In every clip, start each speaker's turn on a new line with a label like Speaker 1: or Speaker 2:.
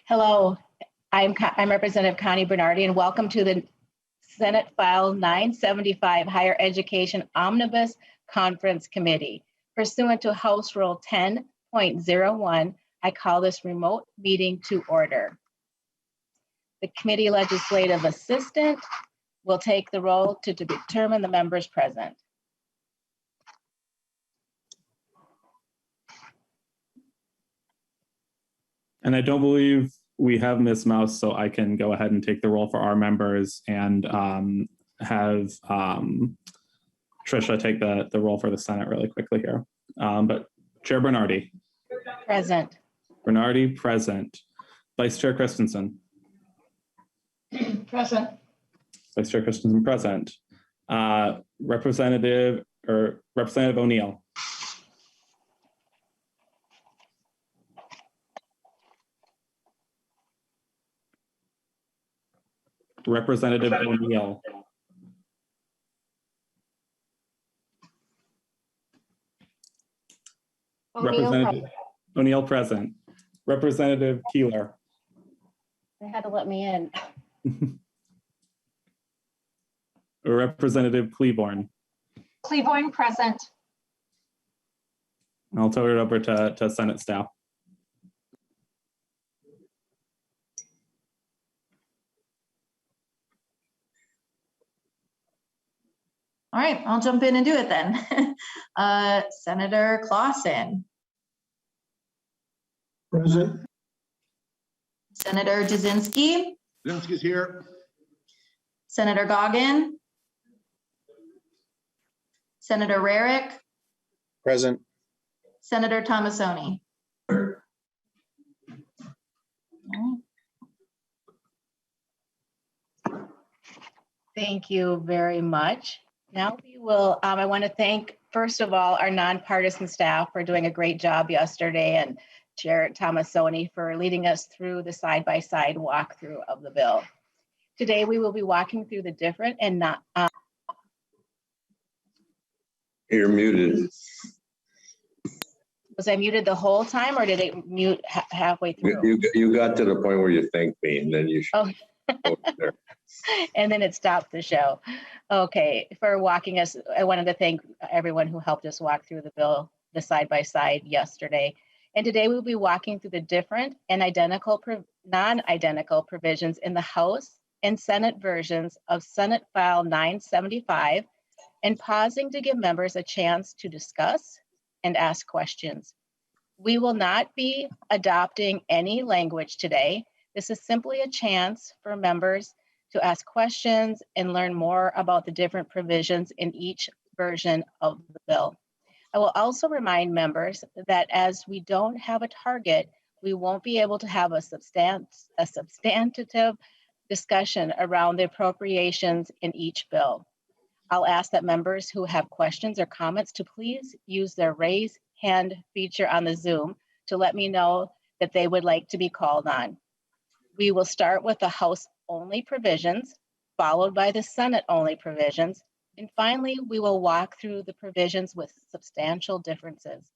Speaker 1: Hello, I'm Representative Connie Bernardy, and welcome to the Senate File 975 Higher Education Omnibus Conference Committee. Pursuant to House Rule 10.01, I call this remote meeting to order. The committee legislative assistant will take the roll to determine the members present.
Speaker 2: And I don't believe we have Ms. Mouse, so I can go ahead and take the roll for our members and have Tricia take the roll for the Senate really quickly here. But Chair Bernardy.
Speaker 1: Present.
Speaker 2: Bernardy, present. Vice Chair Christensen.
Speaker 3: Present.
Speaker 2: Vice Chair Christensen, present. Representative O'Neill. Representative O'Neill. Representative O'Neill present. Representative Keeler.
Speaker 1: They had to let me in.
Speaker 2: Representative Cleaborn.
Speaker 3: Cleaborn present.
Speaker 2: I'll turn it over to Senate staff.
Speaker 4: All right, I'll jump in and do it then. Senator Clausen.
Speaker 5: Present.
Speaker 4: Senator Jasinski.
Speaker 5: Jasinski's here.
Speaker 4: Senator Goggin. Senator Rarick.
Speaker 5: Present.
Speaker 4: Senator Tomassoni.
Speaker 1: Thank you very much. Now we will, I want to thank, first of all, our nonpartisan staff for doing a great job yesterday, and Chair Tomassoni for leading us through the side-by-side walkthrough of the bill. Today, we will be walking through the different and not...
Speaker 6: You're muted.
Speaker 1: Was I muted the whole time, or did it mute halfway through?
Speaker 6: You got to the point where you thanked me, and then you should.
Speaker 1: Oh.
Speaker 6: There.
Speaker 1: And then it stopped the show. Okay, for walking us, I wanted to thank everyone who helped us walk through the bill, the side-by-side yesterday. And today we'll be walking through the different and non-identical provisions in the House and Senate versions of Senate File 975, and pausing to give members a chance to discuss and ask questions. We will not be adopting any language today. This is simply a chance for members to ask questions and learn more about the different provisions in each version of the bill. I will also remind members that as we don't have a target, we won't be able to have a substantive discussion around the appropriations in each bill. I'll ask that members who have questions or comments to please use their raise hand feature on the Zoom to let me know that they would like to be called on. We will start with the House-only provisions, followed by the Senate-only provisions, and finally, we will walk through the provisions with substantial differences.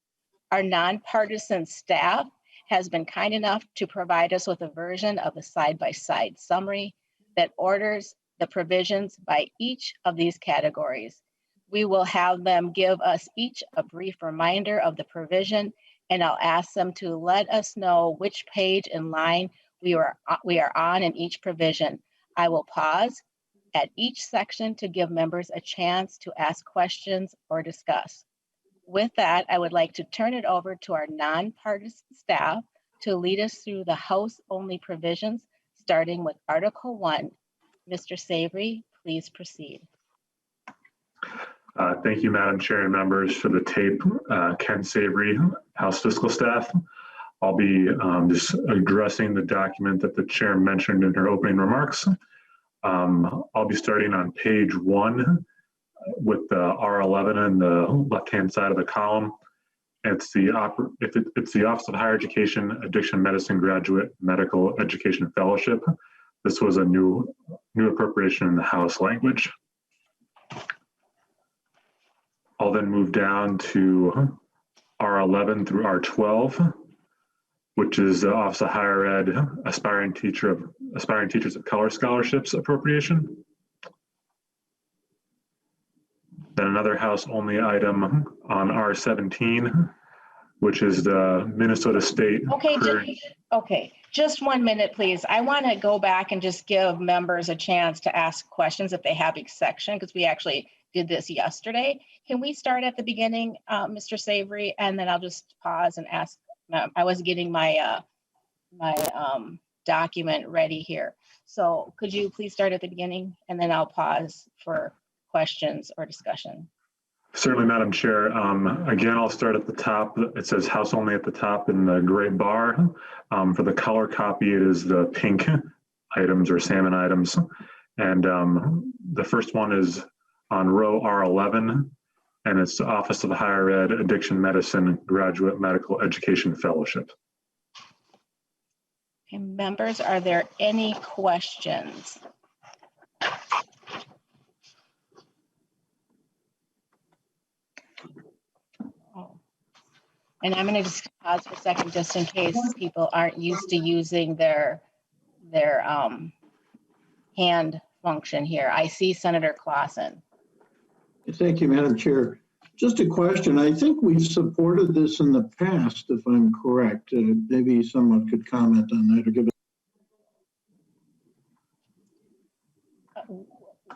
Speaker 1: Our nonpartisan staff has been kind enough to provide us with a version of the side-by-side summary that orders the provisions by each of these categories. We will have them give us each a brief reminder of the provision, and I'll ask them to let us know which page and line we are on in each provision. I will pause at each section to give members a chance to ask questions or discuss. With that, I would like to turn it over to our nonpartisan staff to lead us through the House-only provisions, starting with Article 1. Mr. Savory, please proceed.
Speaker 7: Thank you, Madam Chair and members, for the tape. Ken Savory, House Fiscal Staff. I'll be just addressing the document that the chair mentioned in her opening remarks. I'll be starting on page 1 with the R11 on the left-hand side of the column. It's the Office of Higher Education Addiction Medicine Graduate Medical Education Fellowship. This was a new appropriation in the House language. I'll then move down to R11 through R12. which is the Office of Higher Ed Aspiring Teachers of Color Scholarships appropriation. Then another House-only item on R17, which is the Minnesota State.
Speaker 1: Okay, just 1 minute, please. I want to go back and just give members a chance to ask questions if they have each section, because we actually did this yesterday. Can we start at the beginning, Mr. Savory, and then I'll just pause and ask. I was getting my document ready here. So could you please start at the beginning, and then I'll pause for questions or discussion.
Speaker 7: Certainly, Madam Chair. Again, I'll start at the top. It says House only at the top in the gray bar. For the color copy, it is the pink items or salmon items. And the first one is on row R11, and it's the Office of Higher Ed Addiction Medicine Graduate Medical Education Fellowship.
Speaker 1: Okay, members, are there any questions? And I'm going to just pause for a second, just in case people aren't used to using their hand function here. I see Senator Clausen.
Speaker 5: Thank you, Madam Chair. Just a question. I think we've supported this in the past, if I'm correct. Maybe someone could comment on that or give it.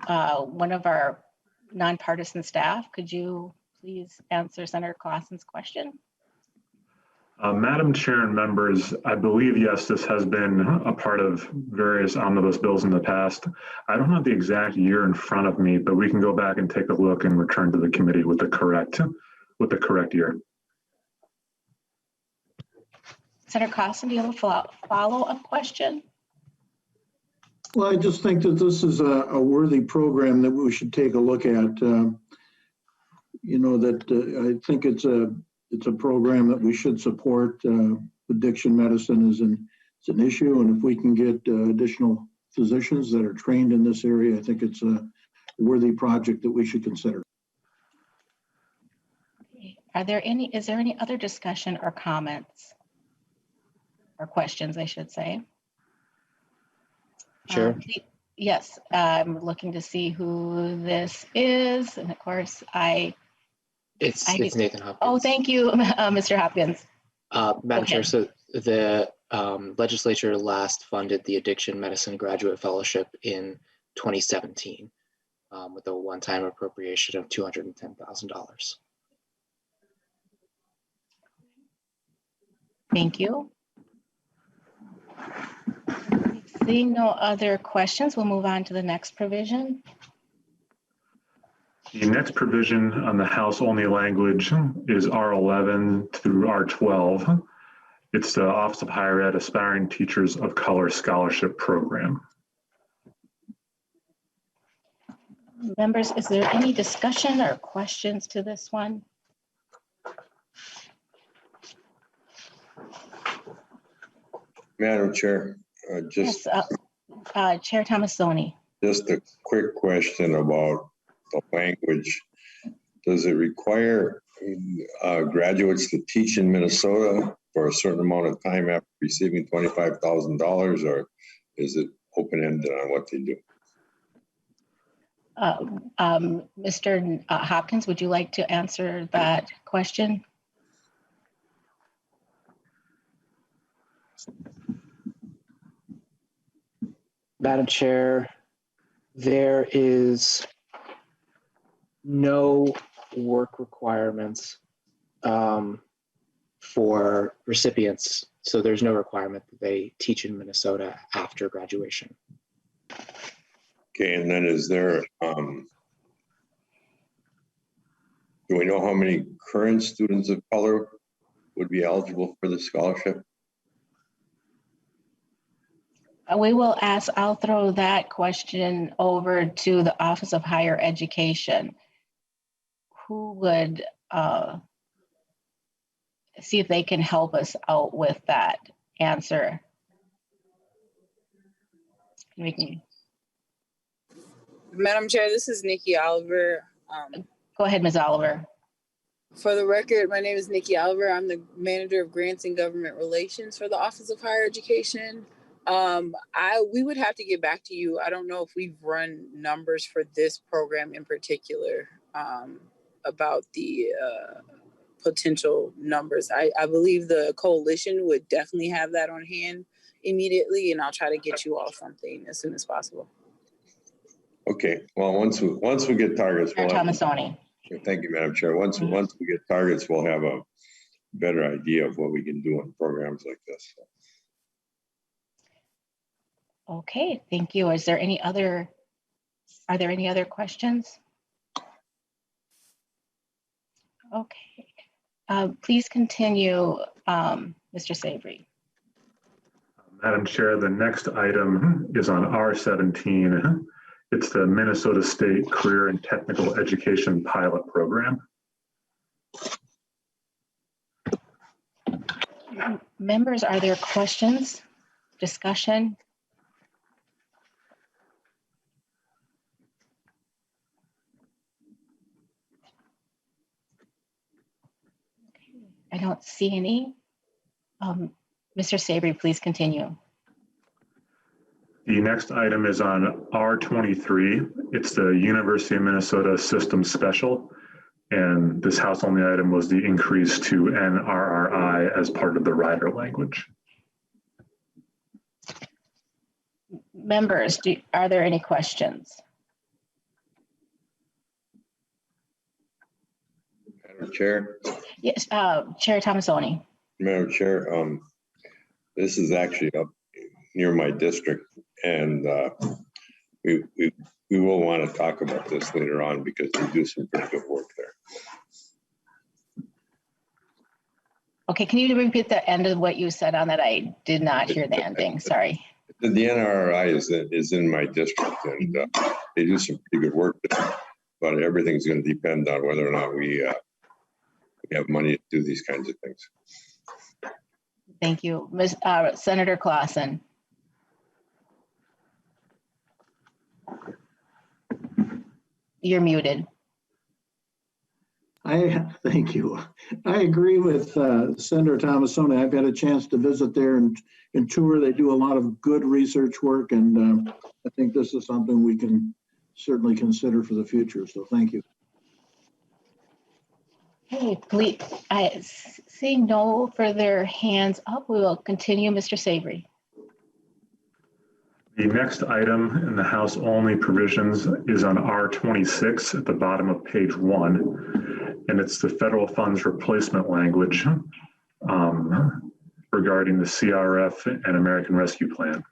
Speaker 1: One of our nonpartisan staff, could you please answer Senator Clausen's question?
Speaker 7: Madam Chair and members, I believe, yes, this has been a part of various omnibus bills in the past. I don't have the exact year in front of me, but we can go back and take a look and return to the committee with the correct year.
Speaker 1: Senator Clausen, do you have a follow-up question?
Speaker 5: Well, I just think that this is a worthy program that we should take a look at. I think it's a program that we should support. Addiction medicine is an issue, and if we can get additional physicians that are trained in this area, I think it's a worthy project that we should consider.
Speaker 1: Is there any other discussion or comments or questions, I should say?
Speaker 8: Sure.
Speaker 1: Yes, I'm looking to see who this is, and of course,
Speaker 8: It's Nathan Hopkins.
Speaker 1: Oh, thank you, Mr. Hopkins.
Speaker 8: Madam Chair, so the legislature last funded the Addiction Medicine Graduate Fellowship in 2017 with a one-time appropriation of $210,000.
Speaker 1: Thank you. Seeing no other questions, we'll move on to the next provision.
Speaker 7: The next provision on the House-only language is R11 through R12. It's the Office of Higher Ed Aspiring Teachers of Color Scholarship Program.
Speaker 1: Members, is there any discussion or questions to this one?
Speaker 6: Madam Chair,
Speaker 1: Yes, Chair Tomassoni.
Speaker 6: just a quick question about the language. Does it require graduates to teach in Minnesota for a certain amount of time after receiving $25,000, or is it open-ended on what they do?
Speaker 1: Mr. Hopkins, would you like to answer that question?
Speaker 8: Madam Chair, there is no work requirements for recipients. So there's no requirement that they teach in Minnesota after graduation.
Speaker 6: Okay, and then is there, do we know how many current students of color would be eligible for the scholarship?
Speaker 1: We will ask, I'll throw that question over to the Office of Higher Education, who would see if they can help us out with that answer.
Speaker 9: Madam Chair, this is Nikki Oliver.
Speaker 1: Go ahead, Ms. Oliver.
Speaker 9: For the record, my name is Nikki Oliver. I'm the Manager of Grants and Government Relations for the Office of Higher Education. We would have to get back to you. I don't know if we've run numbers for this program in particular about the potential numbers. I believe the coalition would definitely have that on hand immediately, and I'll try to get you all something as soon as possible.
Speaker 6: Okay, well, once we get targets, we'll have,
Speaker 1: Tomassoni.
Speaker 6: thank you, Madam Chair. Once we get targets, we'll have a better idea of what we can do in programs like this.
Speaker 1: Okay, thank you. Are there any other questions? Okay, please continue, Mr. Savory.
Speaker 7: Madam Chair, the next item is on R17. It's the Minnesota State Career and Technical Education Pilot Program.
Speaker 1: Members, are there questions, discussion? I don't see any. Mr. Savory, please continue.
Speaker 7: The next item is on R23. It's the University of Minnesota System Special. And this House-only item was the increase to NRRI as part of the rider language.
Speaker 1: Members, are there any questions?
Speaker 6: Madam Chair.
Speaker 1: Yes, Chair Tomassoni.
Speaker 6: Madam Chair, this is actually up near my district, and we will want to talk about this later on because we do some pretty good work there.
Speaker 1: Okay, can you repeat the end of what you said on that? I did not hear the ending, sorry.
Speaker 6: The NRI is in my district, and they do some pretty good work there, but everything's going to depend on whether or not we have money to do these kinds of things.
Speaker 1: Thank you. Senator Clausen. You're muted.
Speaker 5: Thank you. I agree with Senator Tomassoni. I've had a chance to visit there and tour. They do a lot of good research work, and I think this is something we can certainly consider for the future. So thank you.
Speaker 1: Hey, please, seeing no further hands up, we will continue. Mr. Savory.
Speaker 7: The next item in the House only provisions is on R26 at the bottom of page 1, and it's the federal funds replacement language regarding the CRF and American Rescue Plan.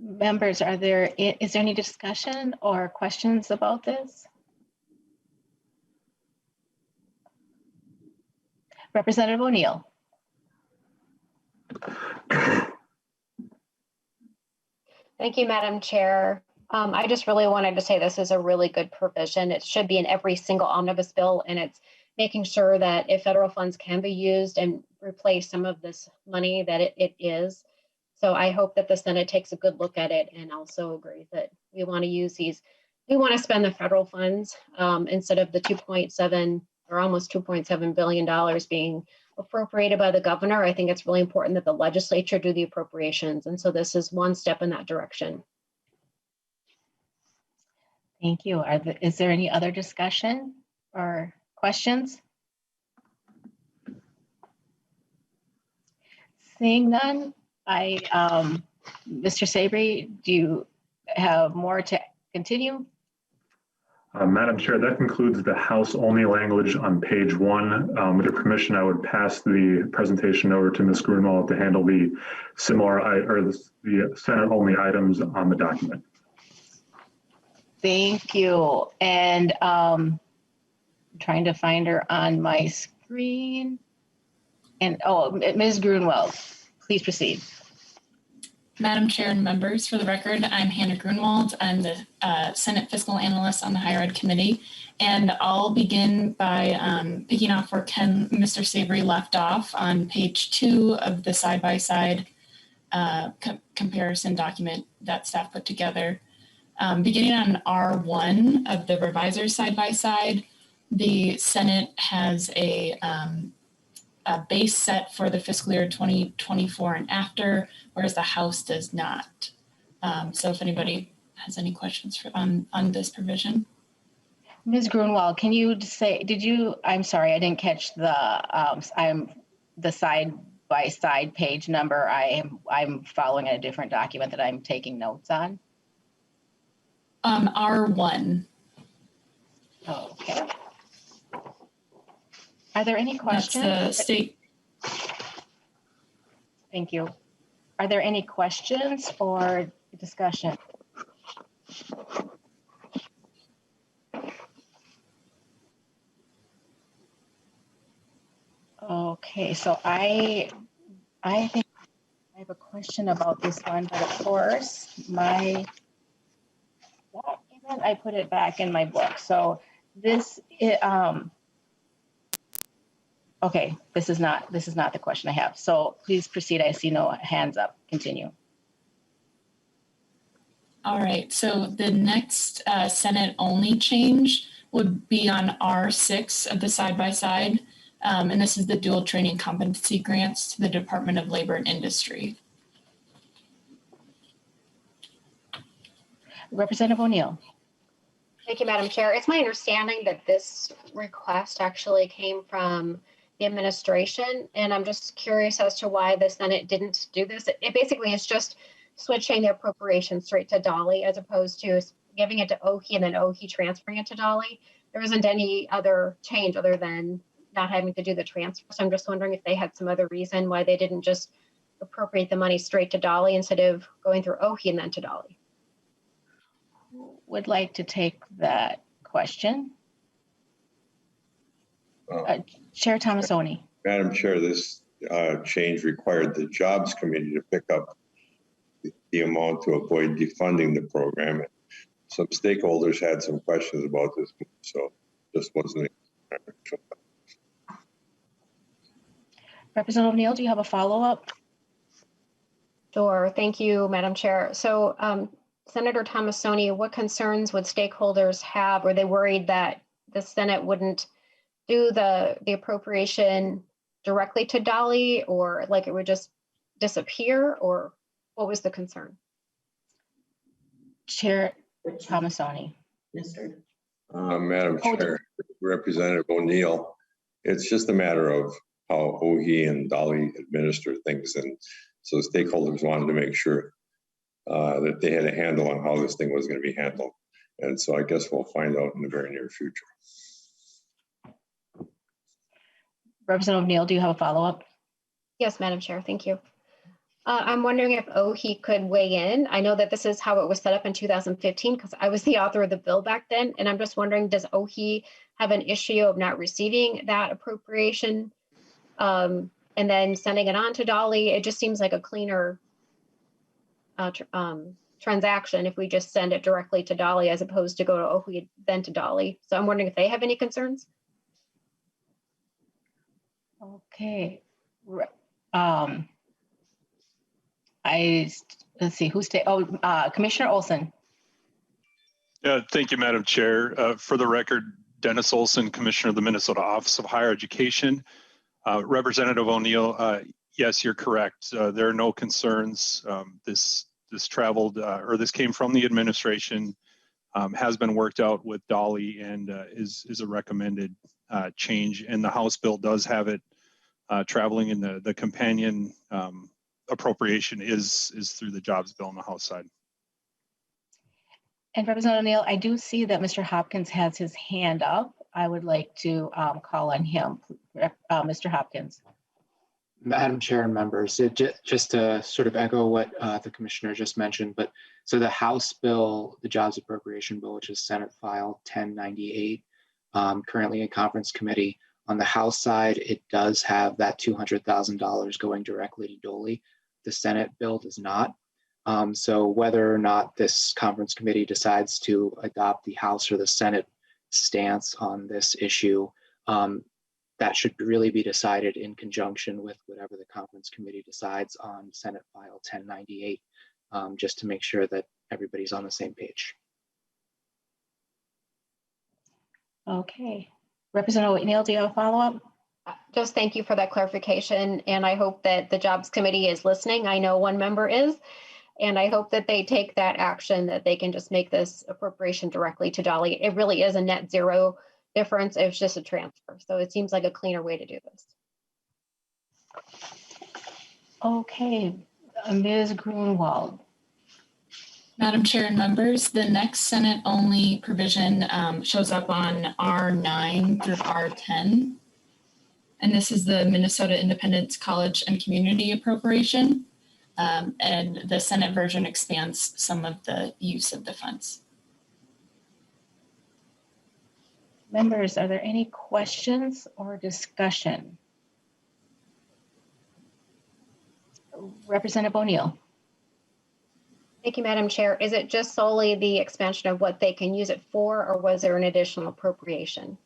Speaker 1: Members, is there any discussion or questions about this? Representative O'Neill.
Speaker 10: Thank you, Madam Chair. I just really wanted to say this is a really good provision. It should be in every single omnibus bill, and it's making sure that if federal funds can be used and replace some of this money, that it is. So I hope that the Senate takes a good look at it and also agrees that we want to use these. We want to spend the federal funds instead of the 2.7 or almost $2.7 billion being appropriated by the governor. I think it's really important that the legislature do the appropriations. And so this is one step in that direction.
Speaker 1: Thank you. Is there any other discussion or questions? Seeing none, Mr. Savory, do you have more to continue?
Speaker 7: Madam Chair, that concludes the House only language on page 1. With your permission, I would pass the presentation over to Ms. Grunwald to handle the the Senate only items on the document.
Speaker 1: Thank you. And I'm trying to find her on my screen. And Ms. Grunwald, please proceed.
Speaker 11: Madam Chair and members, for the record, I'm Hannah Grunwald. I'm the Senate Fiscal Analyst on the Higher Ed Committee. And I'll begin by picking off where Mr. Savory left off on page 2 of the side-by-side comparison document that staff put together. Beginning on R1 of the revisers side-by-side, the Senate has a base set for the fiscal year 2024 and after, whereas the House does not. So if anybody has any questions on this provision.
Speaker 1: Ms. Grunwald, can you say, I'm sorry, I didn't catch the side-by-side page number. I'm following a different document that I'm taking notes on.
Speaker 11: R1.
Speaker 1: Okay. Are there any questions?
Speaker 11: That's the state.
Speaker 1: Thank you. Are there any questions or discussion? Okay, so I think I have a question about this one, but of course, I put it back in my book. So this, okay, this is not the question I have. So please proceed. I see no hands up. Continue.
Speaker 11: All right, so the next Senate only change would be on R6 of the side-by-side. And this is the dual training competency grants to the Department of Labor and Industry.
Speaker 1: Representative O'Neill.
Speaker 10: Thank you, Madam Chair. It's my understanding that this request actually came from the administration, and I'm just curious as to why the Senate didn't do this. It basically is just switching the appropriation straight to Dolly as opposed to giving it to OHE and then OHE transferring it to Dolly. There isn't any other change other than not having to do the transfer. So I'm just wondering if they had some other reason why they didn't just appropriate the money straight to Dolly instead of going through OHE and then to Dolly.
Speaker 1: Would like to take that question. Chair Tomassoni.
Speaker 6: Madam Chair, this change required the Jobs Committee to pick up the amount to avoid defunding the program. Some stakeholders had some questions about this, so this wasn't.
Speaker 1: Representative O'Neill, do you have a follow-up?
Speaker 10: Sure, thank you, Madam Chair. So Senator Tomassoni, what concerns would stakeholders have? Were they worried that the Senate wouldn't do the appropriation directly to Dolly, or like it would just disappear, or what was the concern?
Speaker 1: Chair Tomassoni.
Speaker 6: Madam Chair, Representative O'Neill, it's just a matter of how OHE and Dolly administer things. And so stakeholders wanted to make sure that they had a handle on how this thing was going to be handled. And so I guess we'll find out in the very near future.
Speaker 1: Representative O'Neill, do you have a follow-up?
Speaker 10: Yes, Madam Chair, thank you. I'm wondering if OHE could weigh in. I know that this is how it was set up in 2015 because I was the author of the bill back then. And I'm just wondering, does OHE have an issue of not receiving that appropriation and then sending it on to Dolly? It just seems like a cleaner transaction if we just send it directly to Dolly as opposed to go to OHE then to Dolly. So I'm wondering if they have any concerns.
Speaker 1: Okay. Let's see, Commissioner Olson.
Speaker 12: Yeah, thank you, Madam Chair. For the record, Dennis Olson, Commissioner of the Minnesota Office of Higher Education. Representative O'Neill, yes, you're correct. There are no concerns. This traveled, or this came from the administration, has been worked out with Dolly, and is a recommended change. And the House bill does have it traveling in the companion appropriation is through the jobs bill on the House side.
Speaker 1: And Representative O'Neill, I do see that Mr. Hopkins has his hand up. I would like to call on him. Mr. Hopkins.
Speaker 8: Madam Chair and members, just to sort of echo what the Commissioner just mentioned, but so the House bill, the Jobs Appropriation Bill, which is Senate File 1098, currently in conference committee. On the House side, it does have that $200,000 going directly to Dolly. The Senate bill does not. So whether or not this conference committee decides to adopt the House or the Senate stance on this issue, that should really be decided in conjunction with whatever the conference committee decides on Senate File 1098, just to make sure that everybody's on the same page.
Speaker 1: Okay. Representative O'Neill, do you have a follow-up?
Speaker 10: Just thank you for that clarification. And I hope that the Jobs Committee is listening. I know one member is. And I hope that they take that action, that they can just make this appropriation directly to Dolly. It really is a net zero difference. It's just a transfer. So it seems like a cleaner way to do this.
Speaker 1: Okay, Ms. Grunwald.
Speaker 11: Madam Chair and members, the next Senate only provision shows up on R9 through R10. And this is the Minnesota Independence College and Community Appropriation. And the Senate version expands some of the use of the funds.
Speaker 1: Members, are there any questions or discussion? Representative O'Neill.
Speaker 10: Thank you, Madam Chair. Is it just solely the expansion of what they can use it for, or was there an additional appropriation?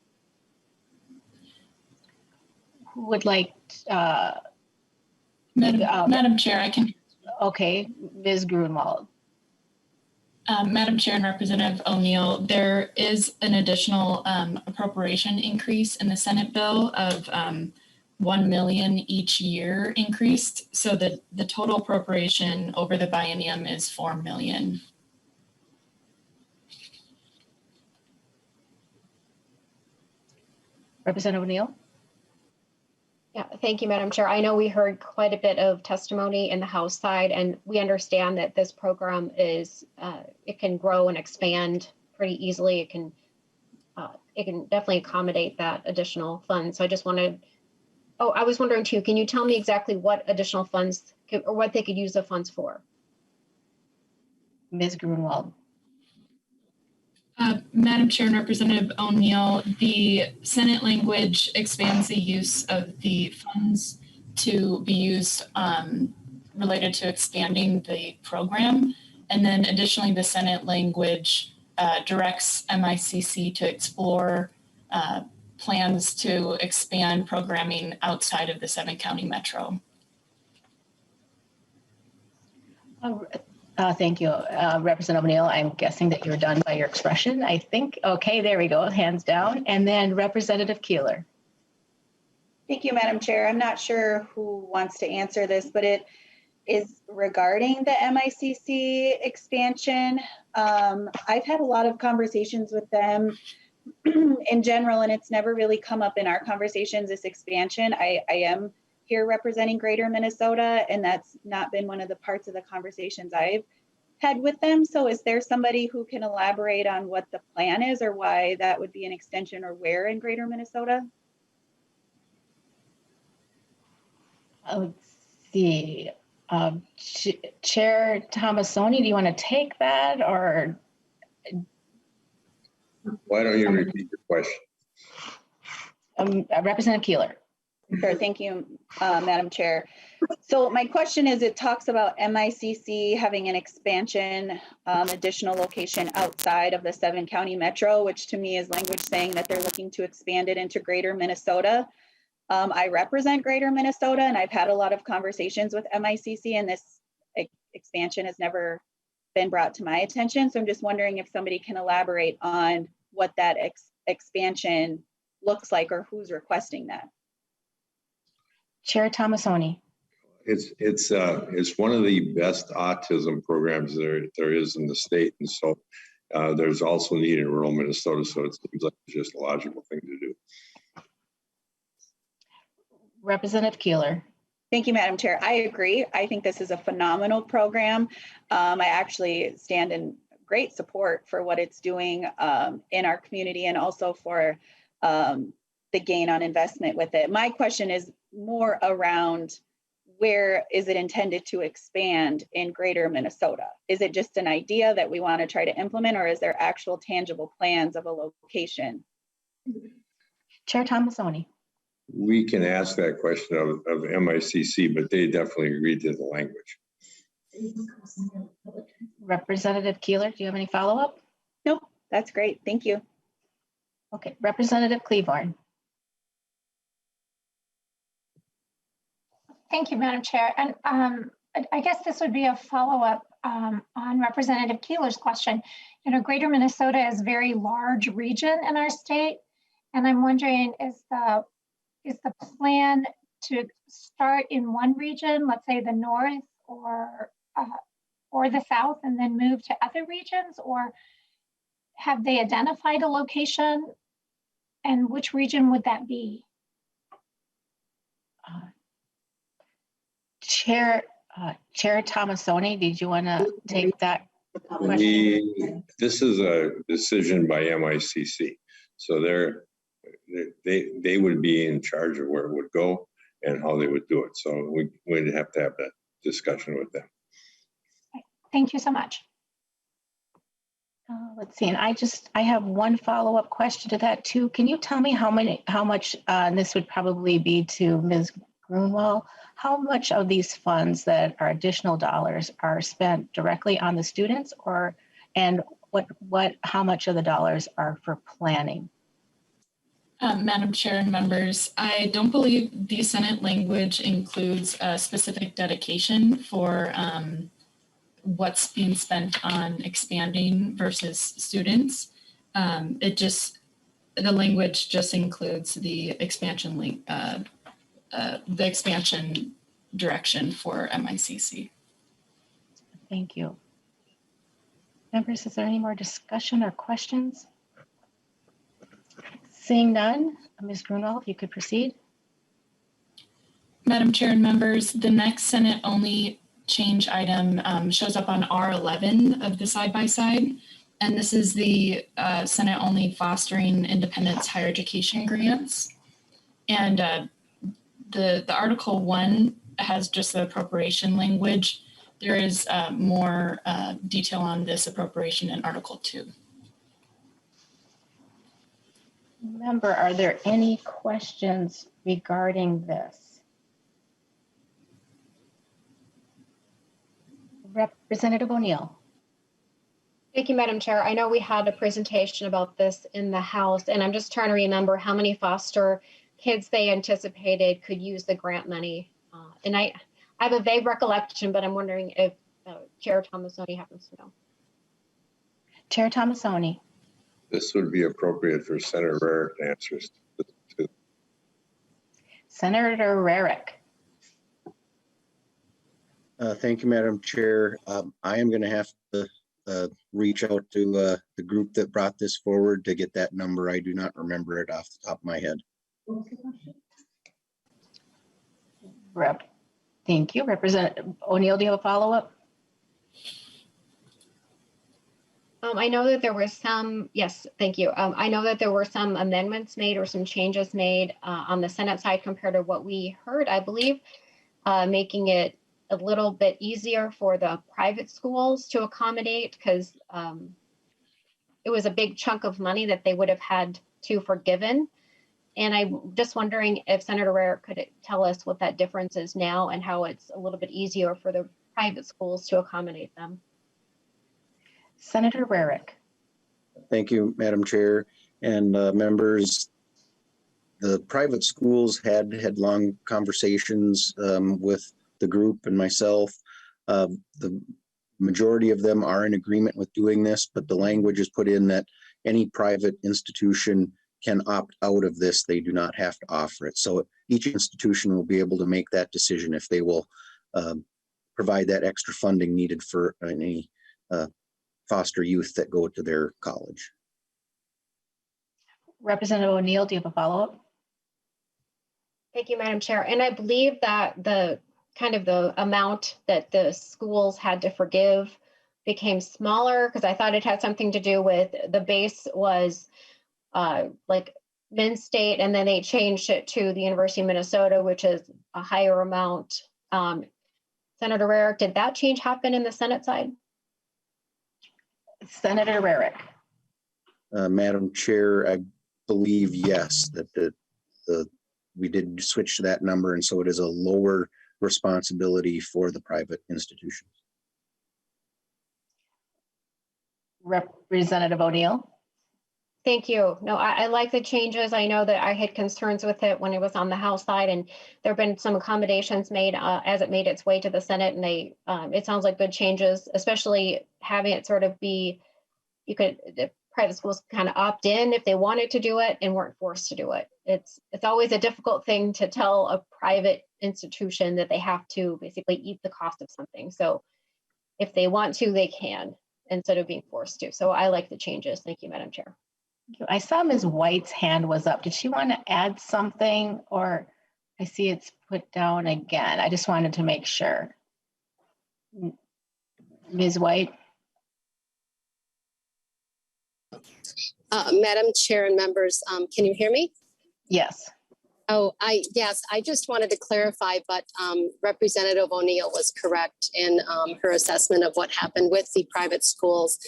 Speaker 1: Who would like,
Speaker 11: Madam Chair, I can.
Speaker 1: Okay, Ms. Grunwald.
Speaker 11: Madam Chair and Representative O'Neill, there is an additional appropriation increase in the Senate bill of 1 million each year increased. So the total appropriation over the biennium is 4 million.
Speaker 1: Representative O'Neill.
Speaker 10: Yeah, thank you, Madam Chair. I know we heard quite a bit of testimony in the House side, and we understand that this program is, it can grow and expand pretty easily. It can definitely accommodate that additional funds. So I just wanted, I was wondering too, can you tell me exactly what additional funds or what they could use the funds for?
Speaker 1: Ms. Grunwald.
Speaker 11: Madam Chair and Representative O'Neill, the Senate language expands the use of the funds to be used related to expanding the program. And then additionally, the Senate language directs MICC to explore plans to expand programming outside of the 7-county metro.
Speaker 1: Thank you, Representative O'Neill. I'm guessing that you're done by your expression, I think. Okay, there we go, hands down. And then Representative Keeler.
Speaker 13: Thank you, Madam Chair. I'm not sure who wants to answer this, but it is regarding the MICC expansion. I've had a lot of conversations with them in general, and it's never really come up in our conversations, this expansion. I am here representing Greater Minnesota, and that's not been one of the parts of the conversations I've had with them. So is there somebody who can elaborate on what the plan is or why that would be an extension or where in Greater Minnesota?
Speaker 1: Let's see. Chair Tomassoni, do you want to take that, or?
Speaker 6: Why don't you repeat your question?
Speaker 1: Representative Keeler.
Speaker 13: Sure, thank you, Madam Chair. So my question is, it talks about MICC having an expansion, additional location outside of the 7-county metro, which to me is language saying that they're looking to expand it into Greater Minnesota. I represent Greater Minnesota, and I've had a lot of conversations with MICC, and this expansion has never been brought to my attention. So I'm just wondering if somebody can elaborate on what that expansion looks like or who's requesting that.
Speaker 1: Chair Tomassoni.
Speaker 6: It's one of the best autism programs there is in the state, and so there's also need in rural Minnesota. So it seems like it's just a logical thing to do.
Speaker 1: Representative Keeler.
Speaker 13: Thank you, Madam Chair. I agree. I think this is a phenomenal program. I actually stand in great support for what it's doing in our community, and also for the gain on investment with it. My question is more around, where is it intended to expand in Greater Minnesota? Is it just an idea that we want to try to implement, or is there actual tangible plans of a location?
Speaker 1: Chair Tomassoni.
Speaker 6: We can ask that question of MICC, but they definitely agreed to the language.
Speaker 1: Representative Keeler, do you have any follow-up?
Speaker 13: Nope, that's great. Thank you.
Speaker 1: Okay, Representative Cleaborn.
Speaker 3: Thank you, Madam Chair. And I guess this would be a follow-up on Representative Keeler's question. You know, Greater Minnesota is a very large region in our state. And I'm wondering, is the plan to start in one region, let's say the north or the south, and then move to other regions, or have they identified a location, and which region would that be?
Speaker 1: Chair Tomassoni, did you want to take that question?
Speaker 6: This is a decision by MICC. So they would be in charge of where it would go and how they would do it. So we'd have to have that discussion with them.
Speaker 3: Thank you so much.
Speaker 1: Let's see, and I have one follow-up question to that too. Can you tell me how much, and this would probably be to Ms. Grunwald, how much of these funds that are additional dollars are spent directly on the students, and how much of the dollars are for planning?
Speaker 11: Madam Chair and members, I don't believe the Senate language includes a specific dedication for what's being spent on expanding versus students. The language just includes the expansion link, the expansion direction for MICC.
Speaker 1: Thank you. Members, is there any more discussion or questions? Seeing none, Ms. Grunwald, if you could proceed.
Speaker 11: Madam Chair and members, the next Senate only change item shows up on R11 of the side-by-side. And this is the Senate only fostering independence higher education grants. And the Article 1 has just the appropriation language. There is more detail on this appropriation in Article 2.
Speaker 1: Member, are there any questions regarding this? Representative O'Neill.
Speaker 10: Thank you, Madam Chair. I know we had a presentation about this in the House, and I'm just trying to remember how many foster kids they anticipated could use the grant money. And I have a vague recollection, but I'm wondering if Chair Tomassoni happens to know.
Speaker 1: Chair Tomassoni.
Speaker 6: This would be appropriate for Senator Rarick to answer.
Speaker 1: Senator Rarick.
Speaker 14: Thank you, Madam Chair. I am going to have to reach out to the group that brought this forward to get that number. I do not remember it off the top of my head.
Speaker 1: Thank you. Representative O'Neill, do you have a follow-up?
Speaker 10: I know that there was some, yes, thank you. I know that there were some amendments made or some changes made on the Senate side compared to what we heard, I believe, making it a little bit easier for the private schools to accommodate, because it was a big chunk of money that they would have had to forgiven. And I'm just wondering if Senator Rarick could tell us what that difference is now and how it's a little bit easier for the private schools to accommodate them.
Speaker 1: Senator Rarick.
Speaker 14: Thank you, Madam Chair and members. The private schools had long conversations with the group and myself. The majority of them are in agreement with doing this, but the language is put in that any private institution can opt out of this. They do not have to offer it. So each institution will be able to make that decision if they will provide that extra funding needed for any foster youth that go to their college.
Speaker 1: Representative O'Neill, do you have a follow-up?
Speaker 10: Thank you, Madam Chair. And I believe that the amount that the schools had to forgive became smaller, because I thought it had something to do with the base was like Penn State, and then they changed it to the University of Minnesota, which is a higher amount. Senator Rarick, did that change happen in the Senate side?
Speaker 1: Senator Rarick.
Speaker 14: Madam Chair, I believe yes, that we did switch to that number, and so it is a lower responsibility for the private institutions.
Speaker 1: Representative O'Neill.
Speaker 10: Thank you. No, I like the changes. I know that I had concerns with it when it was on the House side, and there have been some accommodations made as it made its way to the Senate, and it sounds like good changes, especially having it sort of be, the private schools kind of opt in if they wanted to do it and weren't forced to do it. It's always a difficult thing to tell a private institution that they have to basically eat the cost of something. So if they want to, they can, instead of being forced to. So I like the changes. Thank you, Madam Chair.
Speaker 1: I saw Ms. White's hand was up. Did she want to add something, or I see it's put down again? I just wanted to make sure. Ms. White?
Speaker 15: Madam Chair and members, can you hear me?
Speaker 1: Yes.
Speaker 15: Yes, I just wanted to clarify, but Representative O'Neill was correct in her assessment of what happened with the private schools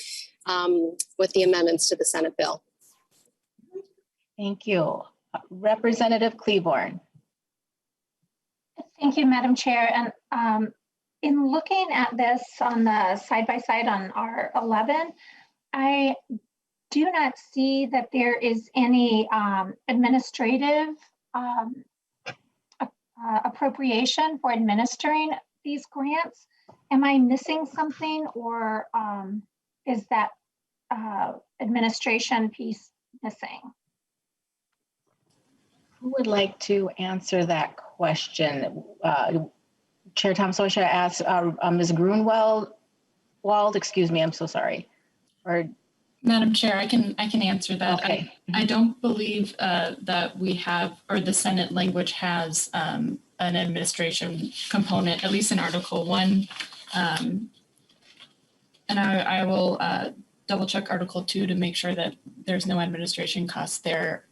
Speaker 15: with the amendments to the Senate bill.
Speaker 1: Thank you. Representative Cleburne.
Speaker 3: Thank you, Madam Chair. And in looking at this on the side-by-side on R11, I do not see that there is any administrative appropriation for administering these grants. Am I missing something, or is that administration piece missing?
Speaker 1: Who would like to answer that question? Chair Tomassoni, should I ask Ms. Grunwald? Excuse me, I'm so sorry. Or
Speaker 11: Madam Chair, I can answer that.
Speaker 1: Okay.
Speaker 11: I don't believe that we have, or the Senate language has an administration component, at least in Article 1. And I will double check Article 2 to make sure that there's no administration costs there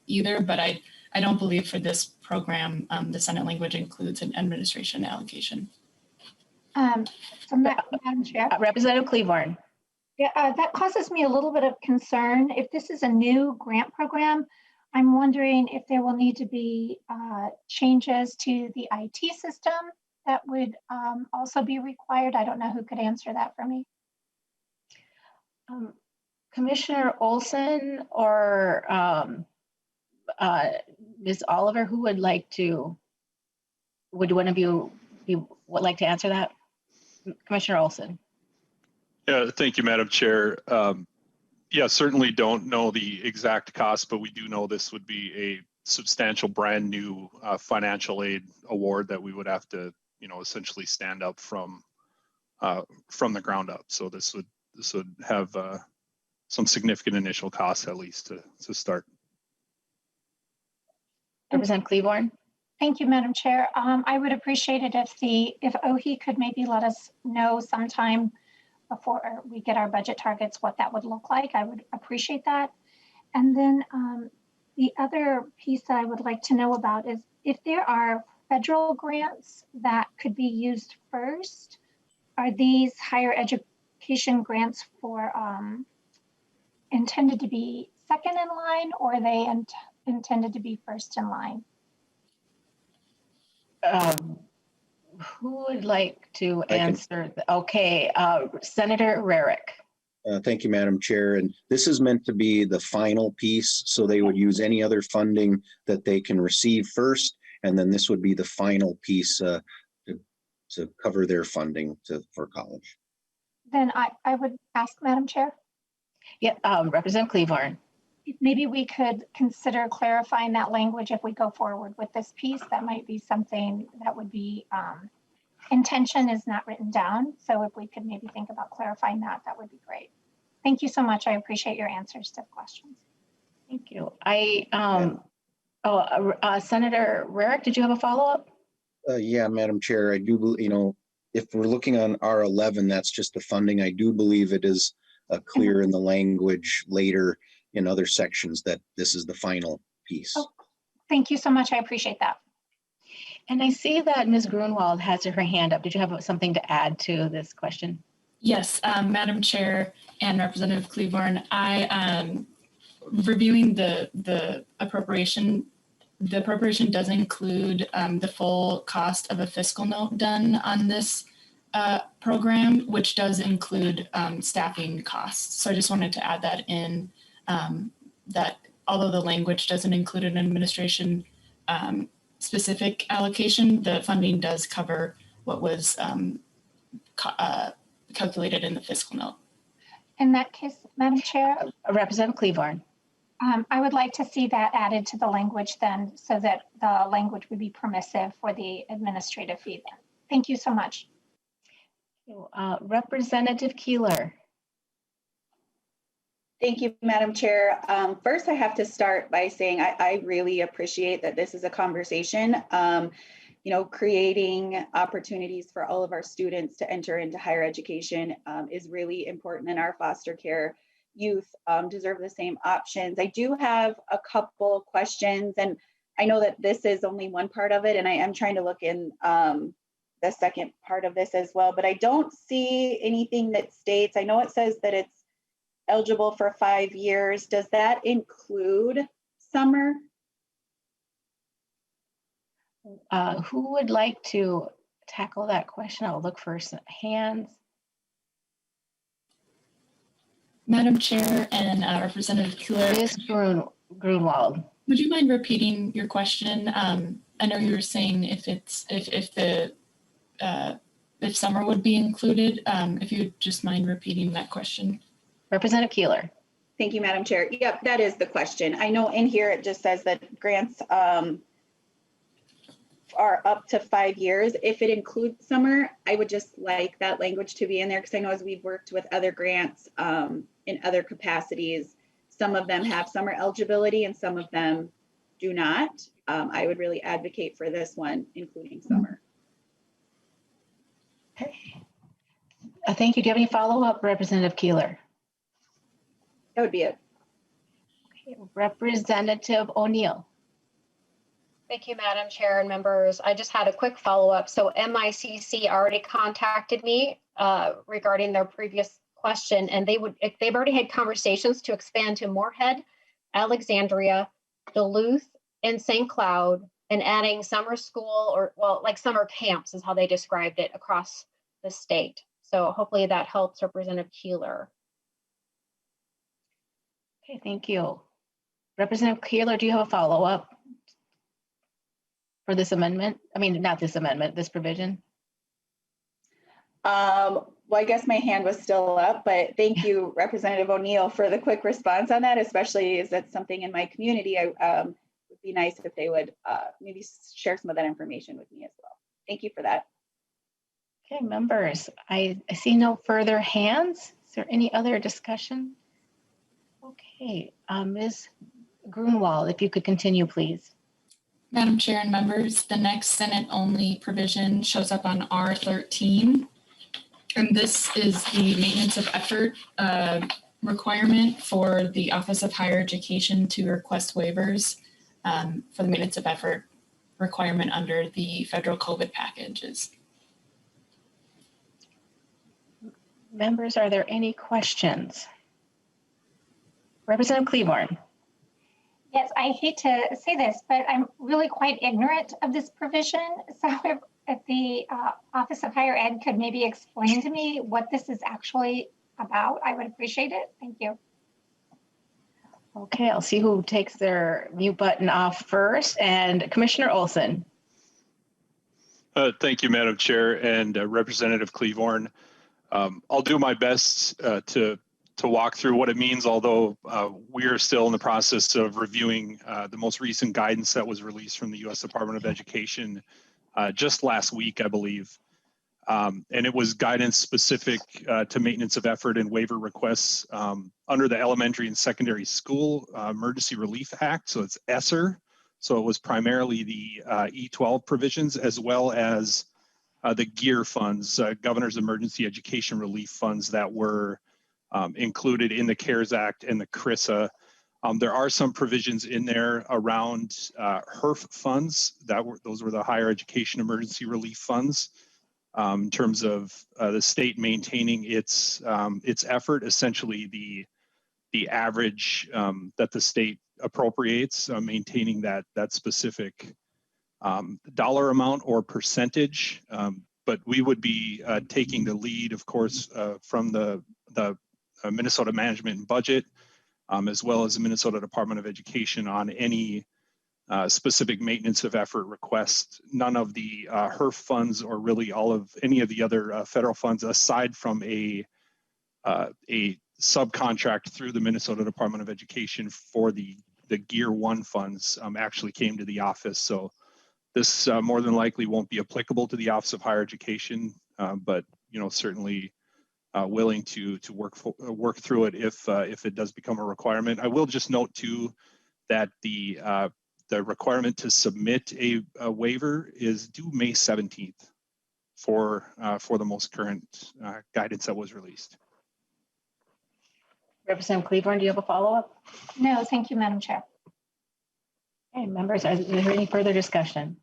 Speaker 11: either, but I don't believe for this program, the Senate language includes an administration allocation.
Speaker 3: So Madam Chair.
Speaker 1: Representative Cleburne.
Speaker 3: Yeah, that causes me a little bit of concern. If this is a new grant program, I'm wondering if there will need to be changes to the IT system that would also be required. I don't know who could answer that for me.
Speaker 1: Commissioner Olson or Ms. Oliver, who would like to, would one of you would like to answer that? Commissioner Olson.
Speaker 12: Yeah, thank you, Madam Chair. Yeah, certainly don't know the exact cost, but we do know this would be a substantial brand new financial aid award that we would have to, essentially stand up from the ground up. So this would have some significant initial costs, at least to start.
Speaker 1: Representative Cleburne.
Speaker 3: Thank you, Madam Chair. I would appreciate it if OHE could maybe let us know sometime before we get our budget targets what that would look like. I would appreciate that. And then the other piece that I would like to know about is if there are federal grants that could be used first, are these higher education grants for intended to be second in line, or are they intended to be first in line?
Speaker 1: Who would like to answer? Okay, Senator Rarick.
Speaker 14: Thank you, Madam Chair. And this is meant to be the final piece, so they would use any other funding that they can receive first, and then this would be the final piece to cover their funding for college.
Speaker 3: Then I would ask, Madam Chair.
Speaker 1: Yeah, Representative Cleburne.
Speaker 3: Maybe we could consider clarifying that language if we go forward with this piece. That might be something that would be, intention is not written down. So if we could maybe think about clarifying that, that would be great. Thank you so much. I appreciate your answers to the questions.
Speaker 1: Thank you. Senator Rarick, did you have a follow-up?
Speaker 14: Yeah, Madam Chair, I do, if we're looking on R11, that's just the funding. I do believe it is clear in the language later in other sections that this is the final piece.
Speaker 3: Oh, thank you so much. I appreciate that.
Speaker 1: And I see that Ms. Grunwald has her hand up. Did you have something to add to this question?
Speaker 11: Yes, Madam Chair and Representative Cleburne, I reviewing the appropriation. The appropriation does include the full cost of a fiscal note done on this program, which does include staffing costs. So I just wanted to add that in, that although the language doesn't include an administration specific allocation, the funding does cover what was calculated in the fiscal note.
Speaker 3: in that case, Madam Chair?
Speaker 1: Representative Cleavorn.
Speaker 3: I would like to see that added to the language then, so that the language would be permissive for the administrative fee then. Thank you so much.
Speaker 1: Representative Keeler.
Speaker 13: Thank you, Madam Chair. First, I have to start by saying I really appreciate that this is a conversation. You know, creating opportunities for all of our students to enter into higher education is really important, and our foster care youth deserve the same options. I do have a couple questions, and I know that this is only one part of it, and I am trying to look in the second part of this as well, but I don't see anything that states, I know it says that it's eligible for 5 years. Does that include summer?
Speaker 1: Who would like to tackle that question? I'll look for some hands.
Speaker 11: Madam Chair and Representative Keeler.
Speaker 1: Ms. Grunwald.
Speaker 11: Would you mind repeating your question? I know you were saying if summer would be included. If you just mind repeating that question.
Speaker 1: Representative Keeler.
Speaker 13: Thank you, Madam Chair. Yep, that is the question. I know in here it just says that grants are up to 5 years. If it includes summer, I would just like that language to be in there, because I know as we've worked with other grants in other capacities, some of them have summer eligibility and some of them do not. I would really advocate for this one, including summer.
Speaker 1: Okay. Thank you. Do you have any follow-up, Representative Keeler?
Speaker 13: That would be it.
Speaker 1: Okay. Representative O'Neill.
Speaker 10: Thank you, Madam Chair and members. I just had a quick follow-up. So MICC already contacted me regarding their previous question, and they've already had conversations to expand to Moorhead, Alexandria, Duluth, and St. Cloud, and adding summer school, or well, like summer camps is how they described it, across the state. So hopefully that helps Representative Keeler.
Speaker 1: Okay, thank you. Representative Keeler, do you have a follow-up for this amendment? I mean, not this amendment, this provision.
Speaker 13: Well, I guess my hand was still up, but thank you, Representative O'Neill, for the quick response on that, especially as that's something in my community. It would be nice if they would maybe share some of that information with me as well. Thank you for that.
Speaker 1: Okay, members, I see no further hands. Is there any other discussion? Okay, Ms. Grunwald, if you could continue, please.
Speaker 11: Madam Chair and members, the next Senate-only provision shows up on R13. And this is the maintenance of effort requirement for the Office of Higher Education to request waivers for the maintenance of effort requirement under the federal COVID packages.
Speaker 1: Members, are there any questions? Representative Cleavorn.
Speaker 3: Yes, I hate to say this, but I'm really quite ignorant of this provision. So if the Office of Higher Ed could maybe explain to me what this is actually about, I would appreciate it. Thank you.
Speaker 1: Okay, I'll see who takes their mute button off first. And Commissioner Olson.
Speaker 12: Thank you, Madam Chair and Representative Cleavorn. I'll do my best to walk through what it means, although we are still in the process of reviewing the most recent guidance that was released from the U.S. Department of Education just last week, I believe. And it was guidance specific to maintenance of effort and waiver requests under the Elementary and Secondary School Emergency Relief Act. So it's ESSER. So it was primarily the E12 provisions, as well as the GEAR funds, Governor's Emergency Education Relief Funds, that were included in the CARES Act and the CRISA. There are some provisions in there around HERF funds. Those were the Higher Education Emergency Relief Funds, in terms of the state maintaining its effort, essentially the average that the state appropriates, maintaining that specific dollar amount or percentage. But we would be taking the lead, of course, from the Minnesota Management and Budget, as well as the Minnesota Department of Education on any specific maintenance of effort requests. None of the HERF funds, or really any of the other federal funds, aside from a subcontract through the Minnesota Department of Education for the Gear 1 funds actually came to the office. So this more than likely won't be applicable to the Office of Higher Education, but certainly willing to work through it if it does become a requirement. I will just note too that the requirement to submit a waiver is due May 17th for the most current guidance that was released.
Speaker 1: Representative Cleburne, do you have a follow-up?
Speaker 3: No, thank you, Madam Chair.
Speaker 1: Okay, members, is there any further discussion?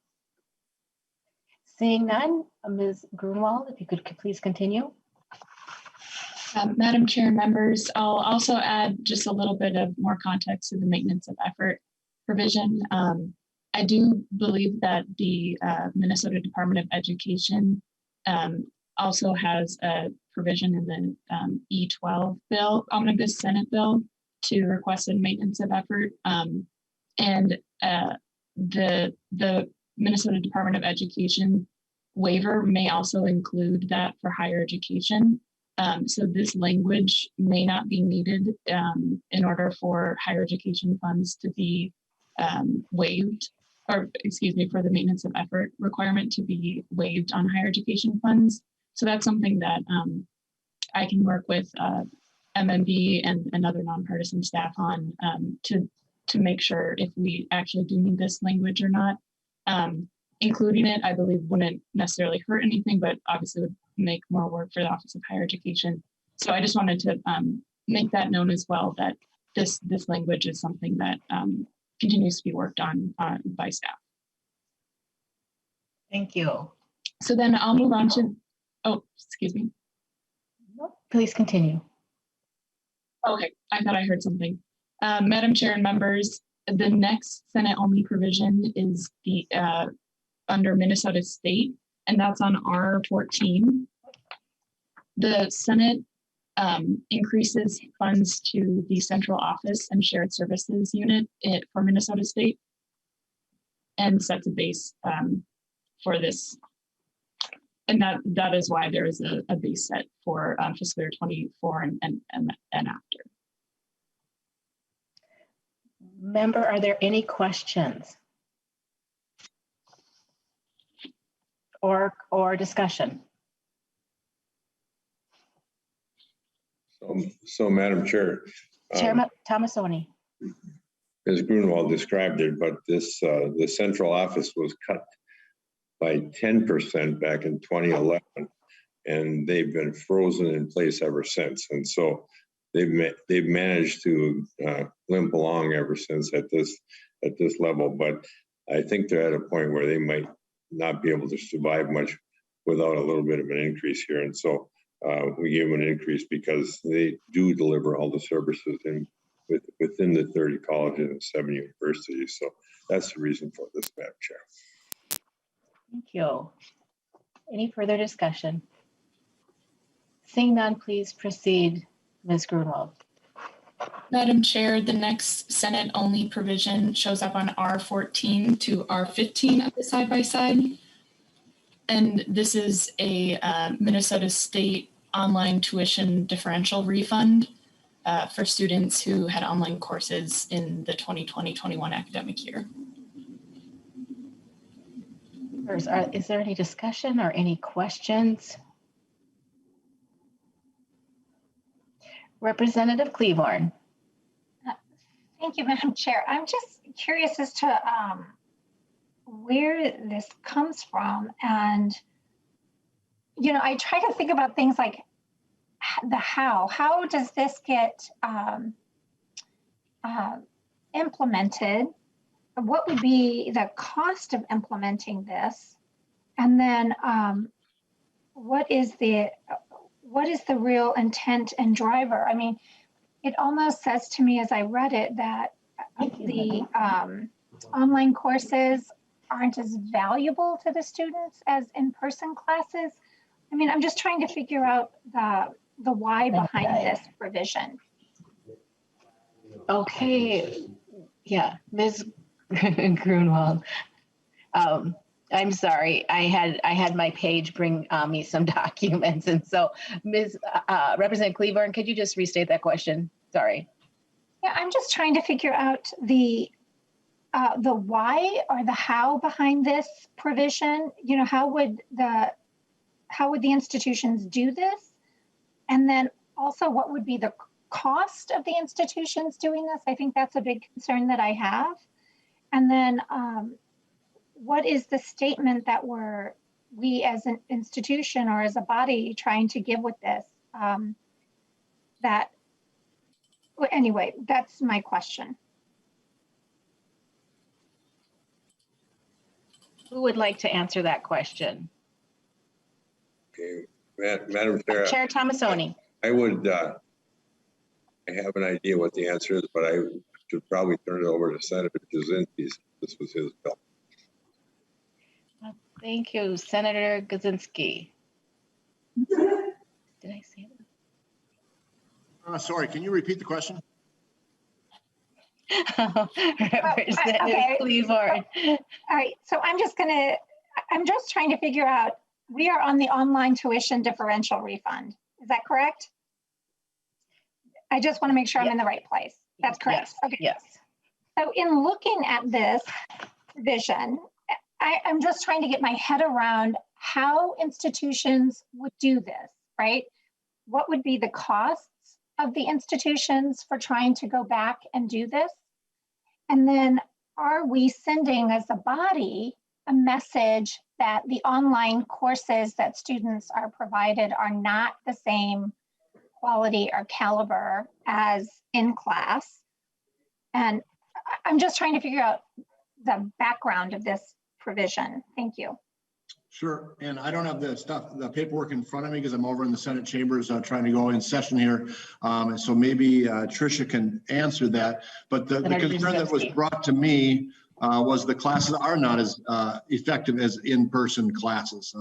Speaker 1: Seeing none, Ms. Grunwald, if you could please continue.
Speaker 11: Madam Chair, members, I'll also add just a little bit of more context to the maintenance of effort provision. I do believe that the Minnesota Department of Education also has a provision in the E12 bill, Omnibus Senate bill, to request a maintenance of effort. And the Minnesota Department of Education waiver may also include that for higher education. So this language may not be needed in order for higher education funds to be waived, or excuse me, for the maintenance of effort requirement to be waived on higher education funds. So that's something that I can work with MMB and other nonpartisan staff on to make sure if we actually do need this language or not. Including it, I believe, wouldn't necessarily hurt anything, but obviously would make more work for the Office of Higher Education. So I just wanted to make that known as well, that this language is something that continues to be worked on by staff.
Speaker 1: Thank you.
Speaker 11: So then I'll move on to, oh, excuse me.
Speaker 1: Please continue.
Speaker 11: Okay, I thought I heard something. Madam Chair and members, the next Senate-only provision is the under Minnesota State, and that's on R14. The Senate increases funds to the central office and shared services unit for Minnesota State and sets a base for this. And that is why there is a base set for fiscal year 24 and after.
Speaker 1: Member, are there any questions or discussion?
Speaker 6: So Madam Chair.
Speaker 1: Chairman Tomassoni.
Speaker 6: Ms. Grunwald described it, but this the central office was cut by 10% back in 2011, and they've been frozen in place ever since. And so they've managed to limp along ever since at this level. But I think they're at a point where they might not be able to survive much without a little bit of an increase here. And so we gave them an increase because they do deliver all the services within the 30 colleges and 7 universities. So that's the reason for this, Madam Chair.
Speaker 1: Thank you. Any further discussion? Seeing none, please proceed, Ms. Grunwald.
Speaker 11: Madam Chair, the next Senate-only provision shows up on R14 to R15 of the side-by-side. And this is a Minnesota State online tuition differential refund for students who had online courses in the 2020-21 academic year.
Speaker 1: Is there any discussion or any questions? Representative Cleburne.
Speaker 3: Thank you, Madam Chair. I'm just curious as to where this comes from. And, you know, I try to think about things like the how. How does this get implemented? What would be the cost of implementing this? And then what is the real intent and driver? I mean, it almost says to me as I read it that the online courses aren't as valuable to the students as in-person classes. I mean, I'm just trying to figure out the why behind this provision.
Speaker 1: Okay, yeah, Ms. Grunwald. I'm sorry. I had my page bring me some documents, and so Ms. Representative Cleburne, could you just restate that question? Sorry.
Speaker 3: Yeah, I'm just trying to figure out the why or the how behind this provision. You know, how would the institutions do this? And then also, what would be the cost of the institutions doing this? I think that's a big concern that I have. And then what is the statement that we as an institution or as a body trying to give with this? Anyway, that's my question.
Speaker 1: Who would like to answer that question?
Speaker 6: Okay, Madam Chair.
Speaker 1: Chair Tomassoni.
Speaker 6: I would, I have an idea what the answer is, but I should probably turn it over to Senator Jasinski. This was his bill.
Speaker 1: Thank you, Senator Jasinski. Did I say that?
Speaker 16: Sorry, can you repeat the question?
Speaker 1: Representative Cleburne.
Speaker 3: All right, so I'm just trying to figure out, we are on the online tuition differential refund. Is that correct? I just want to make sure I'm in the right place. That's correct.
Speaker 1: Yes.
Speaker 3: Okay.
Speaker 1: Yes.
Speaker 3: So in looking at this provision, I'm just trying to get my head around how institutions would do this, right? What would be the costs of the institutions for trying to go back and do this? And then are we sending as a body a message that the online courses that students are provided are not the same quality or caliber as in class? And I'm just trying to figure out the background of this provision. Thank you.
Speaker 16: Sure, and I don't have the paperwork in front of me because I'm over in the Senate chambers trying to go in session here. So maybe Tricia can answer that. But the concern that was brought to me was the classes are not as effective as in-person classes.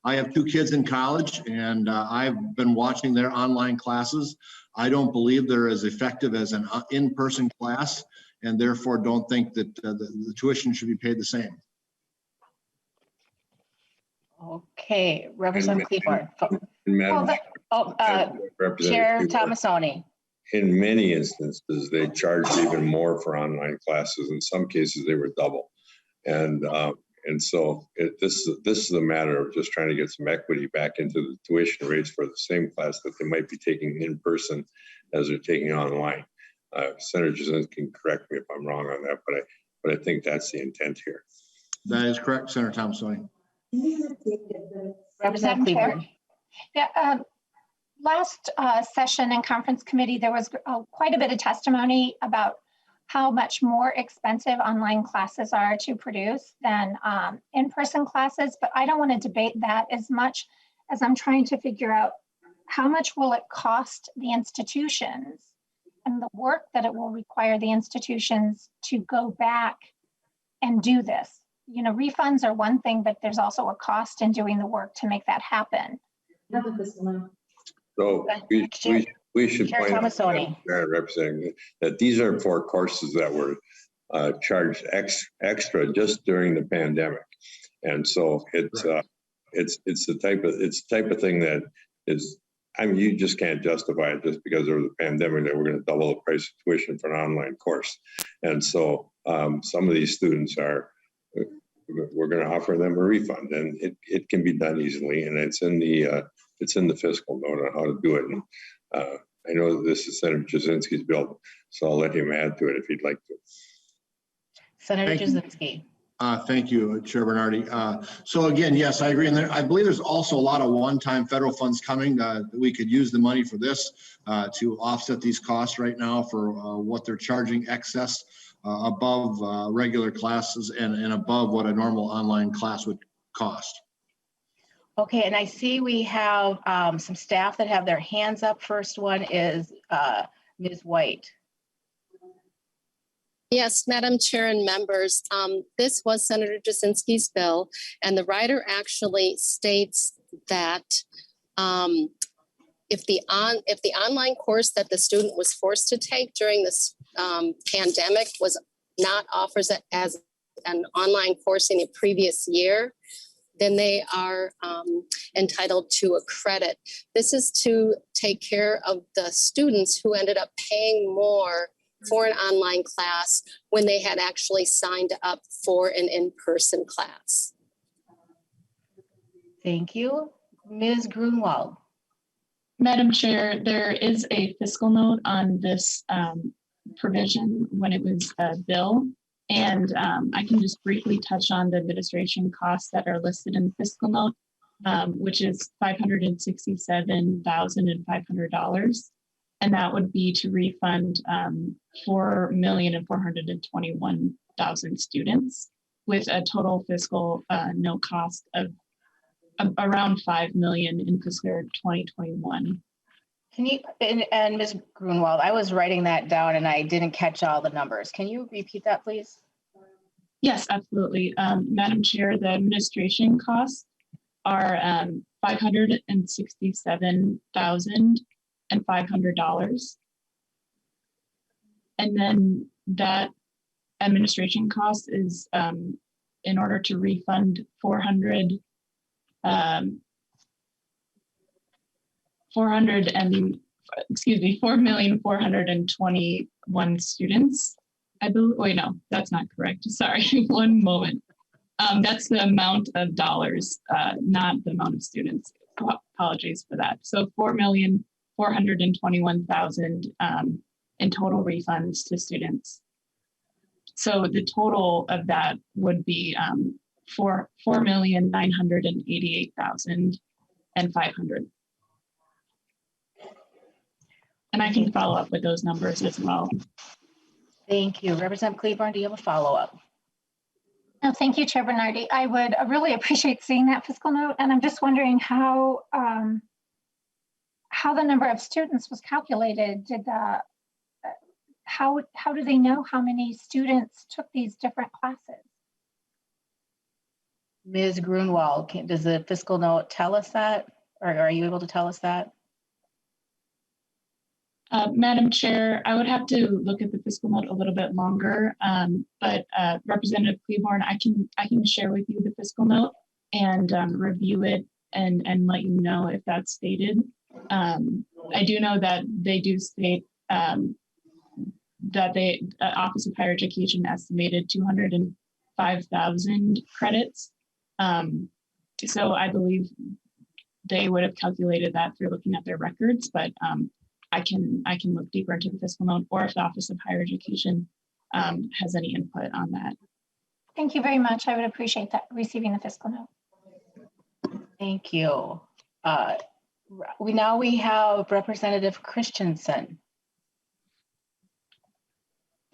Speaker 16: I have 2 kids in college, and I've been watching their online classes. I don't believe they're as effective as an in-person class, and therefore don't think that the tuition should be paid the same.
Speaker 1: Okay, Representative Cleburne. Chair Tomassoni.
Speaker 6: In many instances, they charged even more for online classes. In some cases, they were double. And so this is a matter of just trying to get some equity back into the tuition rates for the same class that they might be taking in person as they're taking online. Senator Jasinski can correct me if I'm wrong on that, but I think that's the intent here.
Speaker 16: That is correct, Senator Tomassoni.
Speaker 1: Representative Cleburne.
Speaker 3: Yeah, last session in conference committee, there was quite a bit of testimony about how much more expensive online classes are to produce than in-person classes, but I don't want to debate that as much as I'm trying to figure out how much will it cost the institutions and the work that it will require the institutions to go back and do this. You know, refunds are one thing, but there's also a cost in doing the work to make that happen.
Speaker 6: So we should
Speaker 1: Chair
Speaker 6: point out,
Speaker 1: Tomassoni.
Speaker 6: Representative, that these are 4 courses that were charged extra just during the pandemic, and so it's the type of thing that is. I mean, you just can't justify it just because there was a pandemic that we're going to double the price of tuition for an online course, and so some of these students are. We're going to offer them a refund, and it can be done easily, and it's in the fiscal note on how to do it. And I know that this is Senator Jasinski's bill, so I'll let him add to it if he'd like to.
Speaker 1: Senator Jasinski.
Speaker 16: Thank you, Chair Bernardy. So again, yes, I agree. And I believe there's also a lot of one-time federal funds coming. We could use the money for this to offset these costs right now for what they're charging excess above regular classes and above what a normal online class would cost.
Speaker 1: Okay, and I see we have some staff that have their hands up. First one is Ms. White.
Speaker 15: Yes, Madam Chair and members, this was Senator Jasinski's bill, and the writer actually states that if the online course that the student was forced to take during this pandemic was not offered as an online course in a previous year, then they are entitled to a credit. This is to take care of the students who ended up paying more for an online class when they had actually signed up for an in-person class.
Speaker 1: Thank you. Ms. Grunwald.
Speaker 11: Madam Chair, there is a fiscal note on this provision when it was a bill. And I can just briefly touch on the administration costs that are listed in the fiscal note, which is $567,500. And that would be to refund 4,421,000 students with a total fiscal note cost of around $5 million in fiscal year 2021.
Speaker 1: Can you, and Ms. Grunwald, I was writing that down and I didn't catch all the numbers. Can you repeat that, please?
Speaker 11: Yes, absolutely. Madam Chair, the administration costs are $567,500. And then that administration cost is in order to refund 4,421 students. I believe, wait, no, that's not correct. Sorry, one moment. That's the amount of dollars, not the amount of students. Apologies for that. So 4,421,000 in total refunds to students. So the total of that would be 4,988,500. And I can follow up with those numbers as well.
Speaker 1: Thank you. Representative Cleburne, do you have a follow-up?
Speaker 3: No, thank you, Chair Bernardy. I would really appreciate seeing that fiscal note. And I'm just wondering how the number of students was calculated. How do they know how many students took these different classes?
Speaker 1: Ms. Grunwald, does the fiscal note tell us that? Or are you able to tell us that?
Speaker 11: Madam Chair, I would have to look at the fiscal note a little bit longer, but Representative Cleburne, I can share with you the fiscal note and review it and let you know if that's stated. I do know that they do state that the Office of Higher Education estimated 205,000 credits. So I believe they would have calculated that through looking at their records, but I can look deeper into the fiscal note, or if the Office of Higher Education has any input on that.
Speaker 3: Thank you very much. I would appreciate that, receiving the fiscal note.
Speaker 1: Thank you. We have Representative Christensen.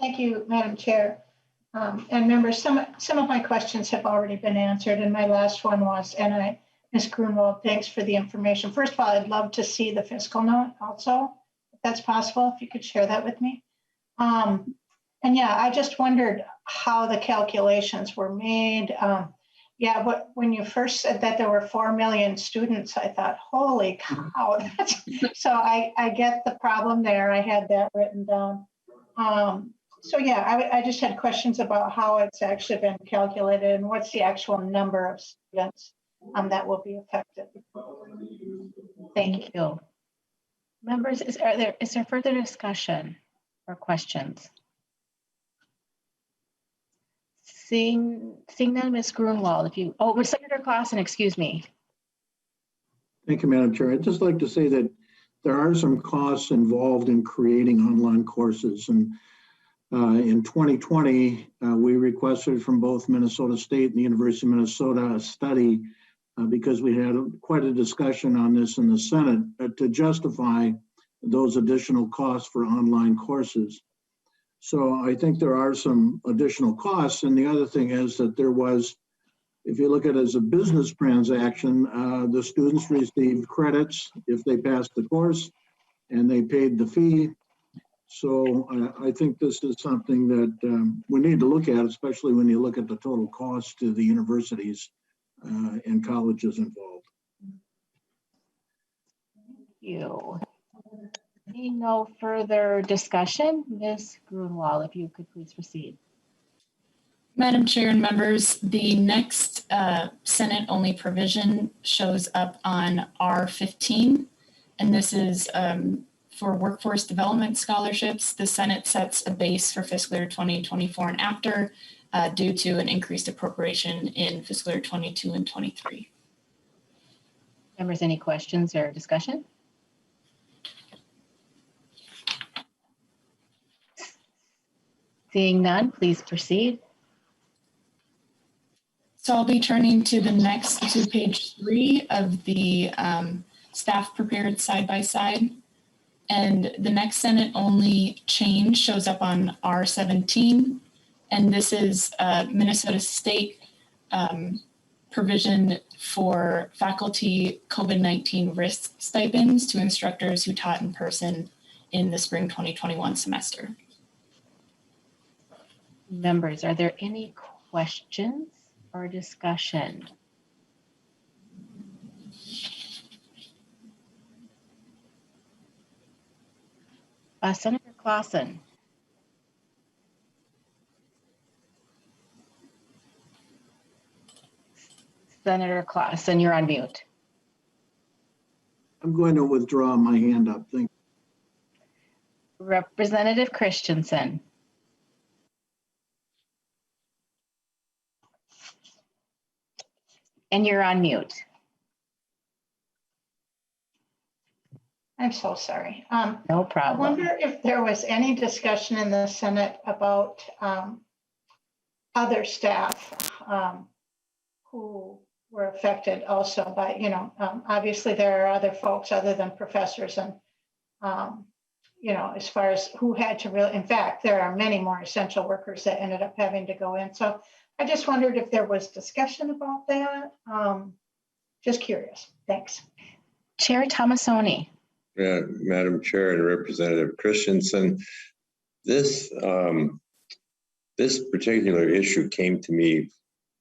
Speaker 17: Thank you, Madam Chair. And members, some of my questions have already been answered, and my last one was, and Ms. Grunwald, thanks for the information. First of all, I'd love to see the fiscal note also, if that's possible, if you could share that with me. And yeah, I just wondered how the calculations were made. Yeah, but when you first said that there were 4 million students, I thought, holy cow. So I get the problem there. I had that written down. So yeah, I just had questions about how it's actually been calculated and what's the actual number of students that will be affected.
Speaker 1: Thank you. Members, is there further discussion or questions? Seeing none, Ms. Grunwald, Senator Clausen, excuse me.
Speaker 5: Thank you, Madam Chair. I'd just like to say that there are some costs involved in creating online courses. And in 2020, we requested from both Minnesota State and the University of Minnesota a study because we had quite a discussion on this in the Senate to justify those additional costs for online courses. So I think there are some additional costs. And the other thing is that there was, if you look at it as a business transaction, the students received credits if they passed the course and they paid the fee. So I think this is something that we need to look at, especially when you look at the total cost to the universities and colleges involved.
Speaker 1: Thank you. Seeing no further discussion, Ms. Grunwald, if you could please proceed.
Speaker 11: Madam Chair and members, the next Senate-only provision shows up on R15, and this is for workforce development scholarships. The Senate sets a base for fiscal year 2024 and after due to an increased appropriation in fiscal year 22 and 23.
Speaker 1: Members, any questions or discussion? Seeing none, please proceed.
Speaker 11: So I'll be turning to page 3 of the staff prepared side-by-side. And the next Senate only change shows up on R17. And this is Minnesota State provision for faculty COVID-19 risk stipends to instructors who taught in person in the spring 2021 semester.
Speaker 1: Members, are there any questions or discussion? Senator Clausen. Senator Clausen, you're on mute.
Speaker 5: I'm going to withdraw my hand up. Thank you.
Speaker 1: Representative Christensen. And you're on mute.
Speaker 17: I'm so sorry.
Speaker 1: No problem.
Speaker 17: I wonder if there was any discussion in the Senate about other staff who were affected also by, obviously there are other folks other than professors and, as far as who had to really, in fact, there are many more essential workers that ended up having to go in. So I just wondered if there was discussion about that. Just curious. Thanks.
Speaker 1: Chair Tomassoni.
Speaker 6: Madam Chair and Representative Christensen, this particular issue came to me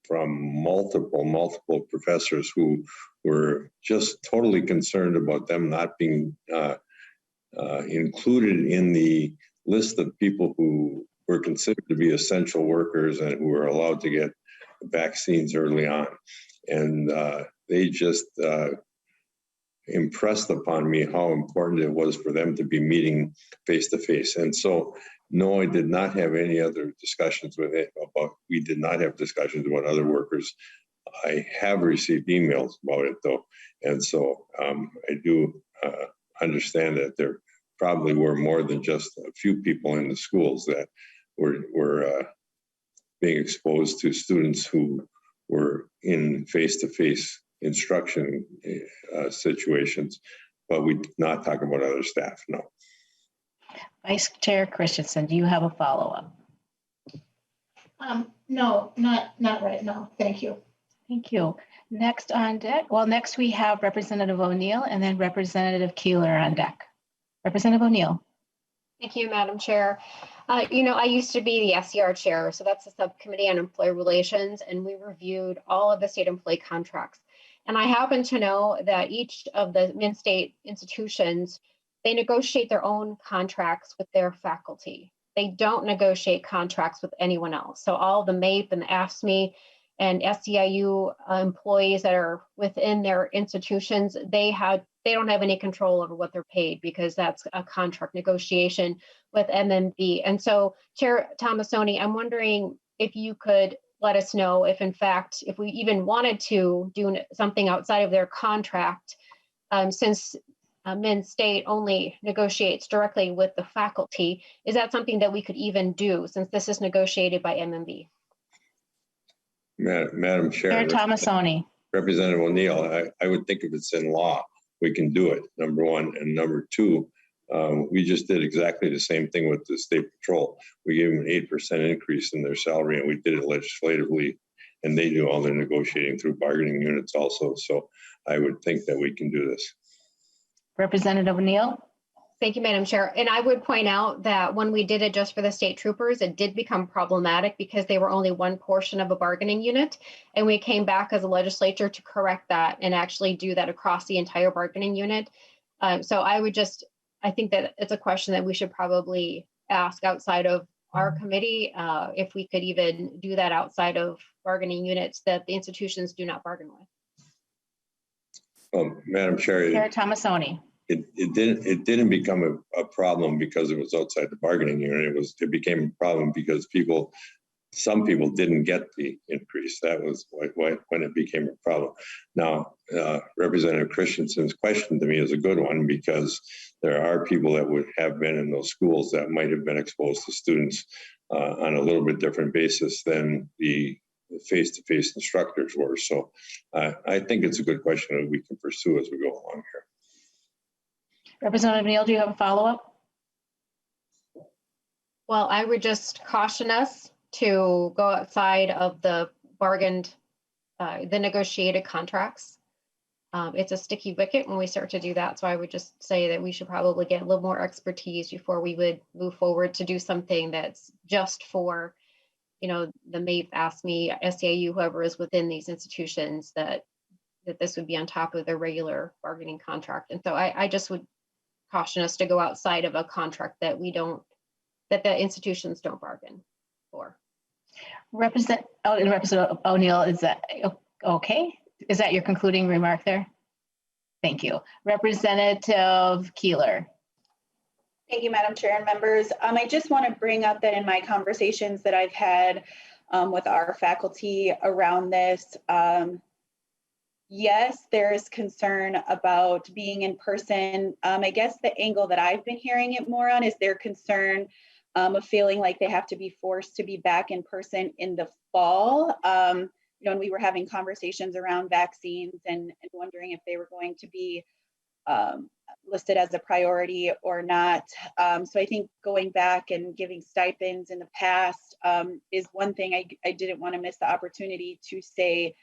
Speaker 6: from multiple professors who were just totally concerned about them not being included in the list of people who were considered to be essential workers and who were allowed to get vaccines early on. And they just impressed upon me how important it was for them to be meeting face-to-face. And so, no, I did not have any other discussions with it about, we did not have discussions about other workers. I have received emails about it though. And so I do understand that there probably were more than just a few people in the schools that were being exposed to students who were in face-to-face instruction situations, but we did not talk about other staff, no.
Speaker 1: Vice Chair Christensen, do you have a follow-up?
Speaker 17: No, not right now. Thank you.
Speaker 1: Thank you. Next on deck, next we have Representative O'Neill and then Representative Keeler on deck. Representative O'Neill.
Speaker 10: Thank you, Madam Chair. I used to be the SCR chair, so that's the Subcommittee on Employee Relations, and we reviewed all of the state employee contracts. And I happen to know that each of the min-state institutions, they negotiate their own contracts with their faculty. They don't negotiate contracts with anyone else. So all the MAPE and the AFSCME and SEIU employees that are within their institutions, they don't have any control over what they're paid because that's a contract negotiation with MMB. And so, Chair Tomassoni, I'm wondering if you could let us know if, in fact, if we even wanted to do something outside of their contract, since Min State only negotiates directly with the faculty, is that something that we could even do since this is negotiated by MMB?
Speaker 6: Madam Chair.
Speaker 1: Chair Tomassoni.
Speaker 6: Representative O'Neill, I would think if it's in law, we can do it, number one. And number two, we just did exactly the same thing with the State Patrol. We gave them an 8% increase in their salary and we did it legislatively, and they do all their negotiating through bargaining units also. So I would think that we can do this.
Speaker 1: Representative O'Neill.
Speaker 10: Thank you, Madam Chair. And I would point out that when we did it just for the state troopers, it did become problematic because they were only one portion of a bargaining unit. And we came back as a legislature to correct that and actually do that across the entire bargaining unit. So I think that it's a question that we should probably ask outside of our committee, if we could even do that outside of bargaining units that the institutions do not bargain with.
Speaker 6: Madam Chair,
Speaker 1: Chair Tomassoni.
Speaker 6: it didn't become a problem because it was outside the bargaining unit. It became a problem because some people didn't get the increase. That was when it became a problem. Now, Representative Christensen's question to me is a good one, because there are people that would have been in those schools that might have been exposed to students on a little bit different basis than the face-to-face instructors were. So I think it's a good question that we can pursue as we go along here.
Speaker 1: Representative Neal, do you have a follow-up?
Speaker 10: Well, I would just caution us to go outside of the bargained, the negotiated contracts. It's a sticky wicket when we start to do that. So I would just say that we should probably get a little more expertise before we would move forward to do something that's just for, you know, the MAPE, ASME, SEIU, whoever is within these institutions, that this would be on top of their regular bargaining contract. And so I just would caution us to go outside of a contract that that the institutions don't bargain for.
Speaker 1: Representative O'Neill, is that okay? Is that your concluding remark there? Thank you. Representative Keeler.
Speaker 13: Thank you, Madam Chair and members. I just want to bring up that in my conversations that I've had with our faculty around this, yes, there is concern about being in person. I guess the angle that I've been hearing it more on is their concern of feeling like they have to be forced to be back in person in the fall. You know, and we were having conversations around vaccines and wondering if they were going to be listed as a priority or not. So I think going back and giving stipends in the past is one thing I didn't want to miss the opportunity to say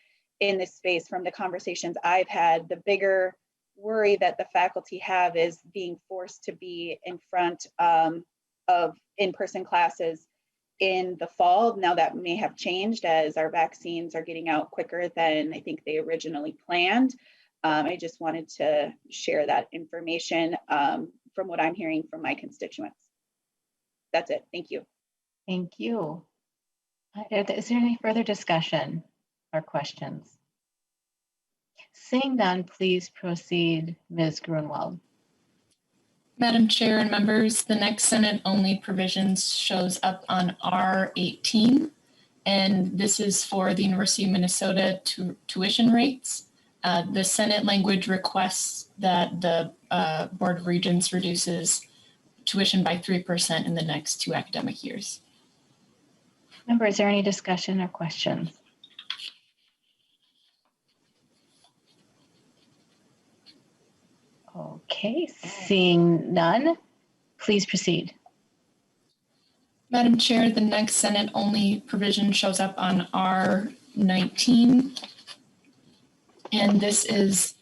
Speaker 13: in this space. From the conversations I've had, the bigger worry that the faculty have is being forced to be in front of in-person classes in the fall. Now that may have changed as our vaccines are getting out quicker than I think they originally planned. I just wanted to share that information from what I'm hearing from my constituents. That's it. Thank you.
Speaker 1: Thank you. Is there any further discussion or questions? Seeing none, please proceed, Ms. Grunwald.
Speaker 11: Madam Chair and members, the next Senate-only provisions shows up on R18, and this is for the University of Minnesota tuition rates. The Senate language requests that the Board of Regents reduces tuition by 3% in the next 2 academic years.
Speaker 1: Members, is there any discussion or questions? Okay, seeing none, please proceed.
Speaker 11: Madam Chair, the next Senate-only provision shows up on R19. And this is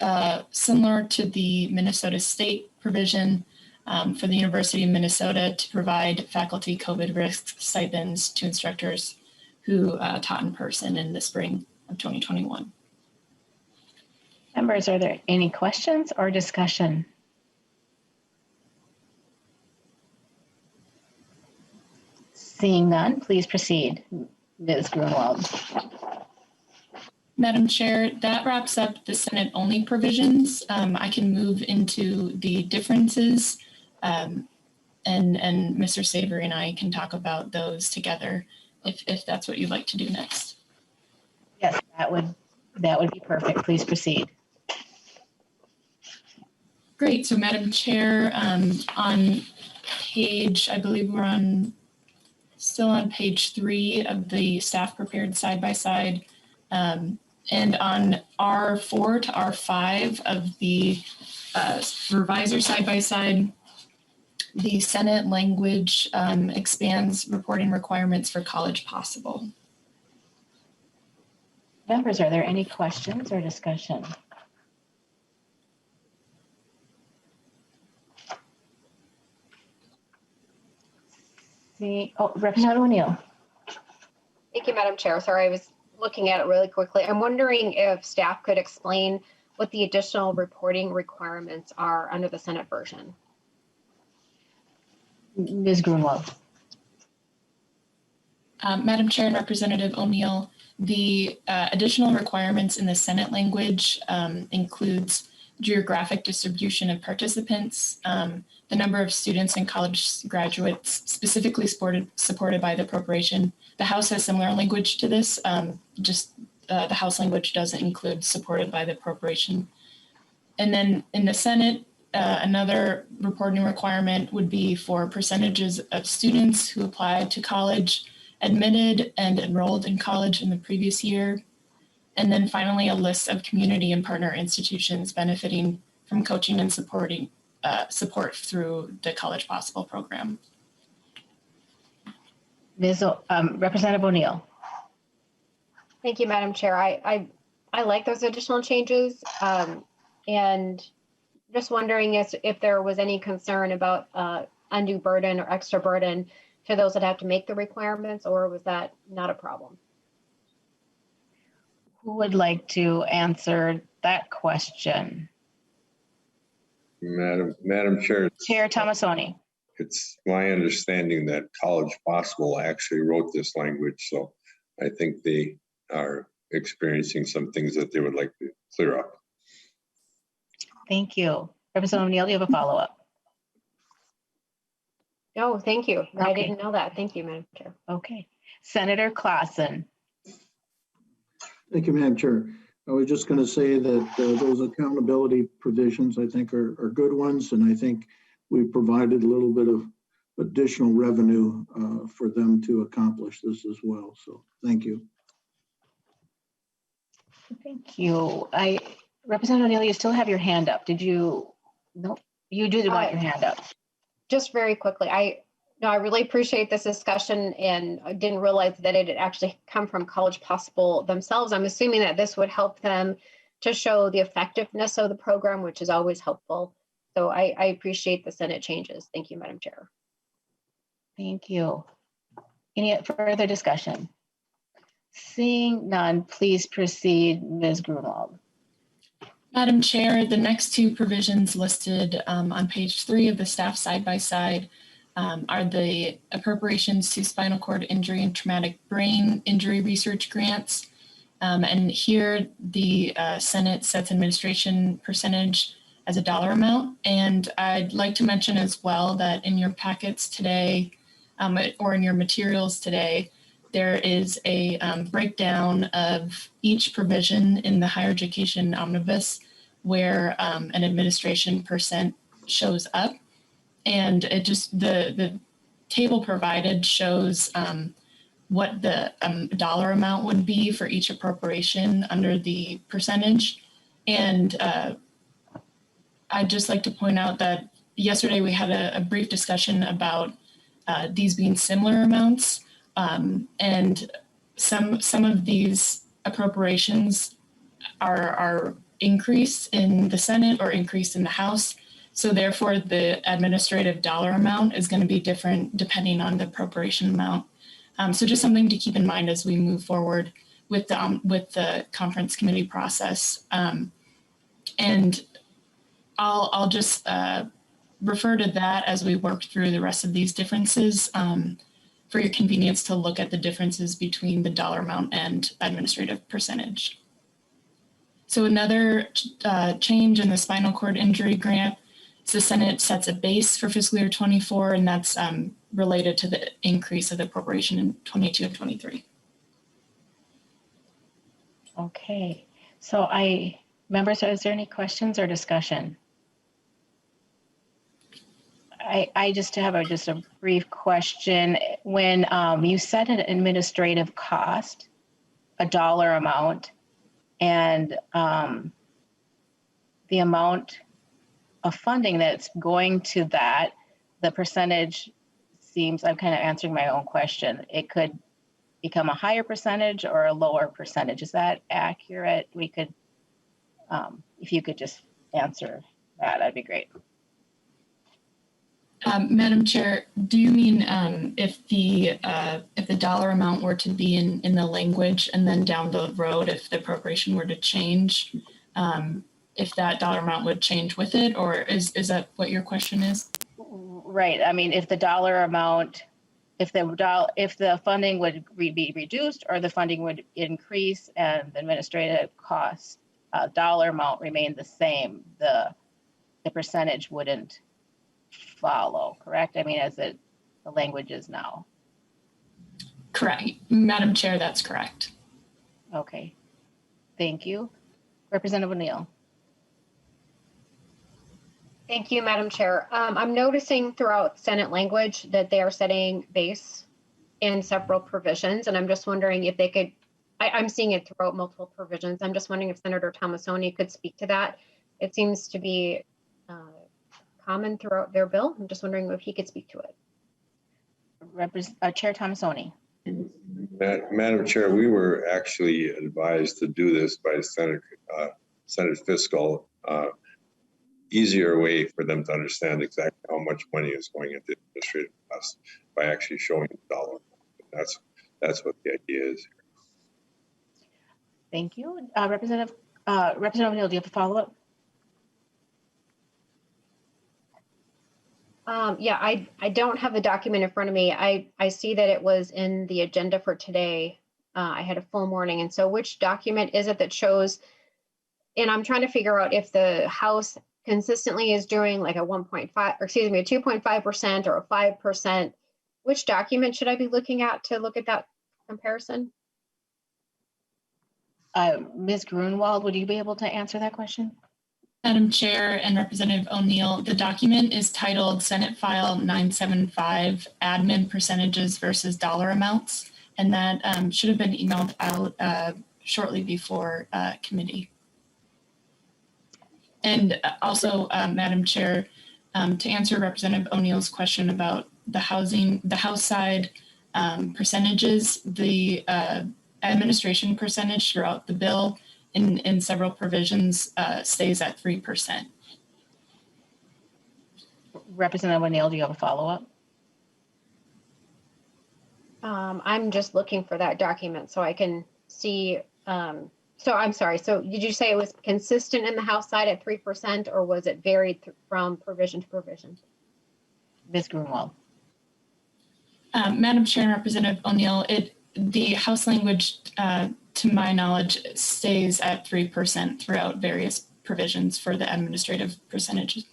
Speaker 11: similar to the Minnesota State provision for the University of Minnesota to provide faculty COVID risk stipends to instructors who taught in person in the spring of 2021.
Speaker 1: Members, are there any questions or discussion? Seeing none, please proceed, Ms. Grunwald.
Speaker 11: Madam Chair, that wraps up the Senate-only provisions. I can move into the differences, and Mr. Savory and I can talk about those together if that's what you'd like to do next.
Speaker 1: Yes, that would be perfect. Please proceed.
Speaker 11: Great. So, Madam Chair, on page, I believe we're still on page 3 of the staff prepared side-by-side. And on R4 to R5 of the revisor side-by-side, the Senate language expands reporting requirements for College Possible.
Speaker 1: Members, are there any questions or discussion? Representative O'Neill.
Speaker 10: Thank you, Madam Chair. Sorry, I was looking at it really quickly. I'm wondering if staff could explain what the additional reporting requirements are under the Senate version.
Speaker 1: Ms. Grunwald.
Speaker 11: Madam Chair and Representative O'Neill, the additional requirements in the Senate language includes geographic distribution of participants, the number of students and college graduates specifically supported by the appropriation. The House has similar language to this, the House language doesn't include supported by the appropriation. And then in the Senate, another reporting requirement would be for percentages of students who applied to college, admitted and enrolled in college in the previous year. And then finally, a list of community and partner institutions benefiting from coaching and support through the College Possible program.
Speaker 1: Representative O'Neill.
Speaker 10: Thank you, Madam Chair. I like those additional changes, and just wondering if there was any concern about undue burden or extra burden to those that have to make the requirements, or was that not a problem?
Speaker 1: Who would like to answer that question?
Speaker 6: Madam Chair.
Speaker 1: Chair Tomassoni.
Speaker 6: It's my understanding that College Possible actually wrote this language, so I think they are experiencing some things that they would like to clear up.
Speaker 1: Thank you. Representative O'Neill, do you have a follow-up?
Speaker 10: No, thank you.
Speaker 1: Okay.
Speaker 10: I didn't know that. Thank you, Madam Chair.
Speaker 1: Okay. Senator Clausen.
Speaker 5: Thank you, Madam Chair. I was just going to say that those accountability provisions, I think, are good ones, and I think we provided a little bit of additional revenue for them to accomplish this as well. So thank you.
Speaker 1: Thank you. Representative O'Neill, you still have your hand up. Did you? No, you do want your hand up.
Speaker 10: Just very quickly, I really appreciate this discussion, and I didn't realize that it had actually come from College Possible themselves. I'm assuming that this would help them to show the effectiveness of the program, which is always helpful. So I appreciate the Senate changes. Thank you, Madam Chair.
Speaker 1: Thank you. Any further discussion? Seeing none, please proceed, Ms. Grunwald.
Speaker 11: Madam Chair, the next two provisions listed on page 3 of the staff side-by-side are the appropriations to spinal cord injury and traumatic brain injury research grants. And here the Senate sets administration percentage as a dollar amount. And I'd like to mention as well that in your packets today, or in your materials today, there is a breakdown of each provision in the higher education omnibus where an administration percent shows up. And it just, the table provided shows what the dollar amount would be for each appropriation under the percentage. And I'd just like to point out that yesterday we had a brief discussion about these being similar amounts. And some of these appropriations are increased in the Senate or increased in the House. So therefore, the administrative dollar amount is going to be different depending on the appropriation amount. So just something to keep in mind as we move forward with the conference committee process. And I'll just refer to that as we work through the rest of these differences for your convenience to look at the differences between the dollar amount and administrative percentage. So another change in the spinal cord injury grant, the Senate sets a base for fiscal year 24, and that's related to the increase of the appropriation in 22 and 23.
Speaker 1: Okay, so members, is there any questions or discussion? I just have a brief question. When you set an administrative cost, a dollar amount, and the amount of funding that's going to that, the percentage seems, I'm kind of answering my own question. It could become a higher percentage or a lower percentage. Is that accurate? We could, if you could just answer that, that'd be great.
Speaker 11: Madam Chair, do you mean if the dollar amount were to be in the language, and then down the road, if the appropriation were to change, if that dollar amount would change with it, or is that what your question is?
Speaker 1: Right. I mean, if the dollar amount if the funding would be reduced or the funding would increase and the administrative cost dollar amount remained the same, the percentage wouldn't follow, correct? I mean, as the language is now.
Speaker 11: Correct. Madam Chair, that's correct.
Speaker 1: Okay, thank you. Representative O'Neill.
Speaker 10: Thank you, Madam Chair. I'm noticing throughout Senate language that they are setting base in several provisions, and I'm just wondering if they could, I'm seeing it throughout multiple provisions. I'm just wondering if Senator Tomassoni could speak to that. It seems to be common throughout their bill. I'm just wondering if he could speak to it.
Speaker 1: Chair Tomassoni.
Speaker 6: Madam Chair, we were actually advised to do this by Senate Fiscal. Easier way for them to understand exactly how much money is going into administrative costs by actually showing the dollar. That's what the idea is.
Speaker 1: Thank you. Representative O'Neill, do you have a follow-up?
Speaker 10: Yeah, I don't have the document in front of me. I see that it was in the agenda for today. I had a full morning. And so which document is it that shows, and I'm trying to figure out if the House consistently is doing like a 1.5, or excuse me, a 2.5% or a 5%. Which document should I be looking at to look at that comparison?
Speaker 1: Ms. Grunwald, would you be able to answer that question?
Speaker 11: Madam Chair and Representative O'Neill, the document is titled Senate File 975, Admin Percentages versus Dollar Amounts, and that should have been emailed out shortly before committee. And also, Madam Chair, to answer Representative O'Neill's question about the House side percentages, the administration percentage throughout the bill in several provisions stays at 3%.
Speaker 1: Representative O'Neill, do you have a follow-up?
Speaker 10: I'm just looking for that document so I can see. So I'm sorry. So did you say it was consistent in the House side at 3%, or was it varied from provision to provision?
Speaker 1: Ms. Grunwald.
Speaker 11: Madam Chair and Representative O'Neill, the House language, to my knowledge, stays at 3% throughout various provisions for the administrative percentage.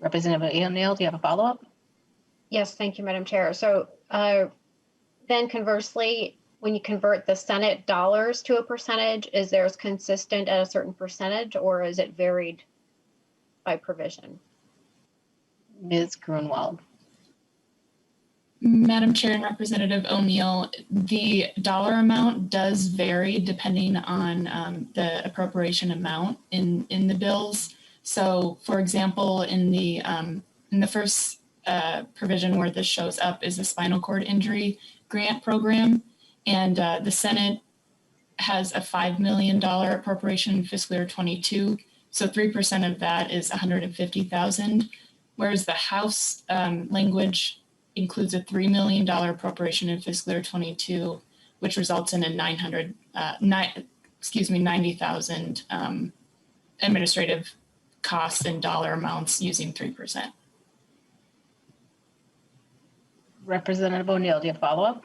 Speaker 1: Representative O'Neill, do you have a follow-up?
Speaker 10: Yes, thank you, Madam Chair. So then conversely, when you convert the Senate dollars to a percentage, is theirs consistent at a certain percentage, or is it varied by provision?
Speaker 1: Ms. Grunwald.
Speaker 11: Madam Chair and Representative O'Neill, the dollar amount does vary depending on the appropriation amount in the bills. So, for example, in the first provision where this shows up is the spinal cord injury grant program, and the Senate has a $5 million appropriation in fiscal year 22. So 3% of that is $150,000, whereas the House language includes a $3 million appropriation in fiscal year 22, which results in a $90,000 administrative costs in dollar amounts using 3%.
Speaker 1: Representative O'Neill, do you have a follow-up?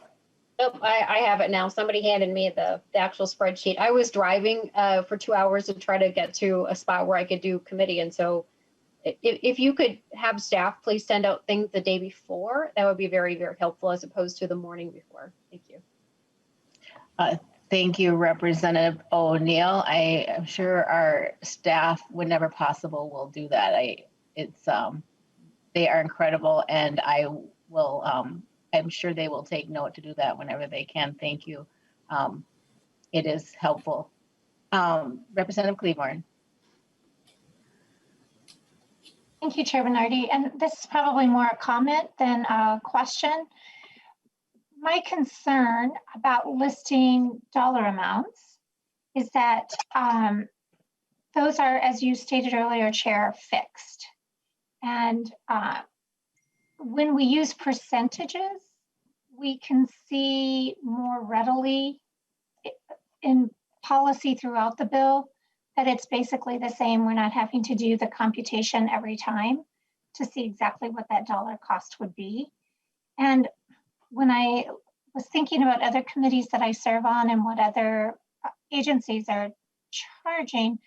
Speaker 10: Nope, I have it now. Somebody handed me the actual spreadsheet. I was driving for 2 hours to try to get to a spot where I could do committee. And so if you could have staff please send out things the day before, that would be very, very helpful as opposed to the morning before. Thank you.
Speaker 1: Thank you, Representative O'Neill. I am sure our staff, whenever possible, will do that. They are incredible, and I will. I'm sure they will take note to do that whenever they can. Thank you. It is helpful. Representative Cleburne.
Speaker 3: Thank you, Chair Bernardy. And this is probably more a comment than a question. My concern about listing dollar amounts is that those are, as you stated earlier, Chair, fixed. And when we use percentages, we can see more readily in policy throughout the bill that it's basically the same. We're not having to do the computation every time. to see exactly what that dollar cost would be. And when I was thinking about other committees that I serve on and what other agencies are charging,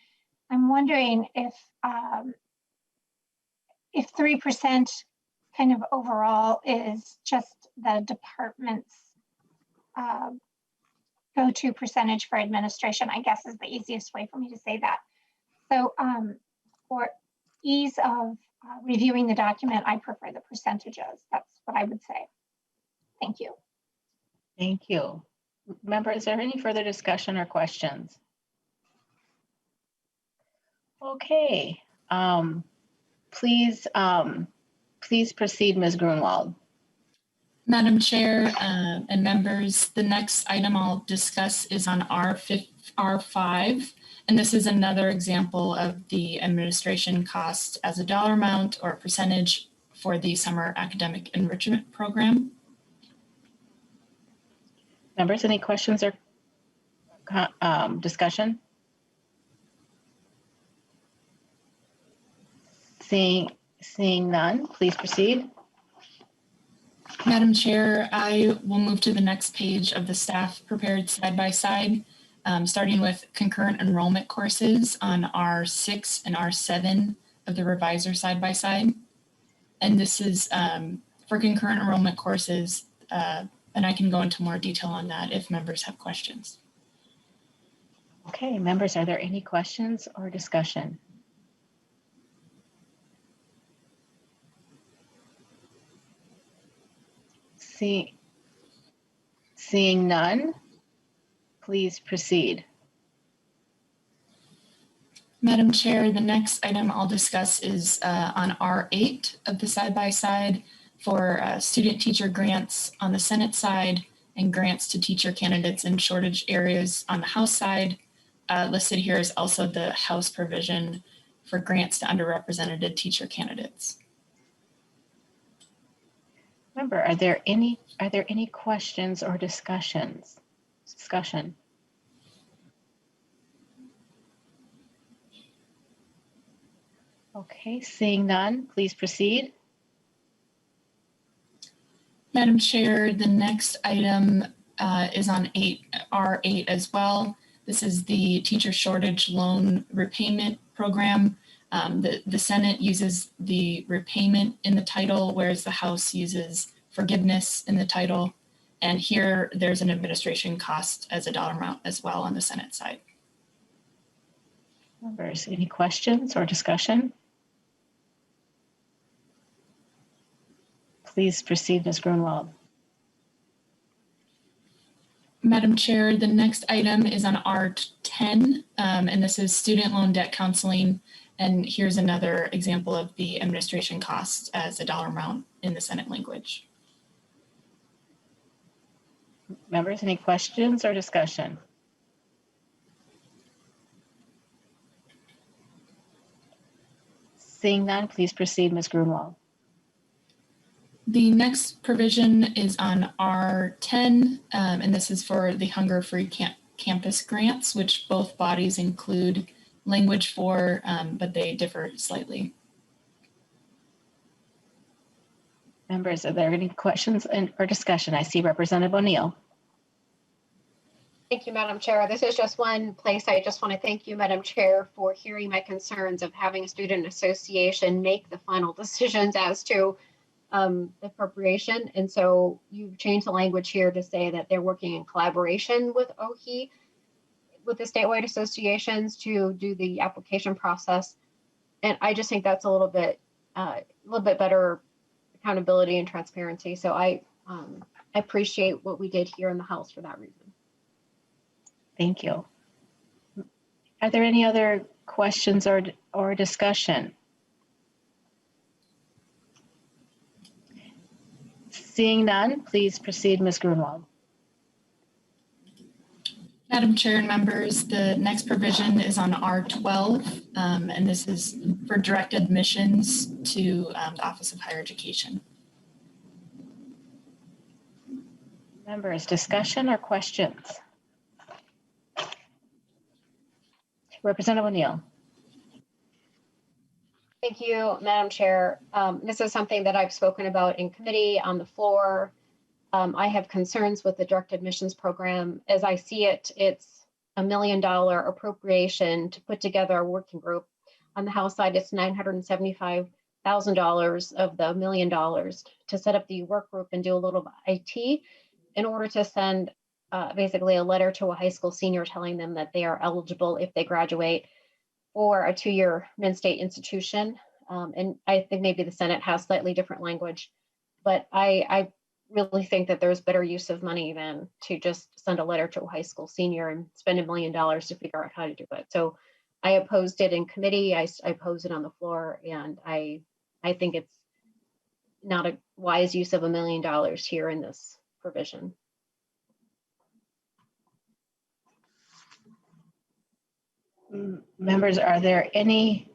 Speaker 3: I'm wondering if 3% kind of overall is just the department's go-to percentage for administration, I guess is the easiest way for me to say that. So for ease of reviewing the document, I prefer the percentages. That's what I would say. Thank you.
Speaker 1: Thank you. Member, is there any further discussion or questions? Okay, please proceed, Ms. Grunwald.
Speaker 11: Madam Chair and members, the next item I'll discuss is on R5, and this is another example of the administration cost as a dollar amount or percentage for the summer academic enrichment program.
Speaker 1: Members, any questions or discussion? Seeing none, please proceed.
Speaker 11: Madam Chair, I will move to the next page of the staff prepared side-by-side, starting with concurrent enrollment courses on R6 and R7 of the revisor side-by-side. And this is for concurrent enrollment courses, and I can go into more detail on that if members have questions.
Speaker 1: Okay, members, are there any questions or discussion? Seeing none, please proceed.
Speaker 11: Madam Chair, the next item I'll discuss is on R8 of the side-by-side for student teacher grants on the Senate side and grants to teacher candidates in shortage areas on the House side. Listed here is also the House provision for grants to underrepresented teacher candidates.
Speaker 1: Member, are there any questions or discussion? Okay, seeing none, please proceed.
Speaker 11: Madam Chair, the next item is on R8 as well. This is the teacher shortage loan repayment program. The Senate uses the repayment in the title, whereas the House uses forgiveness in the title. And here there's an administration cost as a dollar amount as well on the Senate side.
Speaker 1: Members, any questions or discussion? Please proceed, Ms. Grunwald.
Speaker 11: Madam Chair, the next item is on R10, and this is student loan debt counseling. And here's another example of the administration costs as a dollar amount in the Senate language.
Speaker 1: Members, any questions or discussion? Seeing none, please proceed, Ms. Grunwald.
Speaker 11: The next provision is on R10, and this is for the hunger-free campus grants, which both bodies include language for, but they differ slightly.
Speaker 1: Members, are there any questions or discussion? I see Representative O'Neill.
Speaker 10: Thank you, Madam Chair. This is just one place I just want to thank you, Madam Chair, for hearing my concerns of having a student association make the final decisions as to the appropriation. And so you've changed the language here to say that they're working in collaboration with OHE, with the statewide associations to do the application process. And I just think that's a little bit better accountability and transparency. So I appreciate what we did here in the House for that reason.
Speaker 1: Thank you. Are there any other questions or discussion? Seeing none, please proceed, Ms. Grunwald.
Speaker 11: Madam Chair and members, the next provision is on R12, and this is for direct admissions to the Office of Higher Education.
Speaker 1: Members, discussion or questions? Representative O'Neill.
Speaker 10: Thank you, Madam Chair. This is something that I've spoken about in committee on the floor. I have concerns with the direct admissions program. As I see it, it's $1 million appropriation to put together a working group. On the House side, it's $975,000 of the $1 million to set up the work group and do a little IT in order to send basically a letter to a high school senior telling them that they are eligible if they graduate for a 2-year mid-state institution. And I think maybe the Senate has slightly different language, but I really think that there's better use of money than to just send a letter to a high school senior and spend $1 million to figure out how to do it. So I opposed it in committee, I opposed it on the floor, and I think it's not a wise use of $1 million here in this provision.
Speaker 1: Members, are there any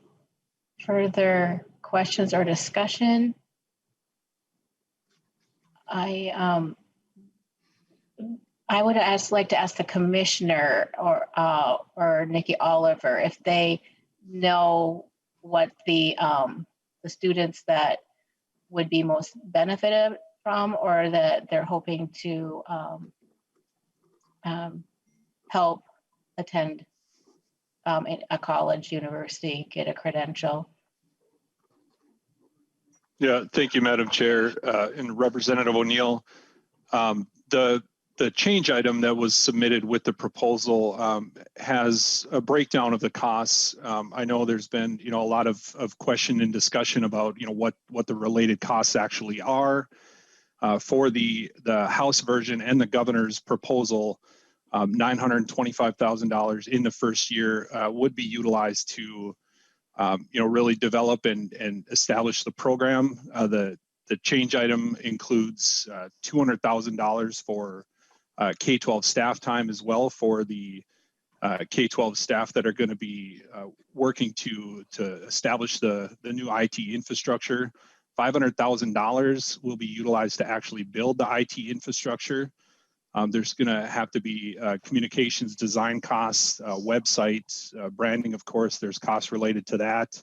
Speaker 1: further questions or discussion? I would like to ask the commissioner or Nikki Oliver if they know what the students that would be most benefited from, or that they're hoping to help attend a college, university, get a credential.
Speaker 12: Yeah, thank you, Madam Chair. And Representative O'Neill, the change item that was submitted with the proposal has a breakdown of the costs. I know there's been, a lot of question and discussion about, what the related costs actually are. For the House version and the governor's proposal, $925,000 in the first year would be utilized to, really develop and establish the program. The change item includes $200,000 for K-12 staff time as well for the K-12 staff that are going to be working to establish the new IT infrastructure. $500,000 will be utilized to actually build the IT infrastructure. There's going to have to be communications design costs, websites, branding, of course, there's costs related to that.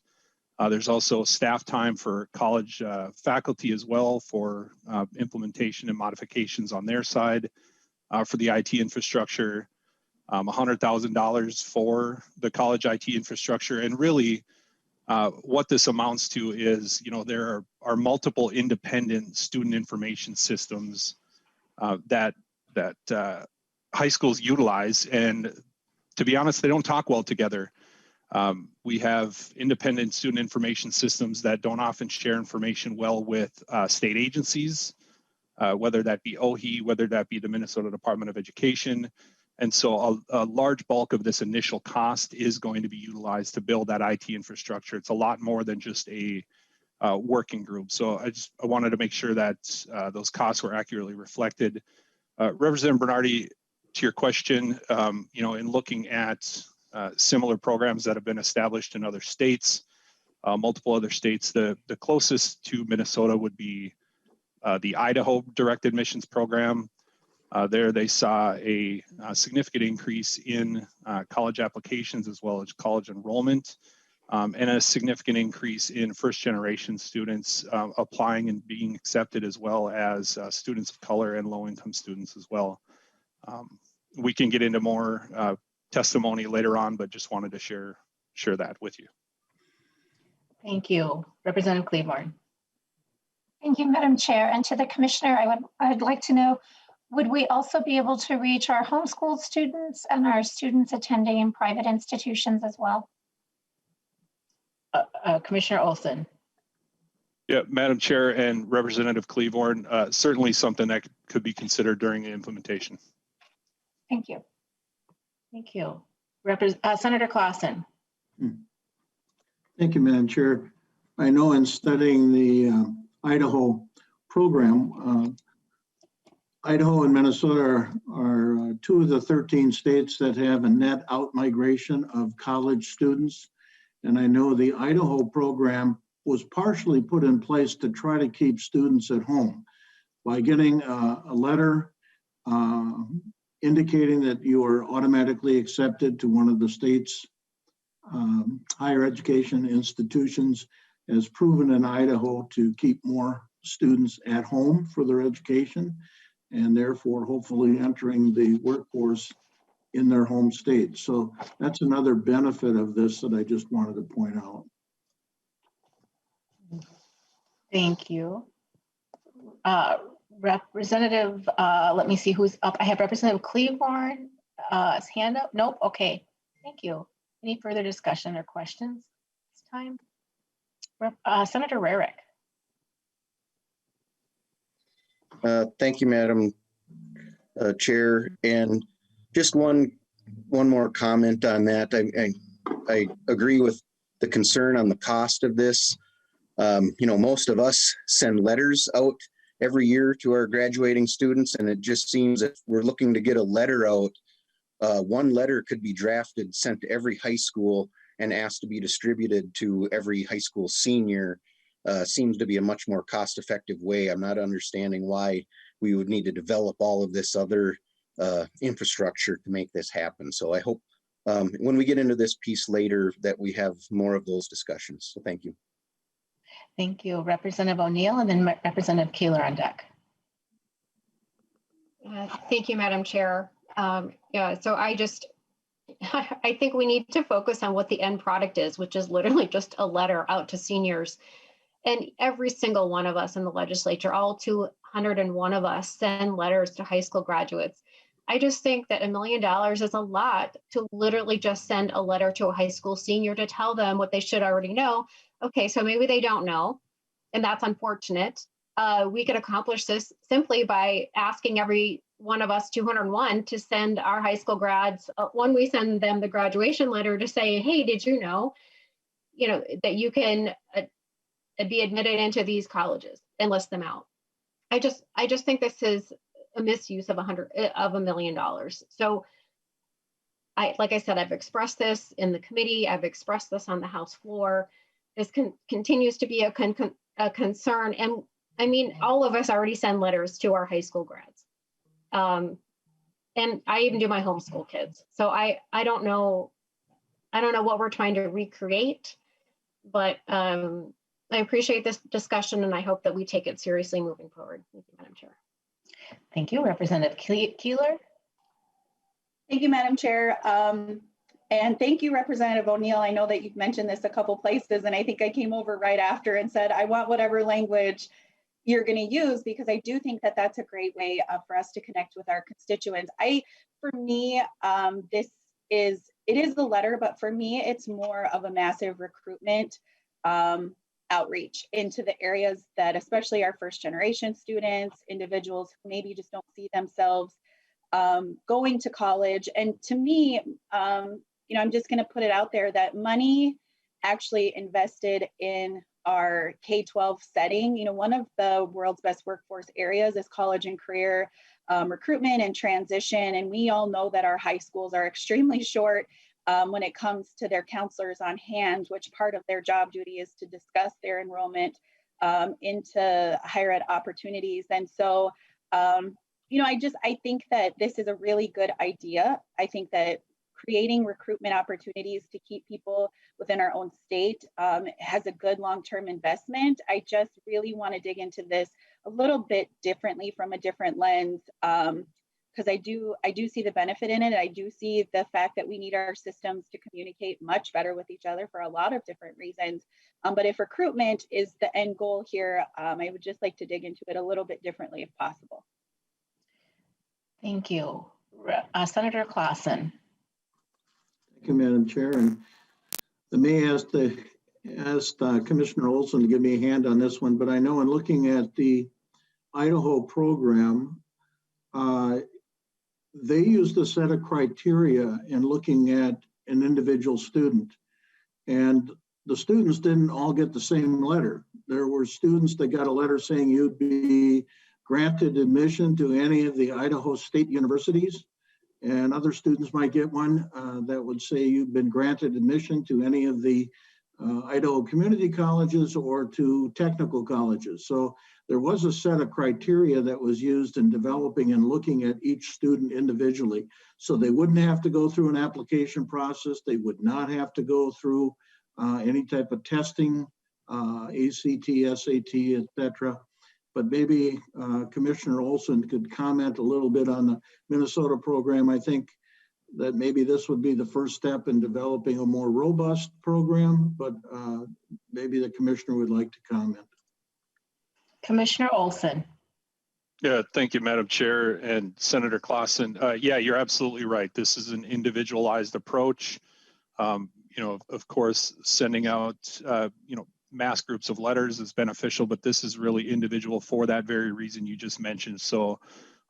Speaker 12: There's also staff time for college faculty as well for implementation and modifications on their side for the IT infrastructure, $100,000 for the college IT infrastructure. And really what this amounts to is, there are multiple independent student information systems that high schools utilize, and to be honest, they don't talk well together. We have independent student information systems that don't often share information well with state agencies, whether that be OHE, whether that be the Minnesota Department of Education. And so a large bulk of this initial cost is going to be utilized to build that IT infrastructure. It's a lot more than just a working group. So I wanted to make sure that those costs were accurately reflected. Representative Bernardy, to your question, in looking at similar programs that have been established in other states, multiple other states, the closest to Minnesota would be the Idaho direct admissions program. There they saw a significant increase in college applications as well as college enrollment, and a significant increase in first generation students applying and being accepted, as well as students of color and low income students as well. We can get into more testimony later on, but just wanted to share that with you.
Speaker 1: Thank you. Representative Cleveland.
Speaker 3: Thank you, Madam Chair. And to the Commissioner, I'd like to know, would we also be able to reach our homeschooled students and our students attending private institutions as well?
Speaker 1: Commissioner Olson.
Speaker 12: Yeah, Madam Chair and Representative Cleveland, certainly something that could be considered during the implementation.
Speaker 3: Thank you.
Speaker 1: Thank you. Senator Clausen.
Speaker 5: Thank you, Madam Chair. I know in studying the Idaho program, Idaho and Minnesota are 2 of the 13 states that have a net out-migration of college students. And I know the Idaho program was partially put in place to try to keep students at home by getting a letter indicating that you are automatically accepted to one of the state's higher education institutions. has proven in Idaho to keep more students at home for their education, and therefore hopefully entering the workforce in their home state. So that's another benefit of this that I just wanted to point out.
Speaker 1: Thank you. Representative, let me see who's up. I have Representative Cleavorn's hand up. Nope. Okay. Thank you. Any further discussion or questions this time? Senator Rarick.
Speaker 14: Thank you, Madam Chair. And just one more comment on that. I agree with the concern on the cost of this. Most of us send letters out every year to our graduating students, and it just seems that we're looking to get a letter out. One letter could be drafted, sent to every high school, and asked to be distributed to every high school senior. Seems to be a much more cost-effective way. I'm not understanding why we would need to develop all of this other infrastructure to make this happen. So I hope when we get into this piece later that we have more of those discussions. So thank you.
Speaker 1: Thank you. Representative O'Neill, and then Representative Keeler on deck.
Speaker 10: Thank you, Madam Chair. Yeah, so I think we need to focus on what the end product is, which is literally just a letter out to seniors. And every single one of us in the legislature, all 201 of us, send letters to high school graduates. I just think that $1 million is a lot to literally just send a letter to a high school senior to tell them what they should already know. Okay, so maybe they don't know, and that's unfortunate. We could accomplish this simply by asking every one of us 201 to send our high school grads, when we send them the graduation letter, to say, hey, did you know, that you can be admitted into these colleges, and list them out. I just think this is a misuse of $1 million. So like I said, I've expressed this in the committee. I've expressed this on the House floor. This continues to be a concern. And I mean, all of us already send letters to our high school grads. And I even do my homeschool kids. So I don't know what we're trying to recreate, but I appreciate this discussion, and I hope that we take it seriously moving forward. Thank you, Madam Chair.
Speaker 1: Thank you. Representative Keeler.
Speaker 13: Thank you, Madam Chair. And thank you, Representative O'Neill. I know that you've mentioned this a couple places, and I think I came over right after and said, I want whatever language you're going to use, because I do think that that's a great way for us to connect with our constituents. For me, it is the letter, but for me, it's more of a massive recruitment outreach into the areas that, especially our first generation students, individuals who maybe just don't see themselves going to college. And to me, I'm just going to put it out there that money actually invested in our K-12 setting, one of the world's best workforce areas is college and career recruitment and transition. And we all know that our high schools are extremely short when it comes to their counselors on hand, which part of their job duty is to discuss their enrollment into higher ed opportunities. And so, I think that this is a really good idea. I think that creating recruitment opportunities to keep people within our own state has a good long-term investment. I just really want to dig into this a little bit differently from a different lens, because I do see the benefit in it. I do see the fact that we need our systems to communicate much better with each other for a lot of different reasons. But if recruitment is the end goal here, I would just like to dig into it a little bit differently if possible.
Speaker 1: Thank you. Senator Clausen.
Speaker 5: Thank you, Madam Chair. And let me ask Commissioner Olson to give me a hand on this one, but I know in looking at the Idaho program, they used a set of criteria in looking at an individual student. And the students didn't all get the same letter. There were students that got a letter saying you'd be granted admission to any of the Idaho state universities. And other students might get one that would say you've been granted admission to any of the Idaho community colleges or to technical colleges. So there was a set of criteria that was used in developing and looking at each student individually. So they wouldn't have to go through an application process. They would not have to go through any type of testing ACT, SAT, etc. But maybe Commissioner Olson could comment a little bit on the Minnesota program. I think that maybe this would be the first step in developing a more robust program, but maybe the commissioner would like to comment.
Speaker 1: Commissioner Olson.
Speaker 12: Yeah, thank you, Madam Chair and Senator Clausen. Yeah, you're absolutely right. This is an individualized approach. Of course, sending out, mass groups of letters is beneficial, but this is really individual for that very reason you just mentioned. So,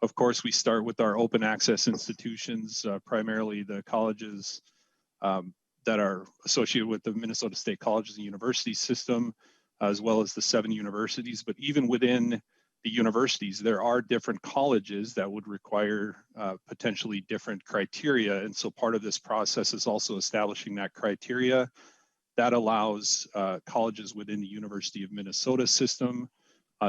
Speaker 12: of course, we start with our open access institutions, primarily the colleges that are associated with the Minnesota State Colleges and Universities system, as well as the 7 universities. But even within the universities, there are different colleges that would require potentially different criteria. And so part of this process is also establishing that criteria that allows colleges within the University of Minnesota system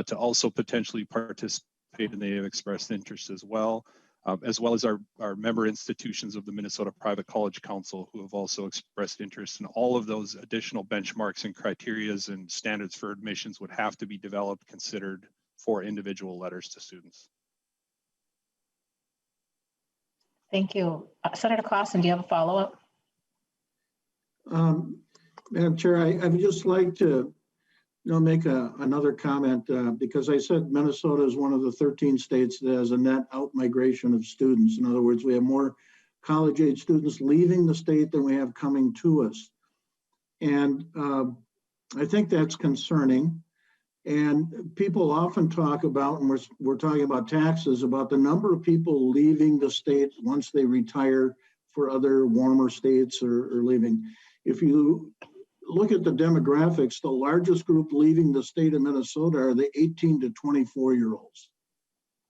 Speaker 12: to also potentially participate, and they have expressed interest as well as our member institutions of the Minnesota Private College Council, who have also expressed interest. And all of those additional benchmarks and criterias and standards for admissions would have to be developed, considered for individual letters to students.
Speaker 1: Thank you. Senator Clausen, do you have a follow-up?
Speaker 5: Madam Chair, I would just like to make another comment because I said Minnesota is one of the 13 states that has a net out migration of students. In other words, we have more college-age students leaving the state than we have coming to us. And I think that's concerning. And people often talk about, and we're talking about taxes, about the number of people leaving the state once they retire for other warmer states or leaving. If you look at the demographics, the largest group leaving the state of Minnesota are the 18 to 24-year-olds.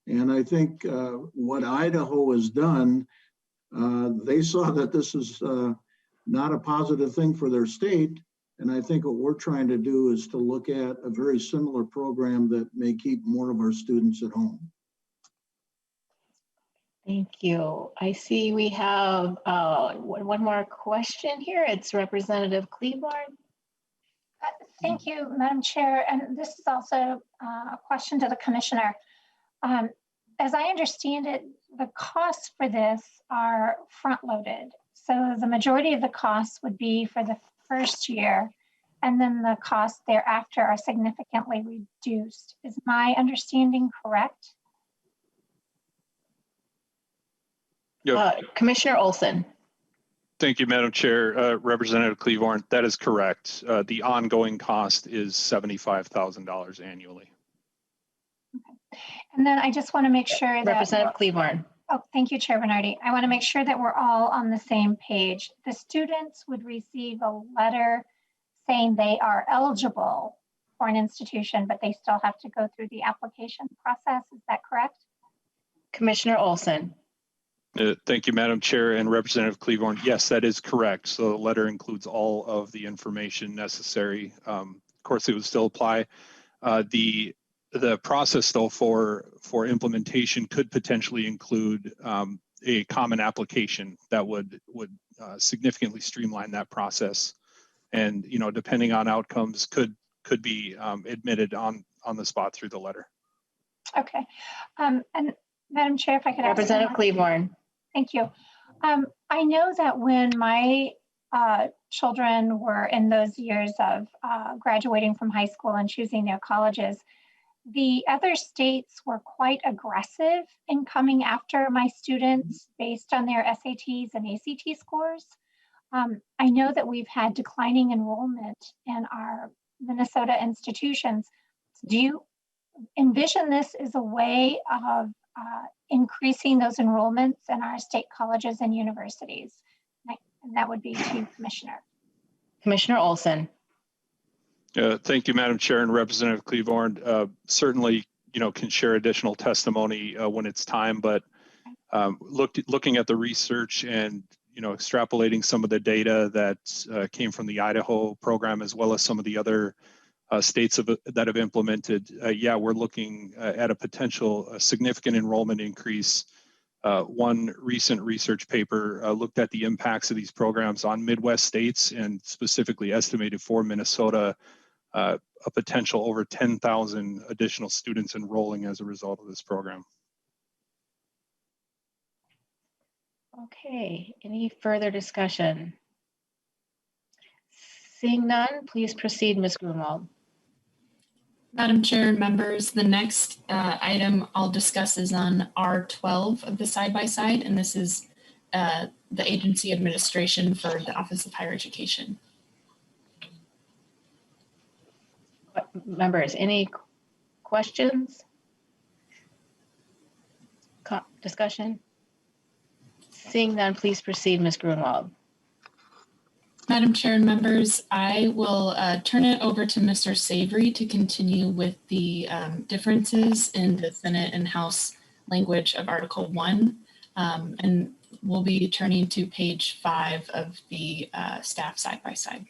Speaker 5: And I think what Idaho has done, they saw that this is not a positive thing for their state. And I think what we're trying to do is to look at a very similar program that may keep more of our students at home.
Speaker 1: Thank you. I see we have one more question here. It's Representative Cleveland.
Speaker 3: Thank you, Madam Chair. And this is also a question to the Commissioner. As I understand it, the costs for this are front-loaded. So the majority of the costs would be for the first year, and then the costs thereafter are significantly reduced. Is my understanding correct?
Speaker 1: Commissioner Olson.
Speaker 12: Thank you, Madam Chair. Representative Cleveland, that is correct. The ongoing cost is $75,000 annually.
Speaker 3: Okay. And then I just want to make sure that
Speaker 1: Representative Cleveland.
Speaker 3: Oh, thank you, Chair Bernardy. I want to make sure that we're all on the same page. The students would receive a letter saying they are eligible for an institution, but they still have to go through the application process. Is that correct?
Speaker 1: Commissioner Olson.
Speaker 12: Thank you, Madam Chair and Representative Cleveland. Yes, that is correct. So the letter includes all of the information necessary. Of course, it would still apply. The process, though, for implementation could potentially include a common application that would significantly streamline that process, and depending on outcomes, could be admitted on the spot through the letter.
Speaker 3: Okay, and Madam Chair, if I could ask
Speaker 1: Representative Cleveland.
Speaker 3: Thank you. I know that when my children were in those years of graduating from high school and choosing their colleges, the other states were quite aggressive in coming after my students based on their SATs and ACT scores. I know that we've had declining enrollment in our Minnesota institutions. Do you envision this as a way of increasing those enrollments in our state colleges and universities? And that would be to Commissioner.
Speaker 1: Commissioner Olson.
Speaker 12: Thank you, Madam Chair and Representative Cleveland. Certainly, can share additional testimony when it's time, but looking at the research and, extrapolating some of the data that came from the Idaho program, as well as some of the other states that have implemented, yeah, we're looking at a potential significant enrollment increase. One recent research paper looked at the impacts of these programs on Midwest states and specifically estimated for Minnesota a potential over 10,000 additional students enrolling as a result of this program.
Speaker 1: Okay, any further discussion? Seeing none, please proceed, Ms. Grunwald.
Speaker 11: Madam Chair and members, the next item I'll discuss is on R12 of the side-by-side, and this is the agency administration for the Office of Higher Education.
Speaker 1: Members, any questions? Discussion? Seeing none, please proceed, Ms. Grunwald.
Speaker 11: Madam Chair and members, I will turn it over to Mr. Savory to continue with the differences in the Senate and House language of Article 1. And we'll be turning to page 5 of the staff side-by-side.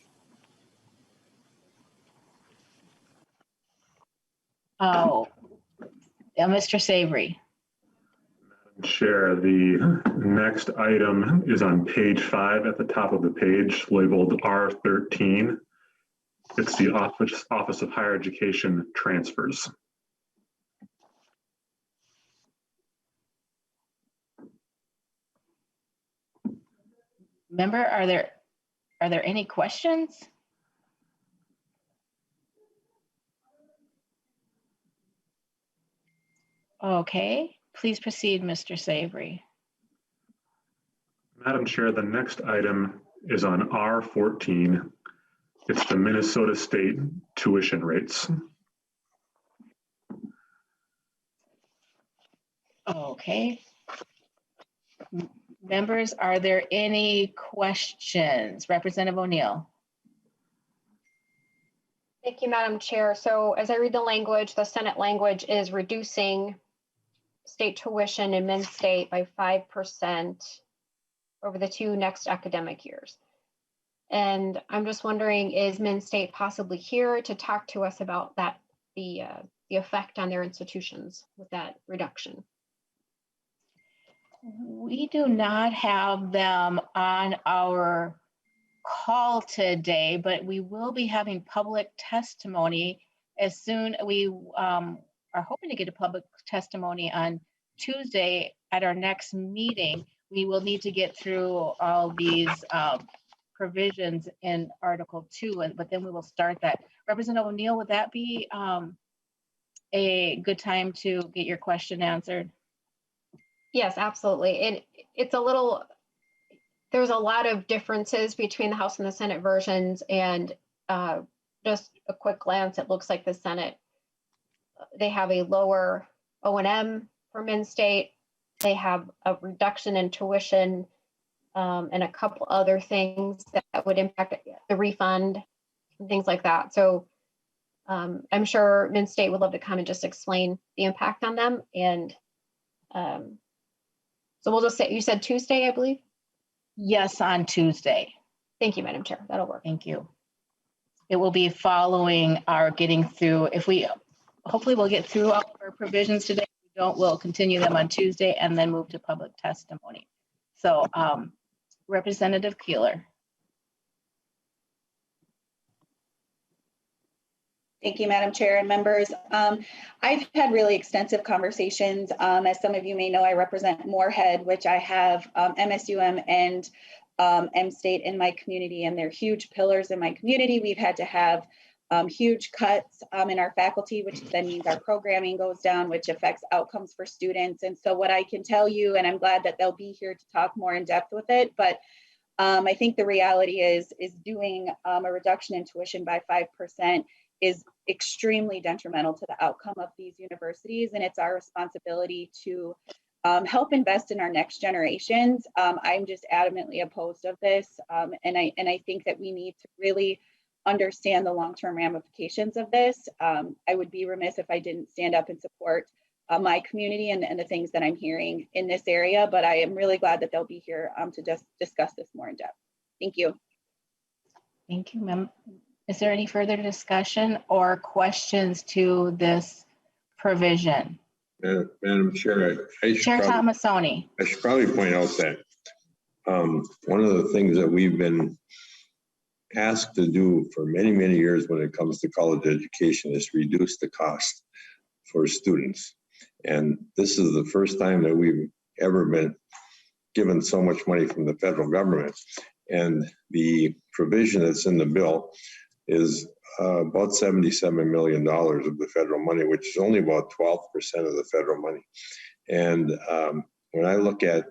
Speaker 1: Oh, Mr. Savory.
Speaker 7: Chair, the next item is on page 5 at the top of the page, labeled R13. It's the Office of Higher Education transfers.
Speaker 1: Member, are there any questions? Okay, please proceed, Mr. Savory.
Speaker 7: Madam Chair, the next item is on R14. It's the Minnesota State tuition rates.
Speaker 1: Okay. Members, are there any questions? Representative O'Neill.
Speaker 10: Thank you, Madam Chair. So as I read the language, the Senate language is reducing state tuition in Min-State by 5% over the 2 next academic years. And I'm just wondering, is Min-State possibly here to talk to us about that, the effect on their institutions with that reduction?
Speaker 1: We do not have them on our call today, but we will be having public testimony as soon. We are hoping to get a public testimony on Tuesday at our next meeting. We will need to get through all these provisions in Article 2, but then we will start that. Representative O'Neill, would that be a good time to get your question answered?
Speaker 10: Yes, absolutely. And it's a little, there's a lot of differences between the House and the Senate versions, and just a quick glance, it looks like the Senate, they have a lower O&M for Min-State. They have a reduction in tuition and a couple other things that would impact the refund and things like that. So I'm sure Min-State would love to come and just explain the impact on them. And so we'll just say, you said Tuesday, I believe?
Speaker 1: Yes, on Tuesday.
Speaker 10: Thank you, Madam Chair. That'll work.
Speaker 1: Thank you. It will be following our getting through, hopefully we'll get through all our provisions today. If we don't, we'll continue them on Tuesday and then move to public testimony. So Representative Keeler.
Speaker 13: Thank you, Madam Chair and members. I've had really extensive conversations. As some of you may know, I represent Moorhead, which I have MSUM and M-State in my community, and they're huge pillars in my community. We've had to have huge cuts in our faculty, which then means our programming goes down, which affects outcomes for students. And so what I can tell you, and I'm glad that they'll be here to talk more in depth with it, but I think the reality is doing a reduction in tuition by 5% is extremely detrimental to the outcome of these universities. And it's our responsibility to help invest in our next generations. I'm just adamantly opposed of this. And I think that we need to really understand the long-term ramifications of this. I would be remiss if I didn't stand up and support my community and the things that I'm hearing in this area, but I am really glad that they'll be here to just discuss this more in depth. Thank you.
Speaker 1: Thank you, ma'am. Is there any further discussion or questions to this provision?
Speaker 6: Madam Chair,
Speaker 1: Chair Tomassoni.
Speaker 6: I should probably point out that one of the things that we've been asked to do for many, many years when it comes to college education is reduce the cost for students. And this is the first time that we've ever been given so much money from the federal government. And the provision that's in the bill is about $77 million of the federal money, which is only about 12% of the federal money. And when I look at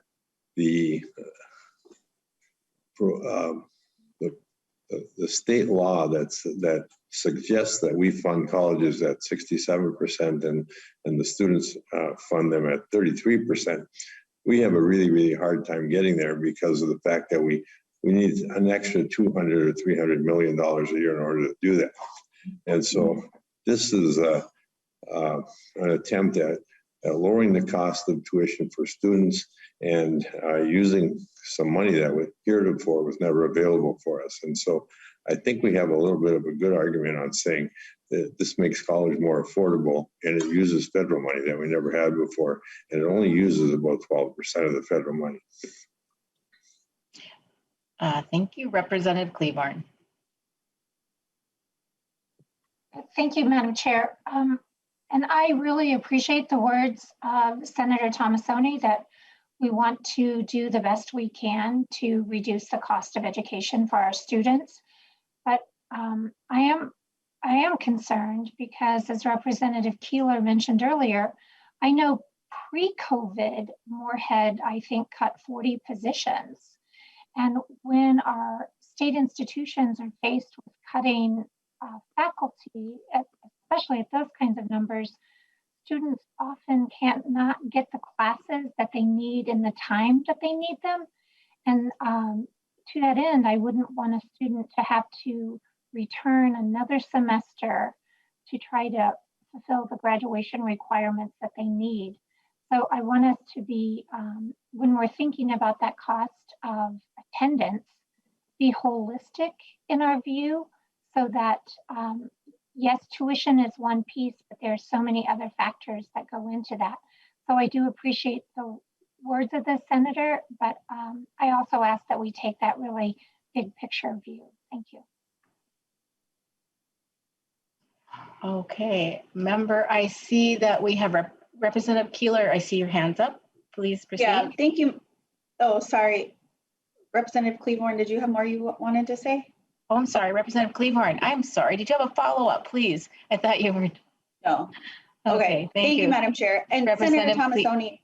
Speaker 6: the state law that suggests that we fund colleges at 67% and the students fund them at 33%, we have a really, really hard time getting there because of the fact that we need an extra $200 or $300 million a year in order to do that. And so this is an attempt at lowering the cost of tuition for students and using some money that was heretofore was never available for us. And so I think we have a little bit of a good argument on saying that this makes college more affordable, and it uses federal money that we never had before, and it only uses about 12% of the federal money.
Speaker 1: Thank you, Representative Cleaborn.
Speaker 3: Thank you, Madam Chair. And I really appreciate the words of Senator Tomassoni that we want to do the best we can to reduce the cost of education for our students. But I am concerned because, as Representative Keeler mentioned earlier, I know pre-COVID, Moorhead, I think, cut 40 positions. And when our state institutions are faced with cutting faculty, especially at those kinds of numbers, students often can't not get the classes that they need in the time that they need them. And to that end, I wouldn't want a student to have to return another semester to try to fulfill the graduation requirements that they need. So I want us to be, when we're thinking about that cost of attendance, be holistic in our view so that, yes, tuition is one piece, but there are so many other factors that go into that. So I do appreciate the words of the senator, but I also ask that we take that really big picture view. Thank you.
Speaker 1: Okay, member, I see that we have Representative Keeler. I see your hands up. Please proceed.
Speaker 13: Yeah, thank you. Oh, sorry. Representative Cleaborn, did you have more you wanted to say?
Speaker 1: Oh, I'm sorry, Representative Cleaborn. I'm sorry. Did you have a follow-up, please? I thought you were.
Speaker 13: No.
Speaker 1: Okay,
Speaker 13: thank you, Madam Chair. And Senator Tomassoni.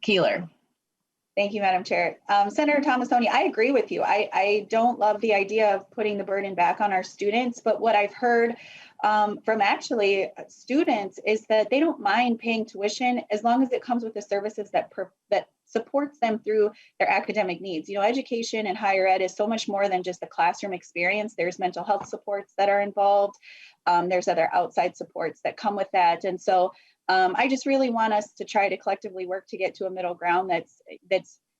Speaker 1: Keeler.
Speaker 13: Thank you, Madam Chair. Senator Tomassoni, I agree with you. I don't love the idea of putting the burden back on our students, but what I've heard from actually students is that they don't mind paying tuition as long as it comes with the services that supports them through their academic needs. You know, education and higher ed is so much more than just the classroom experience. There's mental health supports that are involved. There's other outside supports that come with that. And so I just really want us to try to collectively work to get to a middle ground that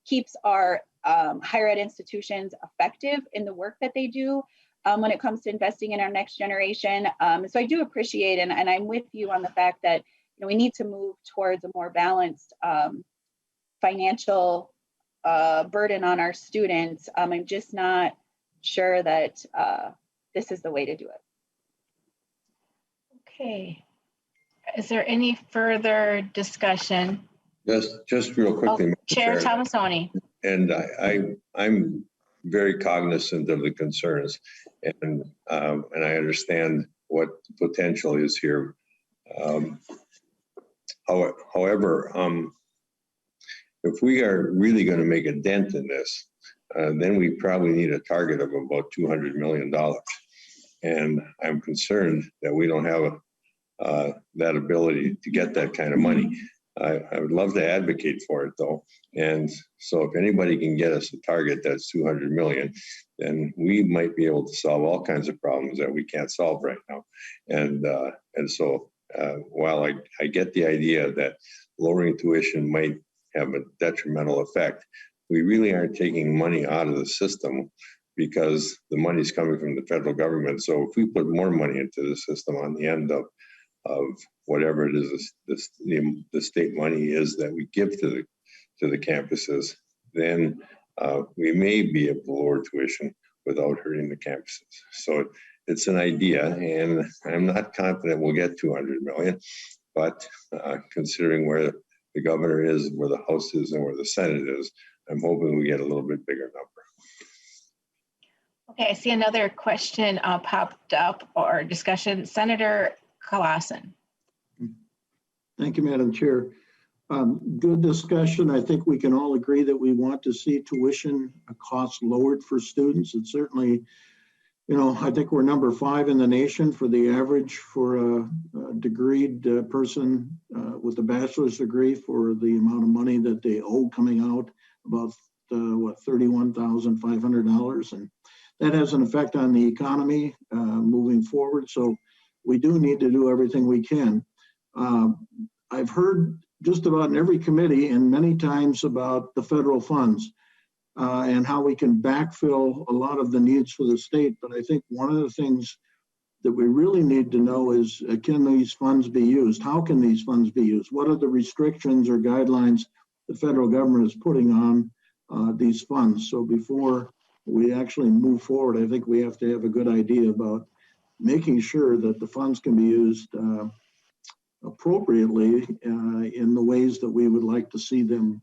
Speaker 13: keeps our higher ed institutions effective in the work that they do when it comes to investing in our next generation. So I do appreciate, and I'm with you on the fact that we need to move towards a more balanced financial burden on our students. I'm just not sure that this is the way to do it.
Speaker 1: Okay. Is there any further discussion?
Speaker 6: Just real quickly,
Speaker 1: Chair Tomassoni.
Speaker 6: And I'm very cognizant of the concerns, and I understand what the potential is here. However, if we are really going to make a dent in this, then we probably need a target of about $200 million. And I'm concerned that we don't have that ability to get that kind of money. I would love to advocate for it though. And so if anybody can get us a target that's 200 million, then we might be able to solve all kinds of problems that we can't solve right now. And so while I get the idea that lowering tuition might have a detrimental effect, we really aren't taking money out of the system because the money's coming from the federal government. So if we put more money into the system on the end of whatever it is the state money is that we give to the campuses, then we may be able to lower tuition. without hurting the campuses. So it's an idea, and I'm not confident we'll get 200 million, but considering where the governor is, where the House is, and where the Senate is, I'm hoping we get a little bit bigger number.
Speaker 1: Okay, I see another question popped up or discussion. Senator Clausen.
Speaker 5: Thank you, Madam Chair. Good discussion. I think we can all agree that we want to see tuition costs lowered for students. It's certainly, you know, I think we're number 5 in the nation for the average for a degreed person with a bachelor's degree for the amount of money that they owe coming out, about what, $31,500, and that has an effect on the economy moving forward. So we do need to do everything we can. I've heard just about in every committee and many times about the federal funds and how we can backfill a lot of the needs for the state. But I think one of the things that we really need to know is, can these funds be used? How can these funds be used? What are the restrictions or guidelines the federal government is putting on these funds? So before we actually move forward, I think we have to have a good idea about making sure that the funds can be used appropriately in the ways that we would like to see them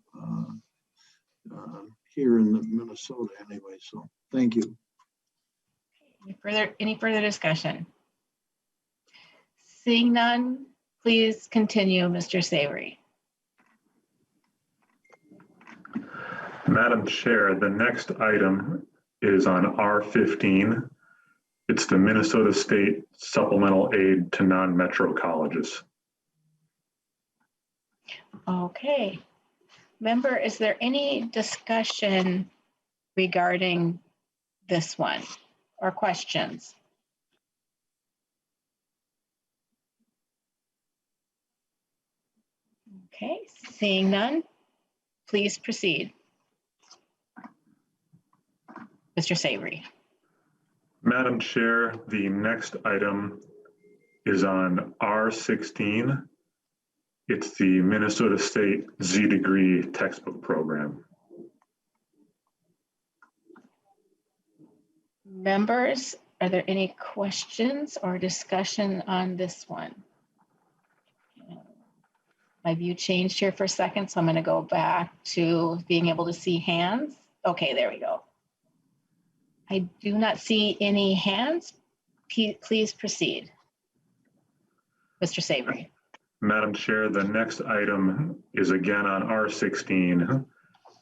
Speaker 5: here in Minnesota anyway. So thank you.
Speaker 1: Any further discussion? Seeing none, please continue, Mr. Savory.
Speaker 7: Madam Chair, the next item is on R15. It's the Minnesota State Supplemental Aid to Non-Metro Colleges.
Speaker 1: Okay. Member, is there any discussion regarding this one or questions? Okay, seeing none, please proceed. Mr. Savory.
Speaker 7: Madam Chair, the next item is on R16. It's the Minnesota State Z-Degree textbook program.
Speaker 1: Members, are there any questions or discussion on this one? My view changed here for a second, so I'm going to go back to being able to see hands. Okay, there we go. I do not see any hands. Please proceed. Mr. Savory.
Speaker 7: Madam Chair, the next item is again on R16.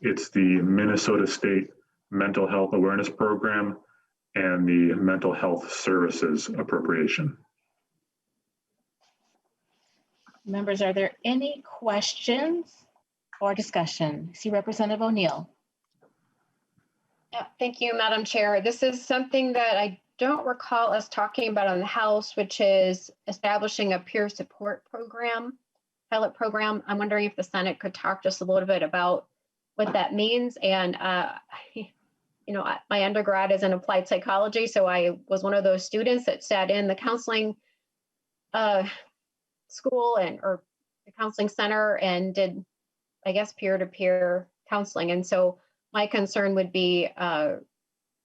Speaker 7: It's the Minnesota State Mental Health Awareness Program and the Mental Health Services appropriation.
Speaker 1: Members, are there any questions or discussion? See Representative O'Neill.
Speaker 10: Yeah, thank you, Madam Chair. This is something that I don't recall us talking about on the House, which is establishing a peer support program, pilot program. I'm wondering if the Senate could talk just a little bit about what that means. And, you know, my undergrad is in applied psychology, so I was one of those students that sat in the counseling school or the counseling center and did, I guess, peer-to-peer counseling. And so my concern would be,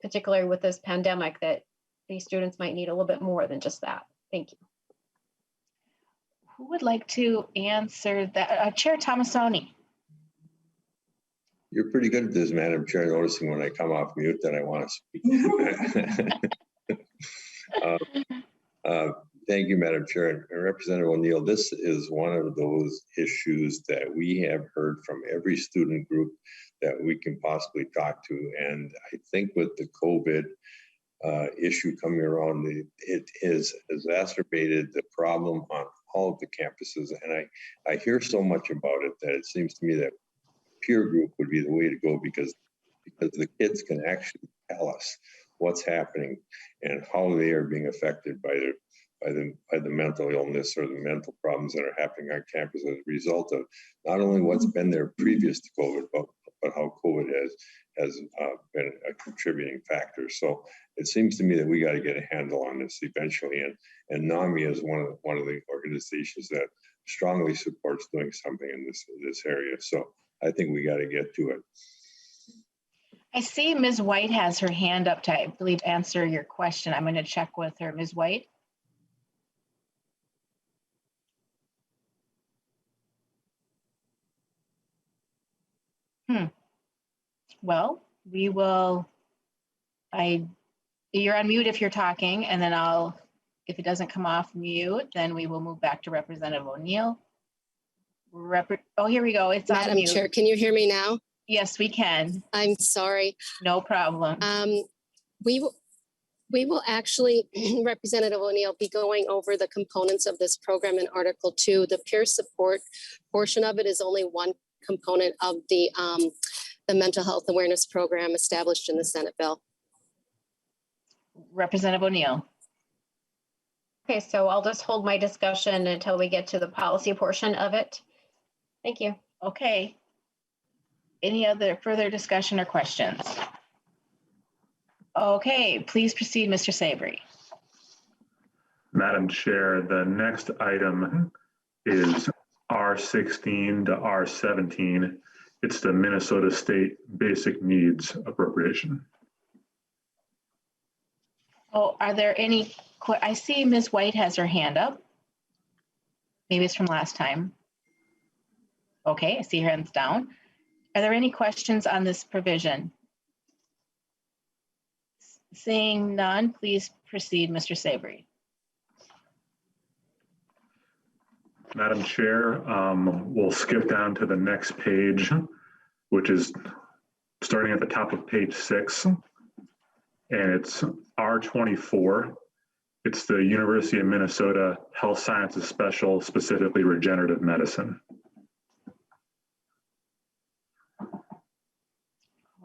Speaker 10: particularly with this pandemic, that these students might need a little bit more than just that. Thank you.
Speaker 1: Who would like to answer that? Chair Tomassoni.
Speaker 6: You're pretty good at this, Madam Chair, noticing when I come off mute that I want to speak. Thank you, Madam Chair. And Representative O'Neill, this is one of those issues that we have heard from every student group that we can possibly talk to. And I think with the COVID issue coming around, it has exacerbated the problem on all of the campuses. And I hear so much about it that it seems to me that peer group would be the way to go, because the kids can actually tell us what's happening and how they are being affected by the mental illness or the mental problems that are happening on campus as a result of not only what's been there previous to COVID, but how COVID has been a contributing factor. So it seems to me that we got to get a handle on this eventually. And NAMI is one of the organizations that strongly supports doing something in this area. So I think we got to get to it.
Speaker 1: I see Ms. White has her hand up to, I believe, answer your question. I'm going to check with her. Ms. White? Well, we will, you're on mute if you're talking, and then if it doesn't come off mute, then we will move back to Representative O'Neill. Oh, here we go. It's on
Speaker 15: Madam
Speaker 1: mute.
Speaker 15: Chair, can you hear me now?
Speaker 1: Yes, we can.
Speaker 15: I'm sorry.
Speaker 1: No problem.
Speaker 15: We will actually, Representative O'Neill, be going over the components of this program in Article 2. The peer support portion of it is only one component of the mental health awareness program established in the Senate bill.
Speaker 1: Representative O'Neill.
Speaker 10: Okay, so I'll just hold my discussion until we get to the policy portion of it. Thank you.
Speaker 1: Okay. Any other further discussion or questions? Okay, please proceed, Mr. Savory.
Speaker 7: Madam Chair, the next item is R16 to R17. It's the Minnesota State Basic Needs Appropriation.
Speaker 1: Oh, are there any, I see Ms. White has her hand up. Maybe it's from last time. Okay, I see her hands down. Are there any questions on this provision? Seeing none, please proceed, Mr. Savory.
Speaker 7: Madam Chair, we'll skip down to the next page, which is starting at the top of page 6, and it's R24. It's the University of Minnesota Health Sciences Special, specifically regenerative medicine.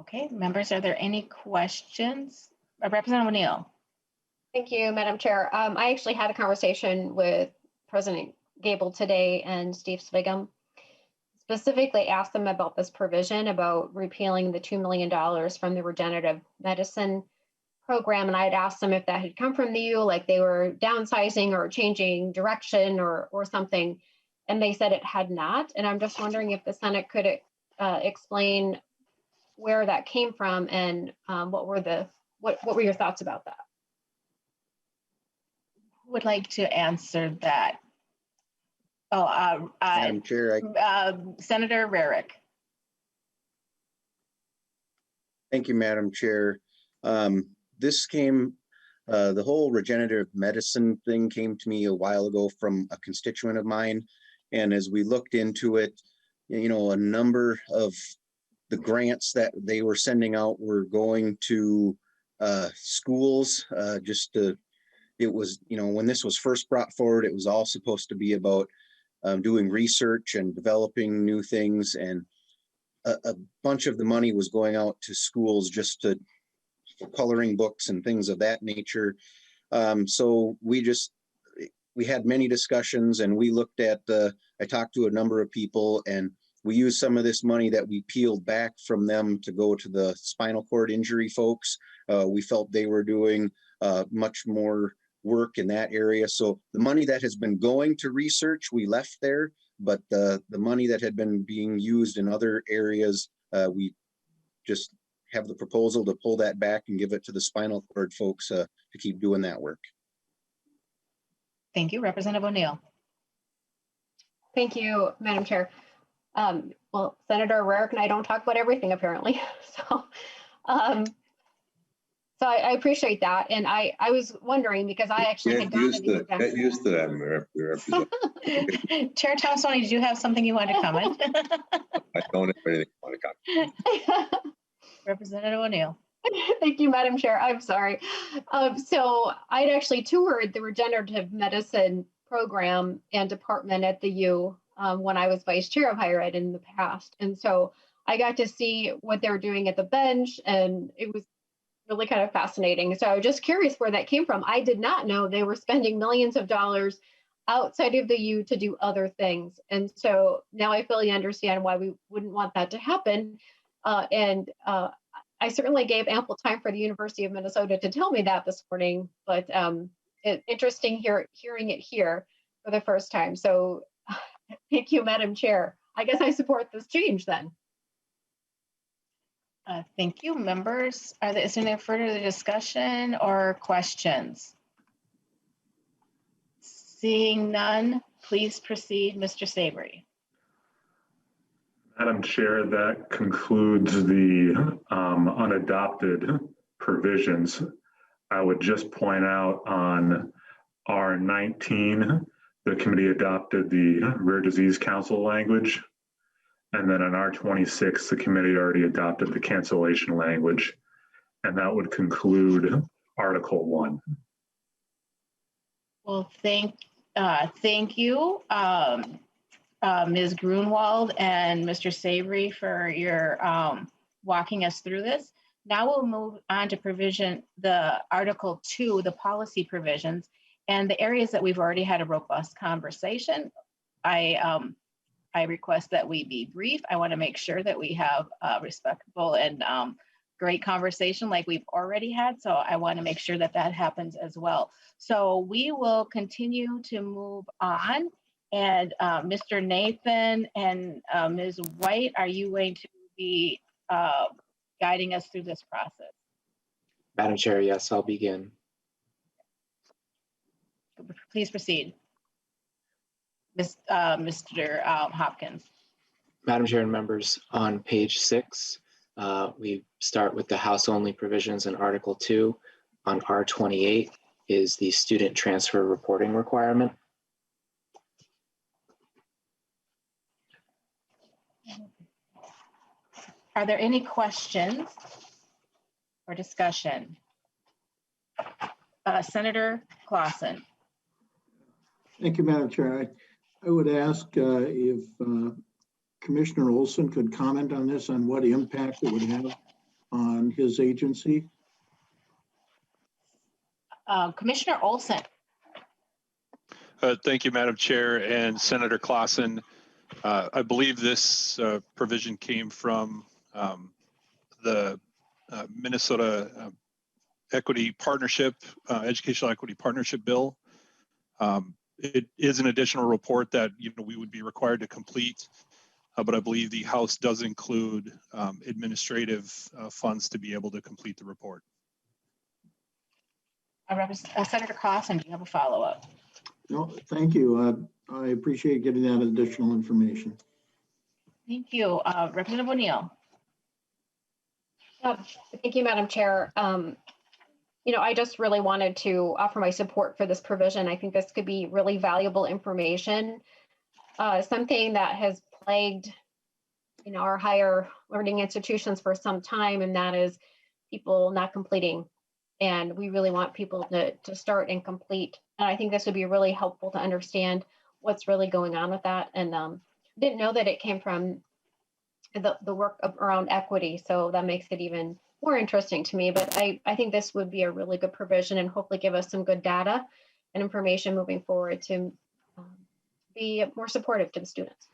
Speaker 1: Okay, members, are there any questions? Representative O'Neill.
Speaker 10: Thank you, Madam Chair. I actually had a conversation with President Gable today and Steve Swigum. Specifically asked them about this provision about repealing the $2 million from the regenerative medicine program. And I had asked them if that had come from the U, like they were downsizing or changing direction or something. And they said it had not. And I'm just wondering if the Senate could explain where that came from and what were your thoughts about that?
Speaker 1: Who would like to answer that? Oh,
Speaker 14: Madam Chair,
Speaker 1: Senator Rarick.
Speaker 14: Thank you, Madam Chair. This came, the whole regenerative medicine thing came to me a while ago from a constituent of mine. And as we looked into it, you know, a number of the grants that they were sending out were going to schools it was, you know, when this was first brought forward, it was all supposed to be about doing research and developing new things. And a bunch of the money was going out to schools just for coloring books and things of that nature. So we had many discussions and we looked at I talked to a number of people and we used some of this money that we peeled back from them to go to the spinal cord injury folks. We felt they were doing much more work in that area. So the money that has been going to research, we left there, but the money that had been being used in other areas, we just have the proposal to pull that back and give it to the spinal cord folks to keep doing that work.
Speaker 1: Thank you, Representative O'Neill.
Speaker 10: Thank you, Madam Chair. Well, Senator Rarick and I don't talk about everything apparently. So I appreciate that. And I was wondering because I actually had gotten
Speaker 6: Get used to that, Representative.
Speaker 1: Chair Tomassoni, did you have something you wanted to comment?
Speaker 6: I don't have anything I want to comment.
Speaker 1: Representative O'Neill.
Speaker 10: Thank you, Madam Chair. I'm sorry. So I'd actually toured the regenerative medicine program and department at the U when I was vice chair of higher ed in the past. And so I got to see what they were doing at the bench and it was really kind of fascinating. So I was just curious where that came from. I did not know they were spending millions of dollars outside of the U to do other things. And so now I fully understand why we wouldn't want that to happen. I certainly gave ample time for the University of Minnesota to tell me that this morning, but it's interesting hearing it here for the first time. So thank you, Madam Chair. I guess I support this change then.
Speaker 1: Thank you, members. Is there any further discussion or questions? Seeing none, please proceed, Mr. Savory.
Speaker 7: Madam Chair, that concludes the unadopted provisions. I would just point out on R19, the committee adopted the Rare Disease Council language. And then on R26, the committee already adopted the cancellation language. And that would conclude Article 1.
Speaker 1: Well, thank you, Ms. Grunwald and Mr. Savory for your walking us through this. Now we'll move on to the Article 2, the policy provisions, and the areas that we've already had a robust conversation. I request that we be brief. I want to make sure that we have a respectful and great conversation like we've already had. So I want to make sure that that happens as well. So we will continue to move on. And Mr. Nathan and Ms. White, are you going to be guiding us through this process?
Speaker 8: Madam Chair, yes, I'll begin.
Speaker 1: Please proceed. Mr. Hopkins.
Speaker 8: Madam Chair and members, on page 6, we start with the House-only provisions in Article 2. On R28 is the student transfer reporting requirement.
Speaker 1: Are there any questions or discussion? Senator Clausen.
Speaker 5: Thank you, Madam Chair. I would ask if Commissioner Olson could comment on this, on what impact it would have on his agency.
Speaker 1: Commissioner Olson.
Speaker 12: Thank you, Madam Chair and Senator Clausen. I believe this provision came from the Minnesota Equity Partnership, Educational Equity Partnership Bill. It is an additional report that we would be required to complete, but I believe the House does include administrative funds to be able to complete the report.
Speaker 1: Senator Clausen, do you have a follow-up?
Speaker 5: No, thank you. I appreciate getting that additional information.
Speaker 1: Thank you. Representative O'Neill.
Speaker 10: Thank you, Madam Chair. I just really wanted to offer my support for this provision. I think this could be really valuable information. Something that has plagued, our higher learning institutions for some time, and that is people not completing. And we really want people to start and complete. And I think this would be really helpful to understand what's really going on with that. And didn't know that it came from the work around equity. So that makes it even more interesting to me. But I think this would be a really good provision and hopefully give us some good data and information moving forward to be more supportive to the students.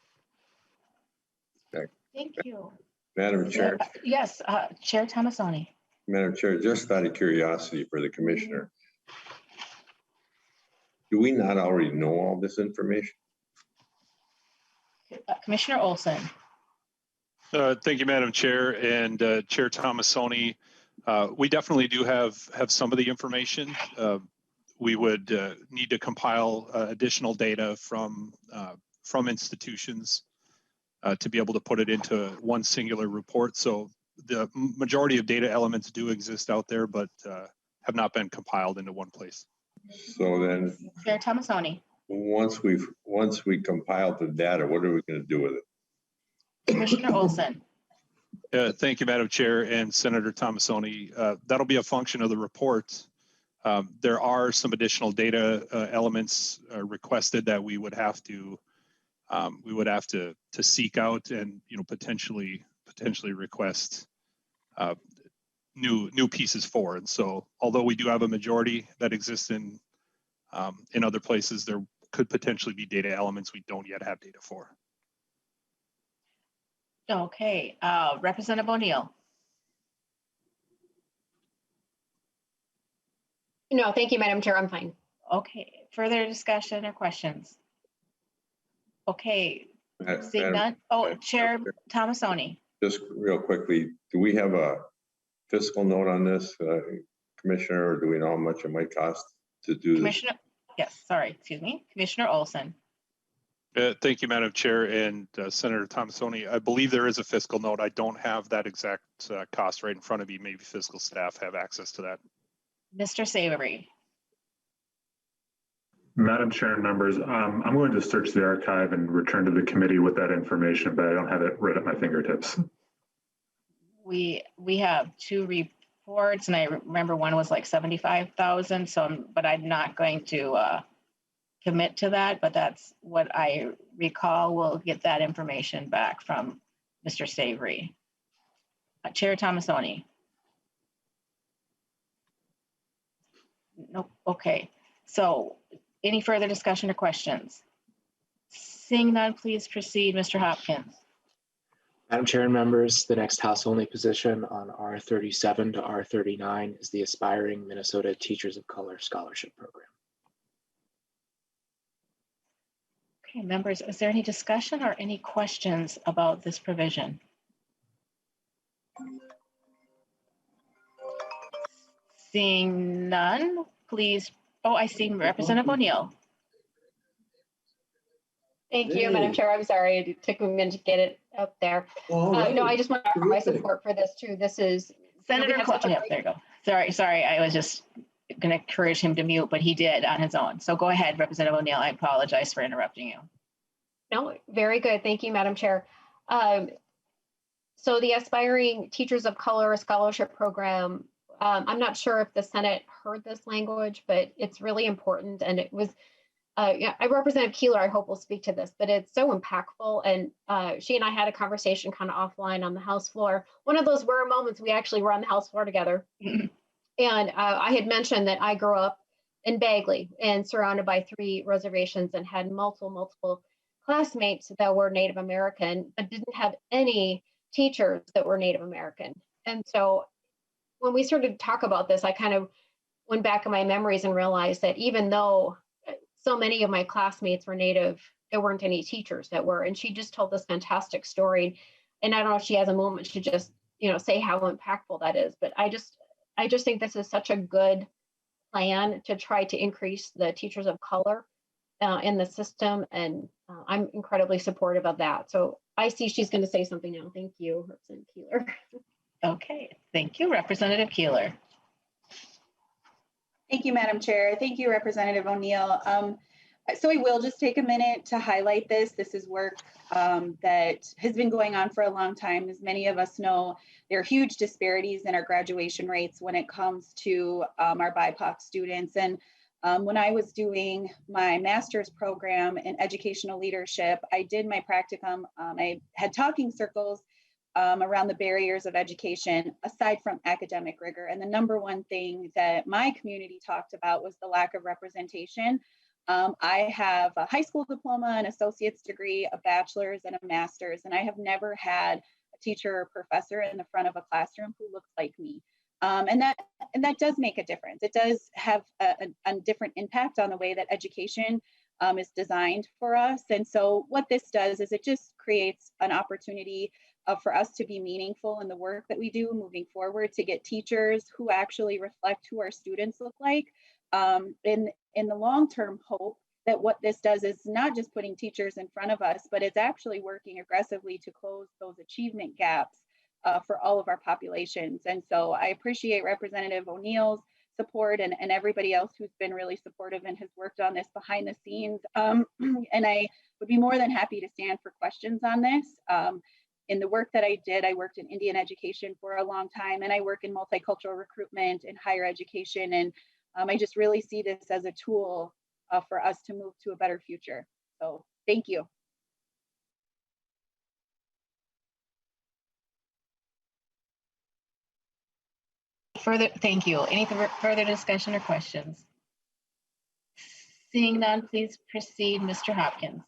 Speaker 1: Thank you.
Speaker 6: Madam Chair.
Speaker 1: Yes, Chair Tomassoni.
Speaker 6: Madam Chair, just out of curiosity for the commissioner, do we not already know all this information?
Speaker 1: Commissioner Olson.
Speaker 12: Thank you, Madam Chair and Chair Tomassoni. We definitely do have some of the information. We would need to compile additional data from institutions to be able to put it into one singular report. So the majority of data elements do exist out there, but have not been compiled into one place.
Speaker 6: So then,
Speaker 1: Chair Tomassoni.
Speaker 6: Once we compile the data, what are we going to do with it?
Speaker 1: Commissioner Olson.
Speaker 12: Thank you, Madam Chair and Senator Tomassoni. That'll be a function of the report. There are some additional data elements requested that we would have to seek out and potentially request new pieces for. And so, although we do have a majority that exists in other places, there could potentially be data elements we don't yet have data for.
Speaker 1: Okay, Representative O'Neill.
Speaker 10: No, thank you, Madam Chair. I'm fine.
Speaker 1: Okay, further discussion or questions? Okay, seeing none. Oh, Chair Tomassoni.
Speaker 6: Just real quickly, do we have a fiscal note on this, Commissioner, or do we know how much it might cost to do this?
Speaker 1: Commissioner, yes, sorry, excuse me, Commissioner Olson.
Speaker 12: Thank you, Madam Chair and Senator Tomassoni. I believe there is a fiscal note. I don't have that exact cost right in front of me. Maybe fiscal staff have access to that.
Speaker 1: Mr. Savory.
Speaker 7: Madam Chair and members, I'm going to search the archive and return to the committee with that information, but I don't have it right at my fingertips.
Speaker 1: We have 2 reports, and I remember one was like 75,000. So, but I'm not going to commit to that. But that's what I recall. We'll get that information back from Mr. Savory. Chair Tomassoni. Nope. Okay. So, any further discussion or questions? Seeing none, please proceed, Mr. Hopkins.
Speaker 8: Madam Chair and members, the next House only position on R37 to R39 is the Aspiring Minnesota Teachers of Color Scholarship Program.
Speaker 1: Okay, members, is there any discussion or any questions about this provision? Seeing none, please. Oh, I see Representative O'Neill.
Speaker 10: Thank you, Madam Chair. I'm sorry, it took me a minute to get it up there. No, I just want to offer my support for this too. This is
Speaker 1: Senator Yep, there you go. Sorry, I was just going to encourage him to mute, but he did on his own. So go ahead, Representative O'Neill. I apologize for interrupting you.
Speaker 10: No, very good. Thank you, Madam Chair. So the Aspiring Teachers of Color Scholarship Program, I'm not sure if the Senate heard this language, but it's really important. And it was, yeah, Representative Keeler, I hope will speak to this, but it's so impactful. And she and I had a conversation kind of offline on the House floor. One of those rare moments we actually were on the House floor together. And I had mentioned that I grew up in Bagley and surrounded by 3 reservations and had multiple classmates that were Native American, but didn't have any teachers that were Native American. And so when we started to talk about this, I kind of went back in my memories and realized that even though so many of my classmates were Native, there weren't any teachers that were. And she just told this fantastic story. And I don't know if she has a moment to just, say how impactful that is. But I just think this is such a good plan to try to increase the teachers of color in the system. And I'm incredibly supportive of that. So I see she's going to say something now. Thank you, Representative Keeler.
Speaker 1: Okay, thank you, Representative Keeler.
Speaker 13: Thank you, Madam Chair. Thank you, Representative O'Neill. So I will just take a minute to highlight this. This is work that has been going on for a long time. As many of us know, there are huge disparities in our graduation rates when it comes to our BIPOC students. And when I was doing my master's program in educational leadership, I did my practicum. I had talking circles around the barriers of education, aside from academic rigor. And the number one thing that my community talked about was the lack of representation. I have a high school diploma, an associate's degree, a bachelor's, and a master's, and I have never had a teacher or professor in the front of a classroom who looks like me. And that does make a difference. It does have a different impact on the way that education is designed for us. And so what this does is it just creates an opportunity for us to be meaningful in the work that we do moving forward, to get teachers who actually reflect who our students look like. In the long-term hope that what this does is not just putting teachers in front of us, but it's actually working aggressively to close those achievement gaps for all of our populations. And so I appreciate Representative O'Neill's support and everybody else who's been really supportive and has worked on this behind the scenes. And I would be more than happy to stand for questions on this. In the work that I did, I worked in Indian education for a long time, and I work in multicultural recruitment and higher education. And I just really see this as a tool for us to move to a better future. So thank you.
Speaker 1: Thank you. Any further discussion or questions? Seeing none, please proceed, Mr. Hopkins.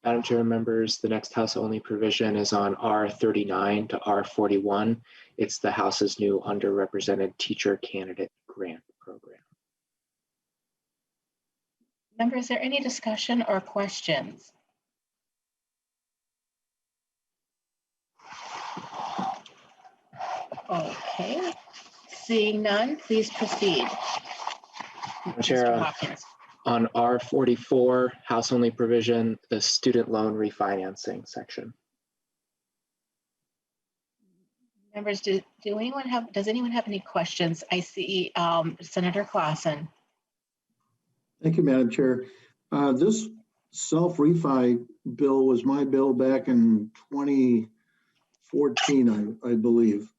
Speaker 8: Madam Chair, members, the next House only provision is on R39 to R41. It's the House's new underrepresented teacher candidate grant program.
Speaker 1: Members, is there any discussion or questions? Okay. Seeing none, please proceed.
Speaker 8: Chair,
Speaker 1: Mr. Hopkins.
Speaker 8: on R44, house only provision, the student loan refinancing section.
Speaker 1: Members, does anyone have any questions? I see Senator Clausen.
Speaker 5: Thank you, Madam Chair. This self-refi bill was my bill back in 2014, I believe.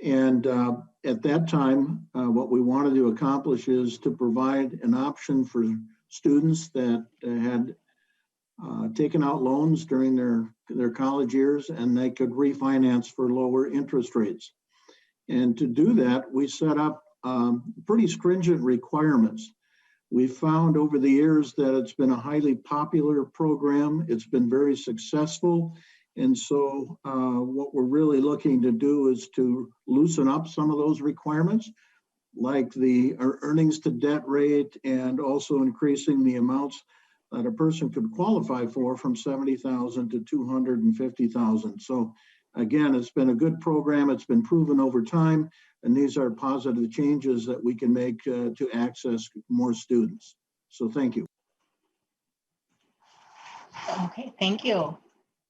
Speaker 5: And at that time, what we wanted to accomplish is to provide an option for students that had taken out loans during their college years, and they could refinance for lower interest rates. And to do that, we set up pretty stringent requirements. We found over the years that it's been a highly popular program. It's been very successful. And so what we're really looking to do is to loosen up some of those requirements, like the earnings to debt rate, and also increasing the amounts that a person could qualify for from $70,000 to $250,000. So again, it's been a good program. It's been proven over time, and these are positive changes that we can make to access more students. So thank you.
Speaker 1: Okay, thank you.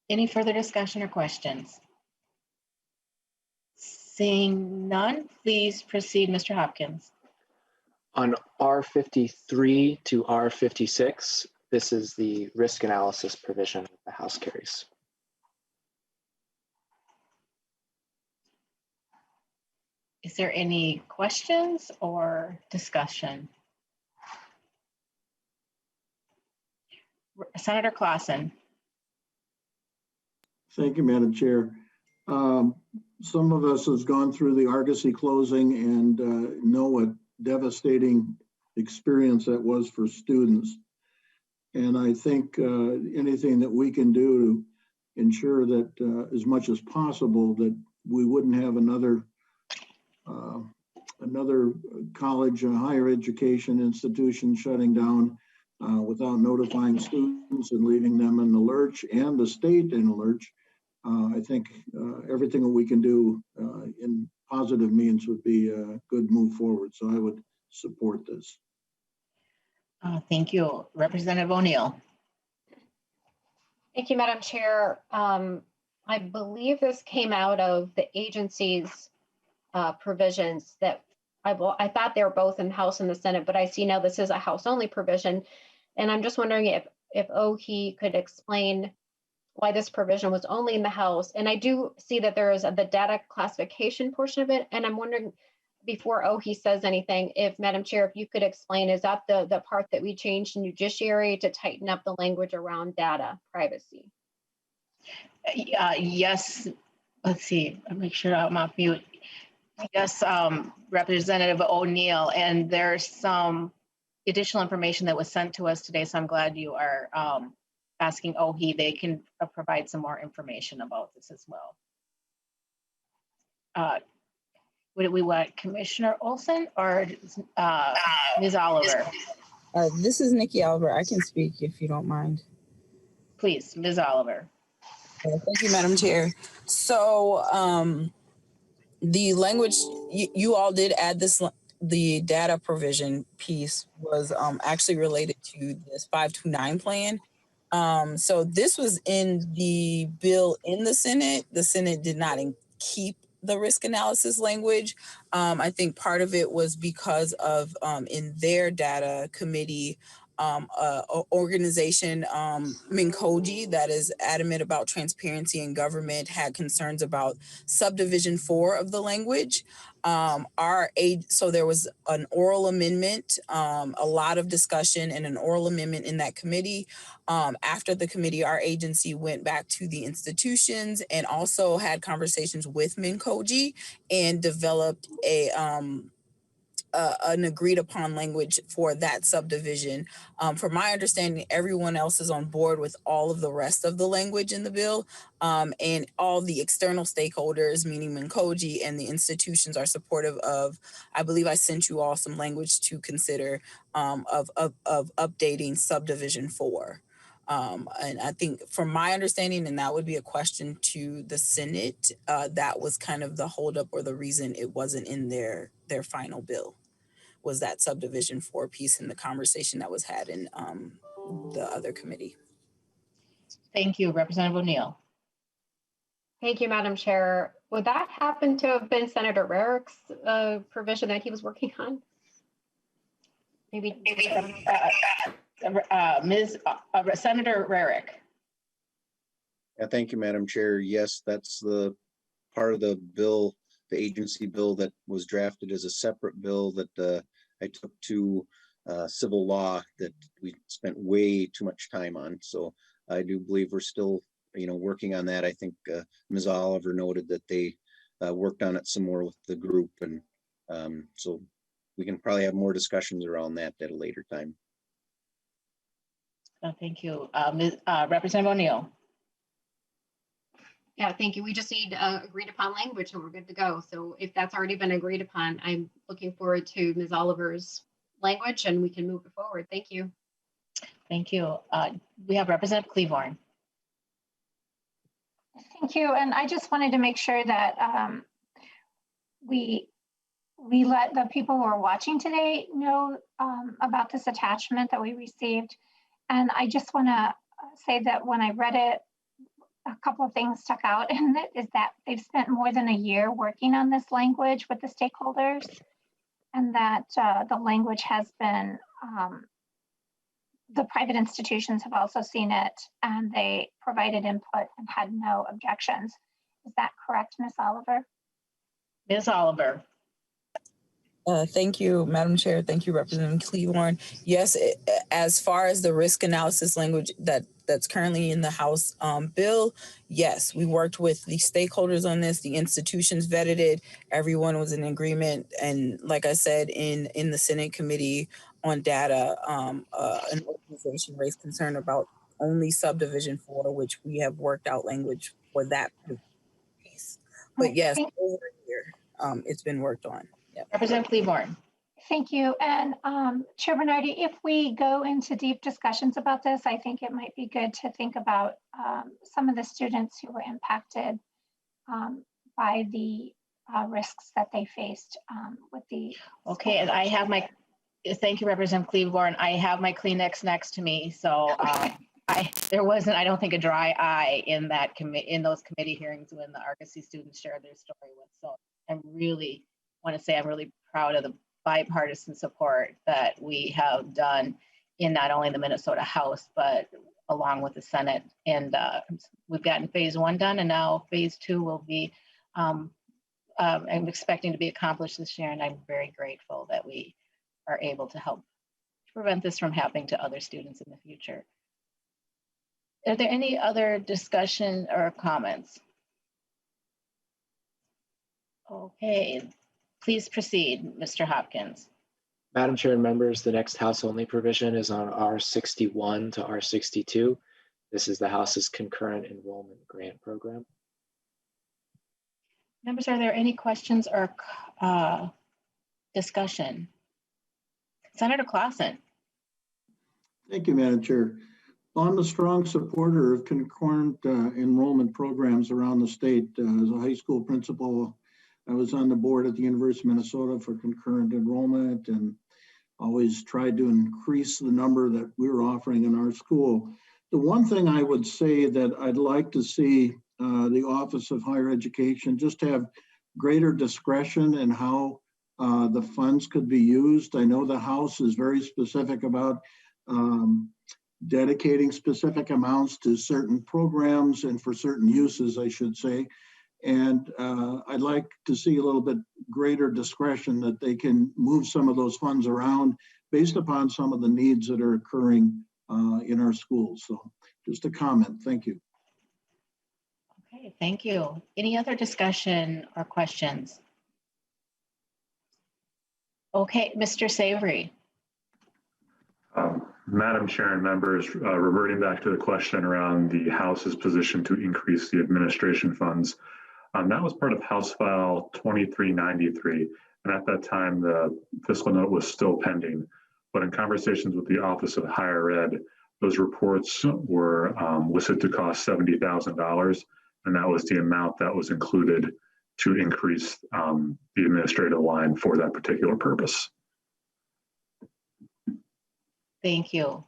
Speaker 1: Any further discussion or questions? Seeing none, please proceed, Mr. Hopkins.
Speaker 8: On R53 to R56, this is the risk analysis provision the House carries.
Speaker 1: Is there any questions or discussion? Senator Clausen.
Speaker 5: Thank you, Madam Chair. Some of us has gone through the Argosy closing and know what devastating experience that was for students. And I think anything that we can do to ensure that as much as possible that we wouldn't have another college, higher education institution shutting down without notifying students and leaving them in the lurch and the state in a lurch. I think everything that we can do in positive means would be a good move forward. So I would support this.
Speaker 1: Thank you. Representative O'Neill.
Speaker 10: Thank you, Madam Chair. I believe this came out of the agency's provisions that I thought they were both in the House and the Senate, but I see now this is a House only provision. And I'm just wondering if OHE could explain why this provision was only in the House. And I do see that there is the data classification portion of it. And I'm wondering, before OHE says anything, if Madam Chair, if you could explain, is that the part that we changed in judiciary to tighten up the language around data privacy?
Speaker 1: Yes. Let's see, I'll make sure I'm off mute. Yes, Representative O'Neill, and there's some additional information that was sent to us today, so I'm glad you are asking OHE. They can provide some more information about this as well. Would we want Commissioner Olson or Ms. Oliver?
Speaker 18: This is Nikki Oliver. I can speak if you don't mind.
Speaker 1: Please, Ms. Oliver.
Speaker 18: Thank you, Madam Chair. So the language you all did add this, the data provision piece was actually related to this 529 plan. So this was in the bill in the Senate. The Senate did not keep the risk analysis language. I think part of it was because of in their data committee, organization, Minkoji, that is adamant about transparency in government, had concerns about subdivision 4 of the language. So there was an oral amendment, a lot of discussion and an oral amendment in that committee. After the committee, our agency went back to the institutions and also had conversations with Minkoji and developed an agreed upon language for that subdivision. From my understanding, everyone else is on board with all of the rest of the language in the bill, and all the external stakeholders, meaning Minkoji and the institutions, are supportive of, I believe I sent you all some language to consider of updating subdivision 4. And I think from my understanding, and that would be a question to the Senate, that was kind of the holdup or the reason it wasn't in their final bill, was that subdivision 4 piece in the conversation that was had in the other committee.
Speaker 1: Thank you, Representative O'Neill.
Speaker 10: Thank you, Madam Chair. Would that happen to have been Senator Rarick's provision that he was working on? Maybe Senator Rarick.
Speaker 14: Yeah, thank you, Madam Chair. Yes, that's the part of the bill, the agency bill that was drafted as a separate bill that I took to civil law that we spent way too much time on. So I do believe we're still, working on that. I think Ms. Oliver noted that they worked on it some more with the group, and so we can probably have more discussions around that at a later time.
Speaker 1: Thank you. Representative O'Neill.
Speaker 10: Yeah, thank you. We just need agreed upon language and we're good to go. So if that's already been agreed upon, I'm looking forward to Ms. Oliver's language and we can move it forward. Thank you.
Speaker 1: Thank you. We have Representative Cleavorn.
Speaker 3: Thank you. And I just wanted to make sure that we let the people who are watching today know about this attachment that we received. And I just want to say that when I read it, a couple of things stuck out in it is that they've spent more than a year working on this language with the stakeholders, and that the language has been, the private institutions have also seen it and they provided input and had no objections. Is that correct, Ms. Oliver?
Speaker 1: Ms. Oliver.
Speaker 18: Thank you, Madam Chair. Thank you, Representative Cleavorn. Yes, as far as the risk analysis language that's currently in the House bill, yes, we worked with the stakeholders on this. The institutions vetted it. Everyone was in agreement. And like I said, in the Senate Committee on Data, an organization raised concern about only subdivision 4, which we have worked out language for that piece. But yes, over a year, it's been worked on. Yep.
Speaker 1: Representative Cleavorn.
Speaker 3: Thank you. And Chair Bernardy, if we go into deep discussions about this, I think it might be good to think about some of the students who were impacted by the risks that they faced with the.
Speaker 1: Okay, and I have my, thank you, Representative Cleavorn. I have my Kleenex next to me. So there wasn't, I don't think, a dry eye in that in those committee hearings when the Argosy students shared their story with. So I'm really want to say I'm really proud of the bipartisan support that we have done in not only the Minnesota House, but along with the Senate. And we've gotten phase 1 done, and now phase 2 will be, I'm expecting to be accomplished this year, and I'm very grateful that we are able to help prevent this from happening to other students in the future. Are there any other discussion or comments? Okay. Please proceed, Mr. Hopkins.
Speaker 8: Madam Chair and members, the next House only provision is on R61 to R62. This is the House's concurrent enrollment grant program.
Speaker 1: Members, are there any questions or discussion? Senator Clausen.
Speaker 5: Thank you, Madam Chair. I'm a strong supporter of concurrent enrollment programs around the state. As a high school principal, I was on the board at the University of Minnesota for concurrent enrollment and always tried to increase the number that we were offering in our school. The one thing I would say that I'd like to see the Office of Higher Education just have greater discretion in how the funds could be used. I know the House is very specific about dedicating specific amounts to certain programs and for certain uses, I should say. And I'd like to see a little bit greater discretion that they can move some of those funds around based upon some of the needs that are occurring in our schools. So just a comment. Thank you.
Speaker 1: Okay, thank you. Any other discussion or questions? Okay, Mr. Savory.
Speaker 7: Madam Chair and members, reverting back to the question around the House's position to increase the administration funds. That was part of House File 2393, and at that time, the fiscal note was still pending. But in conversations with the Office of Higher Ed, Those reports were listed to cost $70,000, and that was the amount that was included to increase the administrative line for that particular purpose.
Speaker 1: Thank you.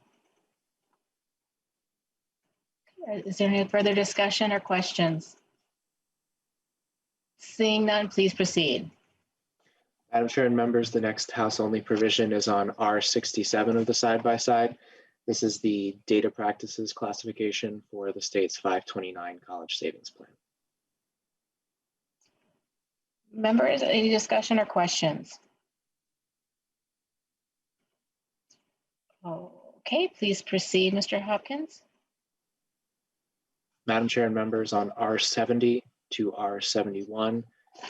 Speaker 1: Is there any further discussion or questions? Seeing none, please proceed.
Speaker 8: Madam Chair and members, the next House-only provision is on R67 of the side-by-side. This is the data practices classification for the state's 529 college savings plan.
Speaker 1: Members, any discussion or questions? Okay, please proceed, Mr. Hopkins.
Speaker 8: Madam Chair and members, on R70 to R71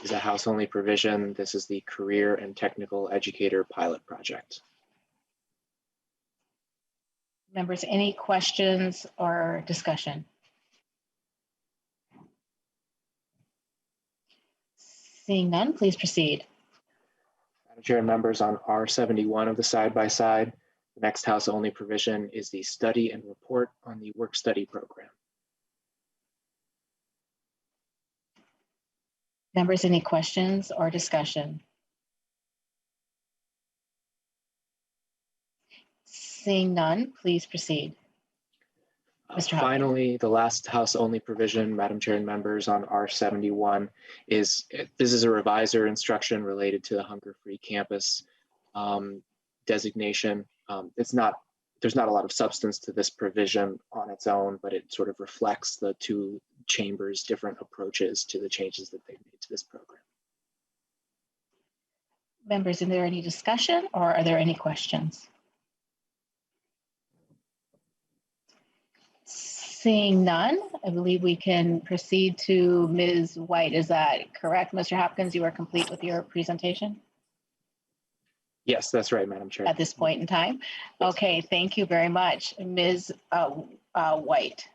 Speaker 8: is a House-only provision. This is the Career and Technical Educator Pilot Project.
Speaker 1: Members, any questions or discussion? Seeing none, please proceed.
Speaker 8: Madam Chair and members, on R71 of the side-by-side, the next House-only provision is the Study and Report on the Work-Study Program.
Speaker 1: Members, any questions or discussion? Seeing none, please proceed. Mr.
Speaker 8: Finally, the last House-only provision, Madam Chair and members, on R71 is, this is a revisor instruction related to the hunger-free campus designation. There's not a lot of substance to this provision on its own, but it sort of reflects the two chambers' different approaches to the changes that they've made to this program.
Speaker 1: Members, is there any discussion or are there any questions? Seeing none, I believe we can proceed to Ms. White. Is that correct, Mr. Hopkins? You are complete with your presentation?
Speaker 8: Yes, that's right, Madam Chair.
Speaker 1: At this point in time? Okay, thank you very much. Ms. White.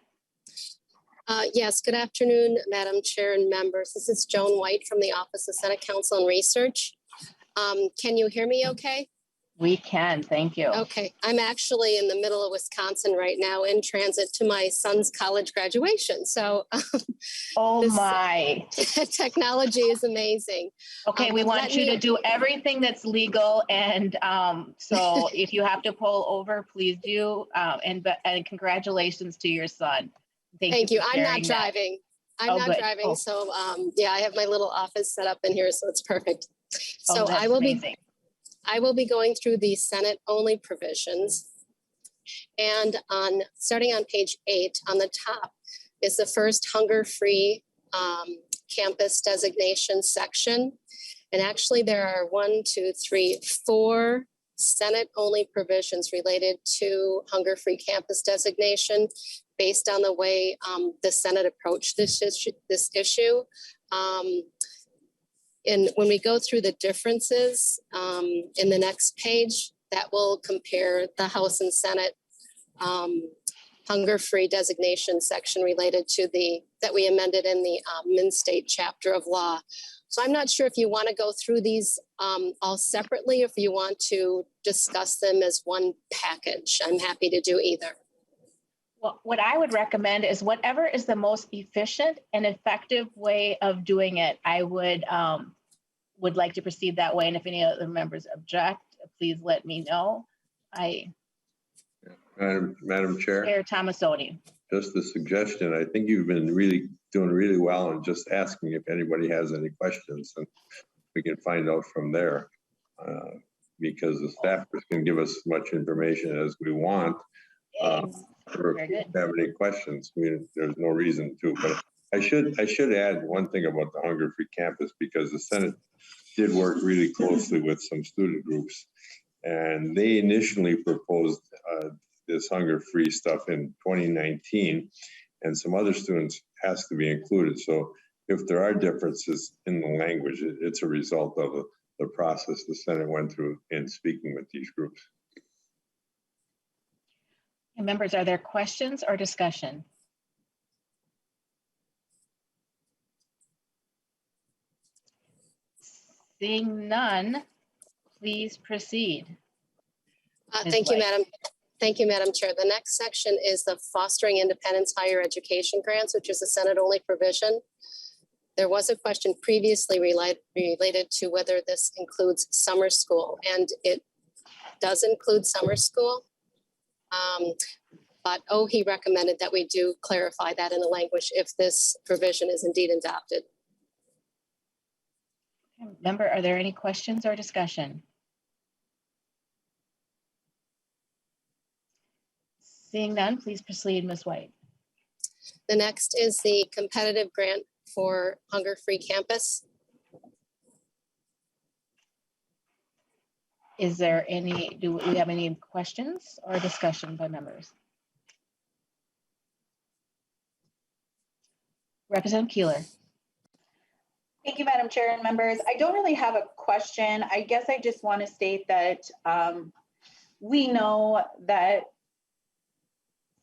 Speaker 15: Yes, good afternoon, Madam Chair and members. This is Joan White from the Office of Senate Counsel and Research. Can you hear me okay?
Speaker 1: We can, thank you.
Speaker 15: Okay, I'm actually in the middle of Wisconsin right now in transit to my son's college graduation. So
Speaker 1: oh my.
Speaker 15: Technology is amazing.
Speaker 1: Okay, we want you to do everything that's legal. And so if you have to pull over, please do. And congratulations to your son.
Speaker 15: Thank you. I'm not driving. I'm not driving. So yeah, I have my little office set up in here, so it's perfect. So I will be going through the Senate only provisions. And starting on page 8, on the top is the first hunger-free campus designation section. And actually there are 4 Senate only provisions related to hunger-free campus designation based on the way the Senate approached this issue. And when we go through the differences in the next page, that will compare the House and Senate hunger-free designation section related to that we amended in the Min-State chapter of law. So I'm not sure if you want to go through these all separately, or if you want to discuss them as one package. I'm happy to do either.
Speaker 1: Well, what I would recommend is whatever is the most efficient and effective way of doing it. I would like to proceed that way. And if any other members object, please let me know.
Speaker 6: Madam Chair.
Speaker 1: Chair Tomassoni.
Speaker 6: Just a suggestion. I think you've been doing really well in just asking if anybody has any questions, and we can find out from there. Because the staffers can give us as much information as we want. If you have any questions, there's no reason to. But I should add one thing about the hunger-free campus, because the Senate did work really closely with some student groups, and they initially proposed this hunger-free stuff in 2019, and some other students has to be included. So if there are differences in the language, it's a result of the process the Senate went through in speaking with these groups.
Speaker 1: And members, are there questions or discussion? Seeing none, please proceed.
Speaker 15: Thank you, Madam Thank you, Madam Chair. The next section is the Fostering Independence Higher Education Grants, which is a Senate-only provision. There was a question previously related to whether this includes summer school, and it does include summer school. But he recommended that we do clarify that in the language if this provision is indeed adopted.
Speaker 1: Member, are there any questions or discussion? Seeing none, please proceed, Ms. White.
Speaker 15: The next is the competitive grant for hunger-free campus.
Speaker 1: Is there any, do we have any questions or discussion by members? Representative Keeler.
Speaker 13: Thank you, Madam Chair and members. I don't really have a question. I guess I just want to state that we know that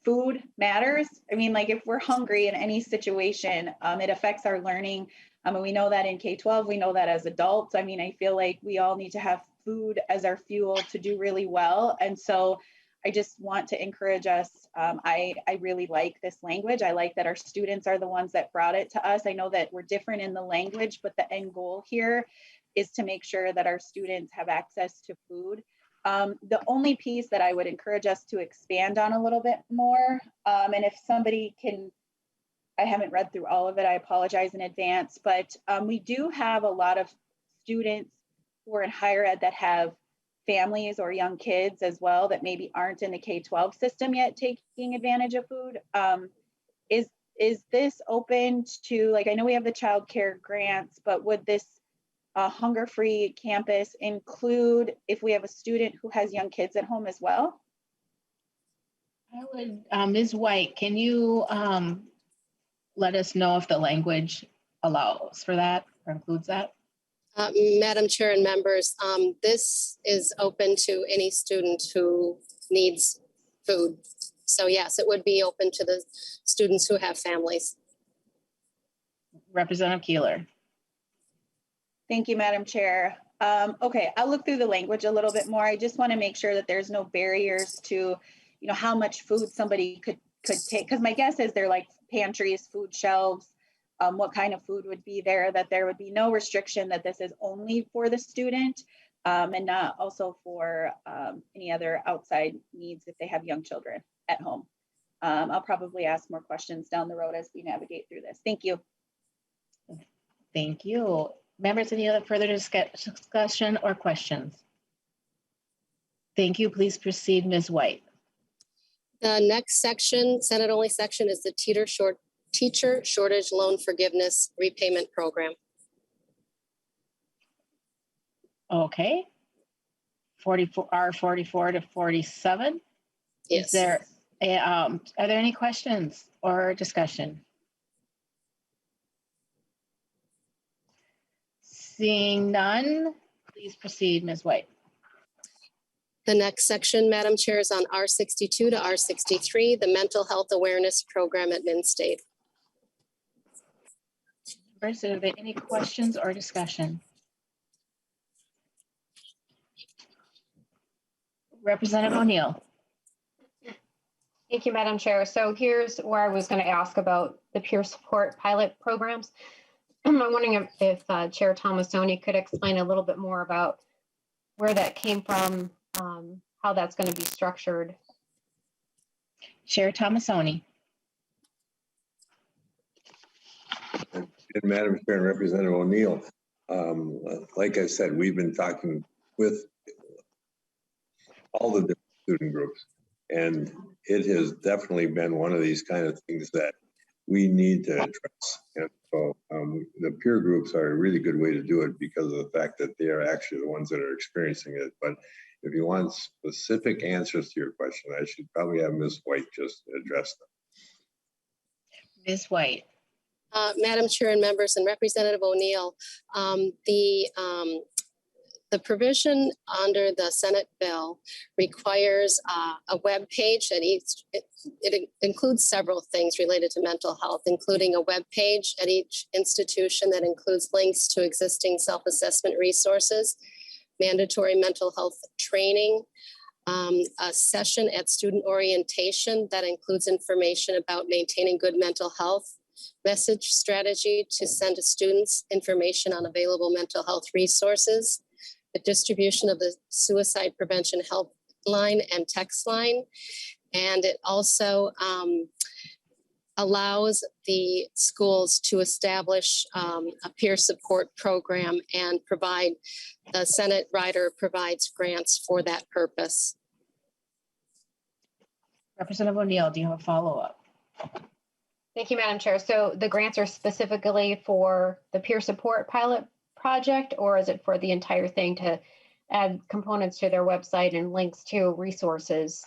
Speaker 13: food matters. I mean, like if we're hungry in any situation, it affects our learning. And we know that in K-12, we know that as adults. I mean, I feel like we all need to have food as our fuel to do really well. And so I just want to encourage us. I really like this language. I like that our students are the ones that brought it to us. I know that we're different in the language, but the end goal here is to make sure that our students have access to food. The only piece that I would encourage us to expand on a little bit more, and if somebody can, I haven't read through all of it, I apologize in advance, but we do have a lot of students who are in higher ed that have families or young kids as well that maybe aren't in the K-12 system yet taking advantage of food. Is this open to, like, I know we have the child care grants, but would this hunger-free campus include if we have a student who has young kids at home as well?
Speaker 1: I would, Ms. White, can you let us know if the language allows for that or includes that?
Speaker 15: Madam Chair and members, this is open to any student who needs food. So yes, it would be open to the students who have families.
Speaker 1: Representative Keeler.
Speaker 13: Thank you, Madam Chair. Okay, I'll look through the language a little bit more. I just want to make sure that there's no barriers to, how much food somebody could take. Because my guess is they're like pantries, food shelves, what kind of food would be there, that there would be no restriction that this is only for the student and not also for any other outside needs if they have young children at home. I'll probably ask more questions down the road as we navigate through this. Thank you.
Speaker 1: Thank you. Members, any other further discussion or questions? Thank you. Please proceed, Ms. White.
Speaker 15: The next section, Senate only section, is the teacher shortage loan forgiveness repayment program.
Speaker 1: Okay. 44 to 47.
Speaker 15: Yes.
Speaker 1: Is there are there any questions or discussion? Seeing none, please proceed, Ms. White.
Speaker 15: The next section, Madam Chair, is on R62 to R63, the Mental Health Awareness Program at Min-State.
Speaker 1: First, are there any questions or discussion? Representative O'Neill.
Speaker 10: Thank you, Madam Chair. So here's where I was going to ask about the peer support pilot programs. I'm wondering if Chair Tomassoni could explain a little bit more about where that came from, how that's going to be structured.
Speaker 1: Chair Tomassoni.
Speaker 6: And Madam Chair and Representative O'Neill, like I said, we've been talking with all the different student groups, and it has definitely been one of these kind of things that we need to address. And so the peer groups are a really good way to do it because of the fact that they are actually the ones that are experiencing it. But if you want specific answers to your question, I should probably have Ms. White just address them.
Speaker 1: Ms. White.
Speaker 15: Madam Chair and members and Representative O'Neill, the provision under the Senate bill requires a web page at each, it includes several things related to mental health, including a web page at each institution that includes links to existing self-assessment resources, mandatory mental health training, a session at student orientation that includes information about maintaining good mental health, message strategy to send to students information on available mental health resources, the distribution of the suicide prevention helpline and text line. And it also allows the schools to establish a peer support program and provide, the Senate rider provides grants for that purpose.
Speaker 1: Representative O'Neill, do you have a follow-up?
Speaker 10: Thank you, Madam Chair. So the grants are specifically for the peer support pilot project, or is it for the entire thing to add components to their website and links to resources?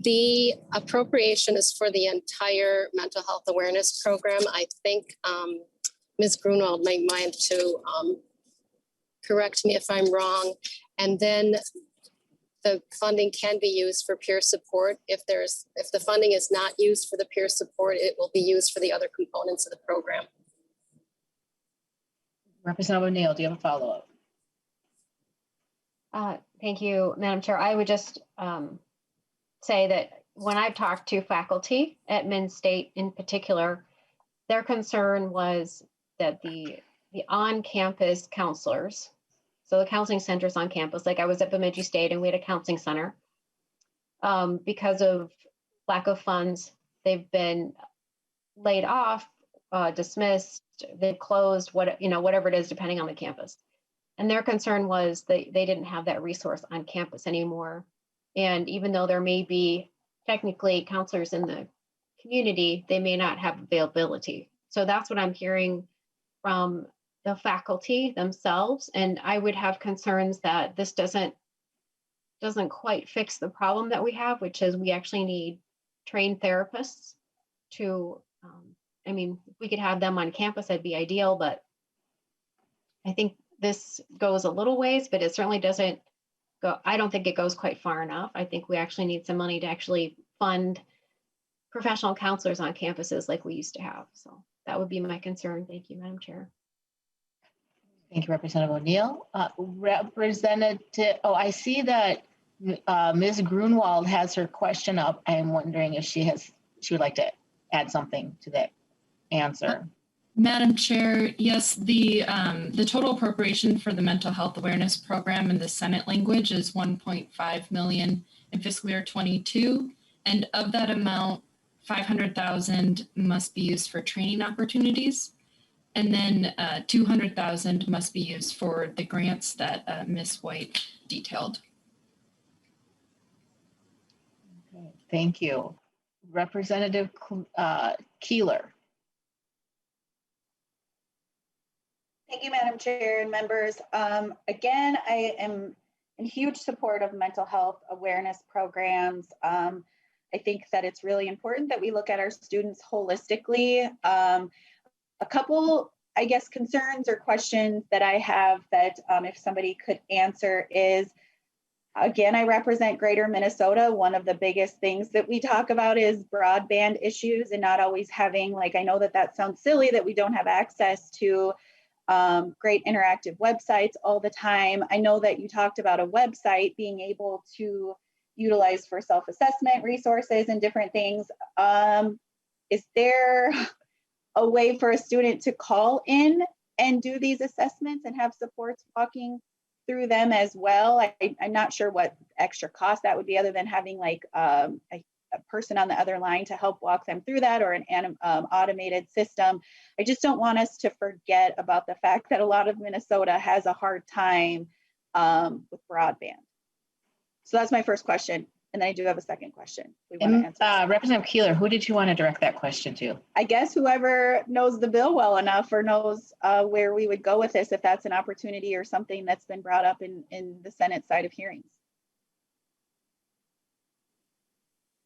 Speaker 15: The appropriation is for the entire mental health awareness program. I think Ms. Grunwald might mind to correct me if I'm wrong. And then the funding can be used for peer support. If the funding is not used for the peer support, it will be used for the other components of the program.
Speaker 1: Representative O'Neill, do you have a follow-up?
Speaker 10: Thank you, Madam Chair. I would just say that when I've talked to faculty at Minn State in particular, their concern was that the on-campus counselors, so the counseling centers on campus, like I was at Bemidji State and we had a counseling center, because of lack of funds, they've been laid off, dismissed, they've closed, whatever it is, depending on the campus. And their concern was they didn't have that resource on campus anymore. And even though there may be technically counselors in the community, they may not have availability. So that's what I'm hearing from the faculty themselves. And I would have concerns that this doesn't quite fix the problem that we have, which is we actually need trained therapists to, I mean, if we could have them on campus, that'd be ideal, but I think this goes a little ways, but it certainly doesn't go, I don't think it goes quite far enough. I think we actually need some money to actually fund professional counselors on campuses like we used to have. So that would be my concern. Thank you, Madam Chair.
Speaker 1: Thank you, Representative O'Neill. Representative, I see that Ms. Grunwald has her question up. I'm wondering if she would like to add something to that answer.
Speaker 11: Madam Chair, yes, the total appropriation for the mental health awareness program in the Senate language is 1.5 million in fiscal year 22. And of that amount, 500,000 must be used for training opportunities. And then 200,000 must be used for the grants that Ms. White detailed.
Speaker 1: Okay, thank you. Representative Keeler.
Speaker 13: Thank you, Madam Chair and members. Again, I am in huge support of mental health awareness programs. I think that it's really important that we look at our students holistically. A couple, I guess, concerns or questions that I have that if somebody could answer is, again, I represent Greater Minnesota. One of the biggest things that we talk about is broadband issues and not always having, like, I know that sounds silly that we don't have access to great interactive websites all the time. I know that you talked about a website being able to utilize for self-assessment resources and different things. Is there a way for a student to call in and do these assessments and have supports walking through them as well? I'm not sure what extra cost that would be other than having like a person on the other line to help walk them through that, or an automated system. I just don't want us to forget about the fact that a lot of Minnesota has a hard time with broadband. So that's my first question. And then I do have a second question.
Speaker 1: Representative Keeler, who did you want to direct that question to?
Speaker 13: I guess whoever knows the bill well enough or knows where we would go with this, if that's an opportunity or something that's been brought up in the Senate side of hearings.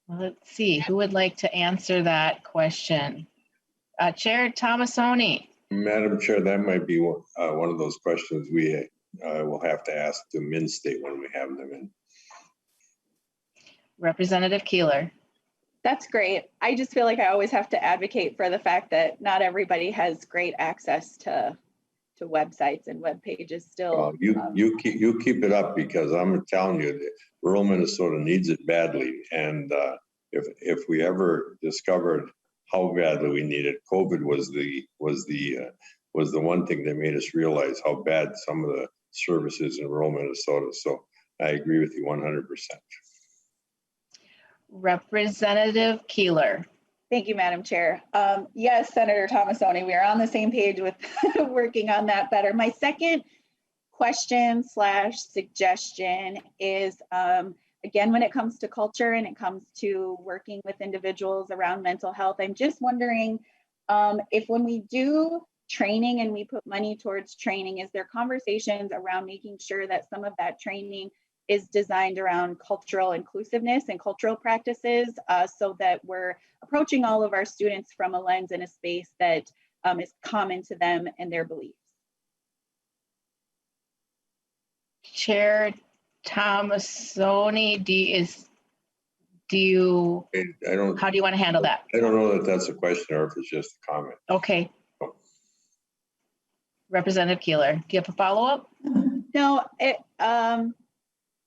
Speaker 1: Well, let's see, who would like to answer that question? Chair Tomassoni.
Speaker 6: Madam Chair, that might be one of those questions we will have to ask the Minn State when we have them in.
Speaker 1: Representative Keeler.
Speaker 13: That's great. I just feel like I always have to advocate for the fact that not everybody has great access to websites and web pages still.
Speaker 6: You keep it up, because I'm telling you, that rural Minnesota needs it badly. And if we ever discovered how badly we need it, COVID was the one thing that made us realize how bad some of the services in rural Minnesota. So I agree with you 100%.
Speaker 1: Representative Keeler.
Speaker 13: Thank you, Madam Chair. Yes, Senator Tomassoni, we are on the same page with working on that better. My second question / suggestion is, again, when it comes to culture and it comes to working with individuals around mental health, I'm just wondering if when we do training and we put money towards training, is there conversations around making sure that some of that training is designed around cultural inclusiveness and cultural practices, so that we're approaching all of our students from a lens and a space that is common to them and their beliefs.
Speaker 1: Chair Tomassoni, how do you want to handle that?
Speaker 6: I don't know that that's a question or if it's just a comment.
Speaker 1: Okay. Representative Keeler, do you have a follow-up?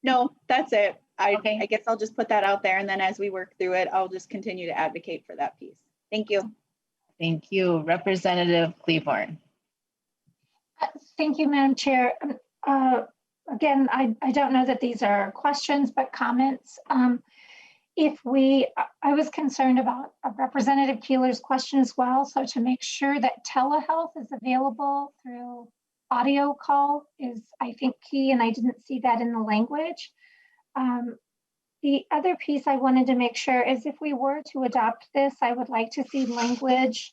Speaker 13: No, that's it. I guess I'll just put that out there, and then as we work through it, I'll just continue to advocate for that piece. Thank you.
Speaker 1: Thank you. Representative Cleaborn.
Speaker 3: Thank you, Madam Chair. Again, I don't know that these are questions, but comments. I was concerned about Representative Keeler's question as well. So to make sure that telehealth is available through audio call is, I think, key, and I didn't see that in the language. The other piece I wanted to make sure is if we were to adopt this, I would like to see language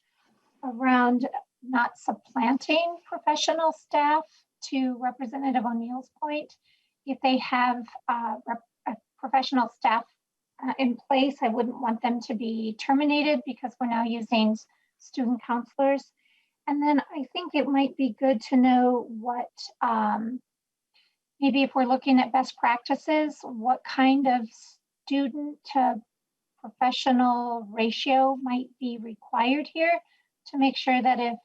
Speaker 3: around not supplanting professional staff. To Representative O'Neill's point, if they have a professional staff in place, I wouldn't want them to be terminated because we're now using student counselors. And then I think it might be good to know what, maybe if we're looking at best practices, what kind of student to professional ratio might be required here to make sure that if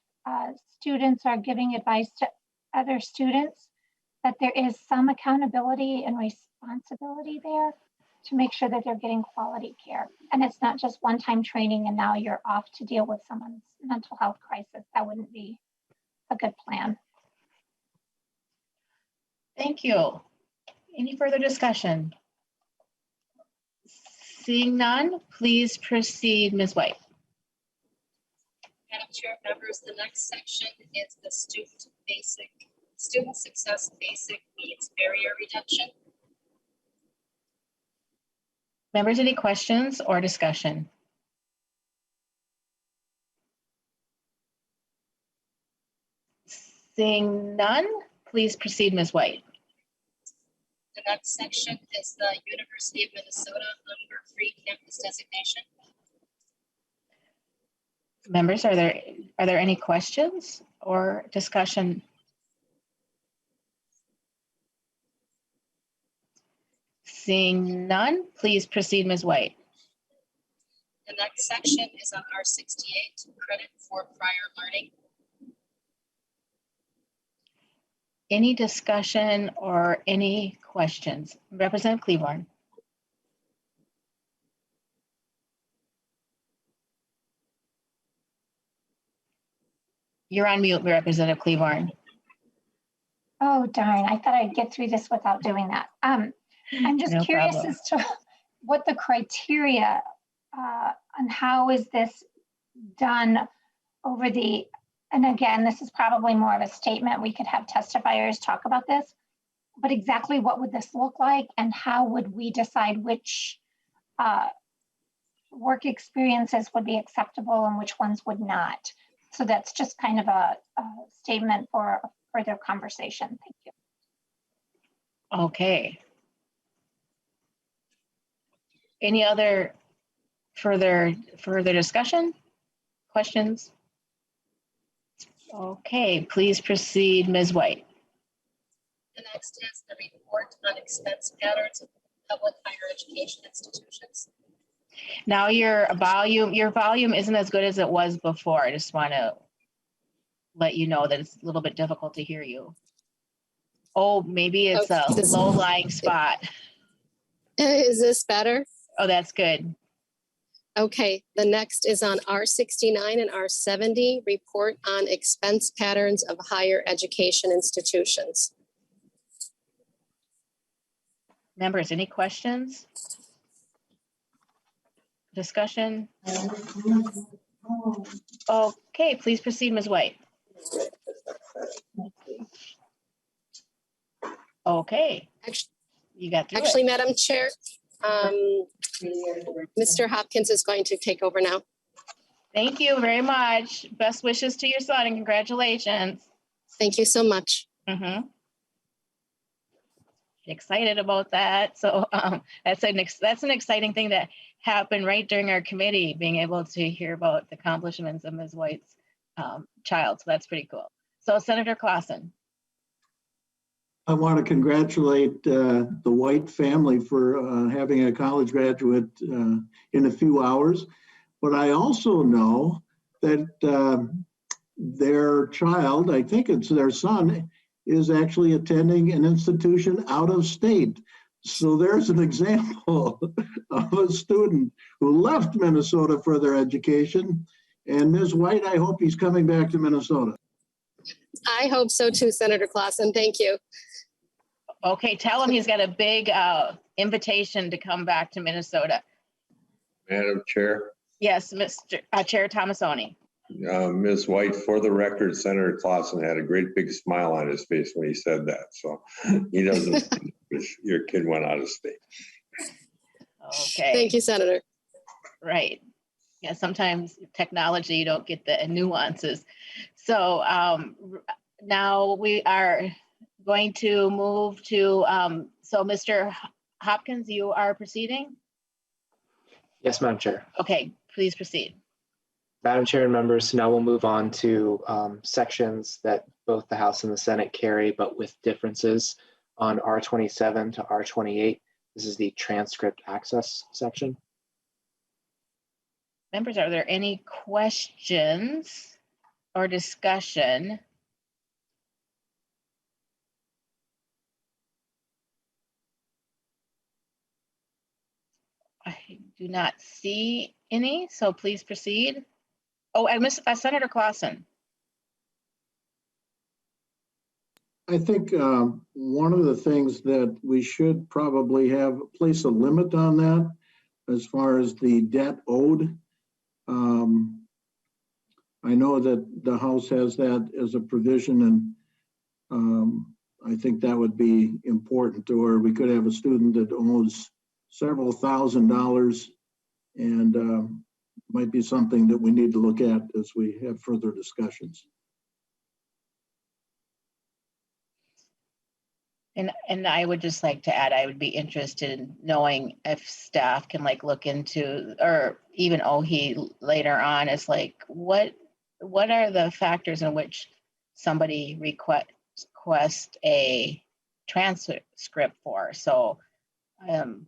Speaker 3: students are giving advice to other students, that there is some accountability and responsibility there to make sure that they're getting quality care. And it's not just one-time training and now you're off to deal with someone's mental health crisis. That wouldn't be a good plan.
Speaker 1: Thank you. Any further discussion? Seeing none, please proceed, Ms. White.
Speaker 15: Madam Chair, members, the next section is the student success basic needs barrier reduction.
Speaker 1: Members, any questions or discussion? Seeing none, please proceed, Ms. White.
Speaker 15: The next section is the University of Minnesota hunger-free campus designation.
Speaker 1: Members, are there any questions or discussion? Seeing none, please proceed, Ms. White.
Speaker 15: The next section is on R68, credit for prior learning.
Speaker 1: Any discussion or any questions? Representative Cleaborn. You're on mute, Representative Cleaborn.
Speaker 3: Oh, darn. I thought I'd get through this without doing that. I'm just curious as to what the criteria and how is this done over the, and again, this is probably more of a statement. We could have testifiers talk about this, but exactly what would this look like and how would we decide which work experiences would be acceptable and which ones would not? So that's just kind of a statement for further conversation. Thank you.
Speaker 1: Okay. Any other further discussion? Questions? Okay, please proceed, Ms. White.
Speaker 15: The next is the report on expense patterns of public higher education institutions.
Speaker 1: Now your volume isn't as good as it was before. I just want to let you know that it's a little bit difficult to hear you. Oh, maybe it's
Speaker 15: Okay,
Speaker 1: a low-lying spot.
Speaker 15: Is this better?
Speaker 1: Oh, that's good.
Speaker 15: Okay, the next is on R69 and R70, report on expense patterns of higher education institutions.
Speaker 1: Members, any questions? Discussion? Okay, please proceed, Ms. White. Okay, you got through
Speaker 15: Actually,
Speaker 1: it.
Speaker 15: Madam Chair, Mr. Hopkins is going to take over now.
Speaker 1: Thank you very much. Best wishes to your son and congratulations.
Speaker 15: Thank you so much.
Speaker 1: Excited about that. So that's an exciting thing that happened right during our committee, being able to hear about the accomplishments of Ms. White's child. So that's pretty cool. So Senator Clausen.
Speaker 5: I want to congratulate the White family for having a college graduate in a few hours. But I also know that their child, I think it's their son, is actually attending an institution out of state. So there's an example of a student who left Minnesota for their education. And Ms. White, I hope he's coming back to Minnesota.
Speaker 15: I hope so too, Senator Clausen. Thank you.
Speaker 1: Okay, tell him he's got a big invitation to come back to Minnesota.
Speaker 6: Madam Chair.
Speaker 1: Yes, Mr. Chair Tomassoni.
Speaker 6: Ms. White, for the record, Senator Clausen had a great big smile on his face when he said that. So he doesn't wish your kid went out of state.
Speaker 1: Okay.
Speaker 15: Thank you, Senator.
Speaker 1: Right. Yeah, sometimes technology, you don't get the nuances. So now we are going to move to, so Mr. Hopkins, you are proceeding?
Speaker 8: Yes, Madam Chair.
Speaker 1: Okay, please proceed.
Speaker 8: Madam Chair and members, now we'll move on to sections that both the House and the Senate carry, but with differences on R27 to R28. This is the transcript access section.
Speaker 1: Members, are there any questions or discussion? I do not see any, so please proceed. Oh, I missed Senator Clausen.
Speaker 5: I think one of the things that we should probably place a limit on that as far as the debt owed. I know that the House has that as a provision, and I think that would be important to where we could have a student that owes several $1,000s, and might be something that we need to look at as we have further discussions.
Speaker 1: And I would just like to add, I would be interested in knowing if staff can like look into, or even OHE later on, is like, what are the factors in which somebody request a transcript for? So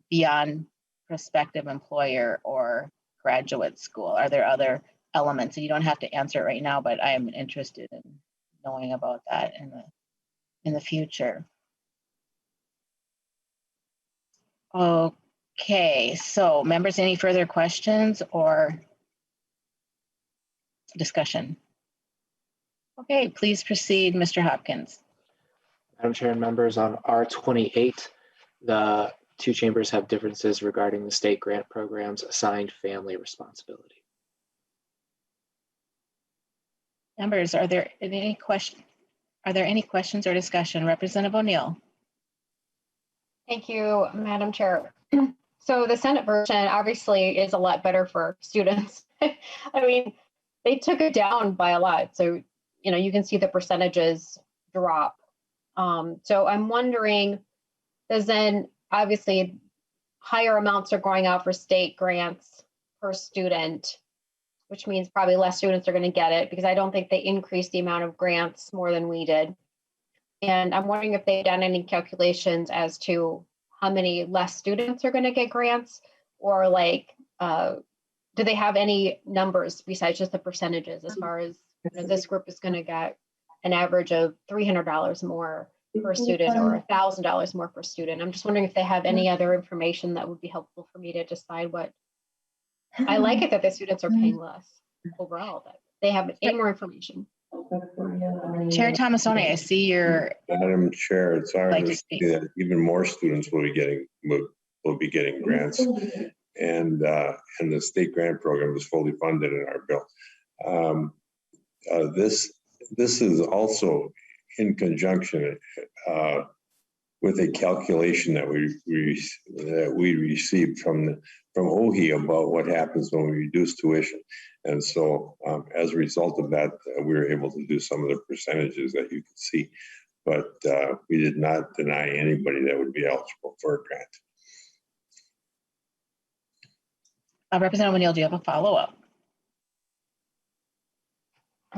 Speaker 1: beyond prospective employer or graduate school, are there other elements? And you don't have to answer it right now, but I am interested in knowing about that in the future. Okay, so members, any further questions or discussion? Okay, please proceed, Mr. Hopkins.
Speaker 8: Madam Chair and members, on R28, the two chambers have differences regarding the state grant program's assigned family responsibility.
Speaker 1: Members, are there any questions? Are there any questions or discussion? Representative O'Neill.
Speaker 10: Thank you, Madam Chair. So the Senate version obviously is a lot better for students. I mean, they took it down by a lot. So, you know, you can see the percentages drop. So I'm wondering, does then obviously higher amounts are going out for state grants per student, which means probably less students are going to get it, because I don't think they increased the amount of grants more than we did. And I'm wondering if they've done any calculations as to how many less students are going to get grants, or like, do they have any numbers besides just the percentages as far as this group is going to get an average of $300 more per student or $1,000 more per student. I'm just wondering if they have any other information that would be helpful for me to decide what. I like it that the students are paying less overall, but they have any more information.
Speaker 1: Chair Tomassoni, I see your.
Speaker 6: Madam Chair, it's our
Speaker 1: Like to
Speaker 6: understanding that even more students will be getting grants, and the state grant program is fully funded in our bill. This is also in conjunction with a calculation that we received from OHE about what happens when we reduce tuition. And so as a result of that, we were able to do some of the percentages that you can see, but we did not deny anybody that would be eligible for a grant.
Speaker 1: Representative O'Neill, do you have a follow-up?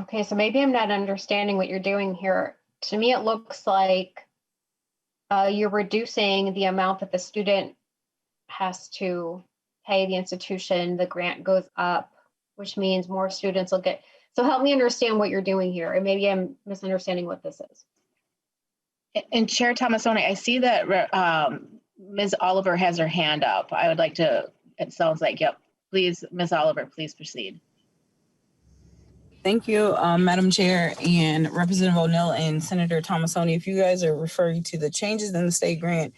Speaker 10: Okay, so maybe I'm not understanding what you're doing here. To me, it looks like you're reducing the amount that the student has to pay the institution. The grant goes up, which means more students will get. So help me understand what you're doing here. And maybe I'm misunderstanding what this is.
Speaker 1: And Chair Tomassoni, I see that Ms. Oliver has her hand up. I would like to, it sounds like, yep. Please, Ms. Oliver, please proceed.
Speaker 18: Thank you, Madam Chair and Representative O'Neill and Senator Tomassoni. If you guys are referring to the changes in the state grant,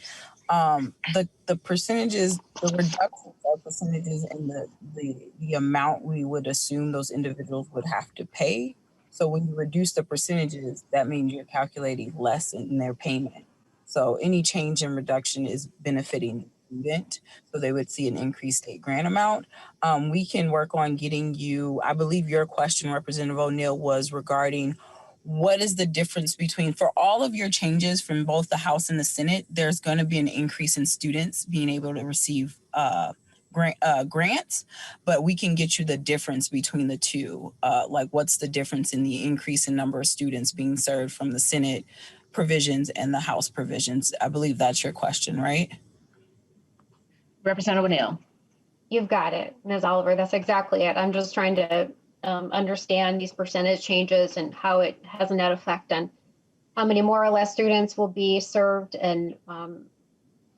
Speaker 18: the percentages, the reductions of percentages and the amount we would assume those individuals would have to pay. So when you reduce the percentages, that means you're calculating less in their payment. So any change in reduction is benefiting the student, so they would see an increased state grant amount. We can work on getting you, I believe your question, Representative O'Neill, was regarding what is the difference between, for all of your changes from both the House and the Senate, there's going to be an increase in students being able to receive grants, but we can get you the difference between the two. Like what's the difference in the increase in number of students being served from the Senate provisions and the House provisions? I believe that's your question, right?
Speaker 1: Representative O'Neill.
Speaker 10: You've got it, Ms. Oliver. That's exactly it. I'm just trying to understand these percentage changes and how it has a net effect on how many more or less students will be served and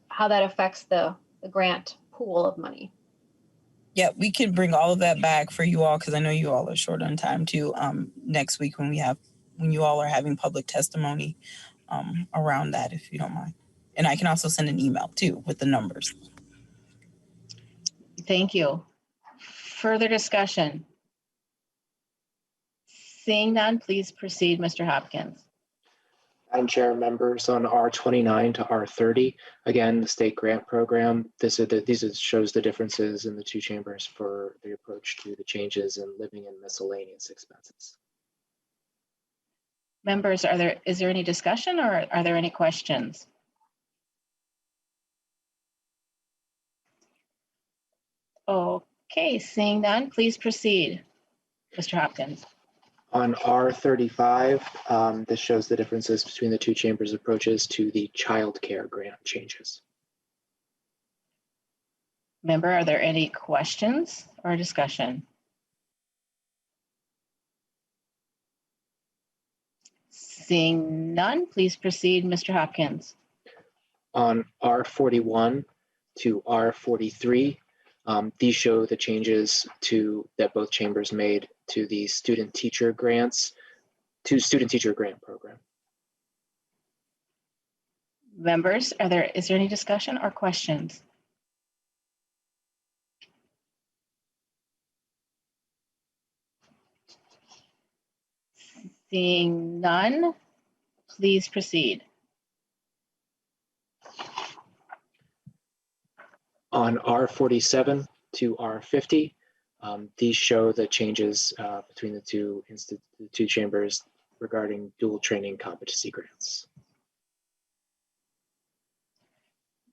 Speaker 10: how that affects the grant pool of money.
Speaker 18: Yeah, we can bring all of that back for you all because I know you all are short on time too. Next week when you all are having public testimony around that, if you don't mind. And I can also send an email too with the numbers.
Speaker 1: Thank you. Further discussion? Seeing none, please proceed, Mr. Hopkins.
Speaker 8: Madam Chair, members, on R29 to R30, again, the state grant program, these shows the differences in the two chambers for the approach to the changes in living and miscellaneous expenses.
Speaker 1: Members, is there any discussion or are there any questions? Okay, seeing none, please proceed, Mr. Hopkins.
Speaker 8: On R35, this shows the differences between the two chambers' approaches to the child care grant changes.
Speaker 1: Member, are there any questions or discussion? Seeing none, please proceed, Mr. Hopkins.
Speaker 8: On R41 to R43, these show the changes that both chambers made to the student teacher grant program.
Speaker 1: Members, is there any discussion or questions? Seeing none, please proceed.
Speaker 8: On R47 to R50, these show the changes between the two chambers regarding dual training competency grants.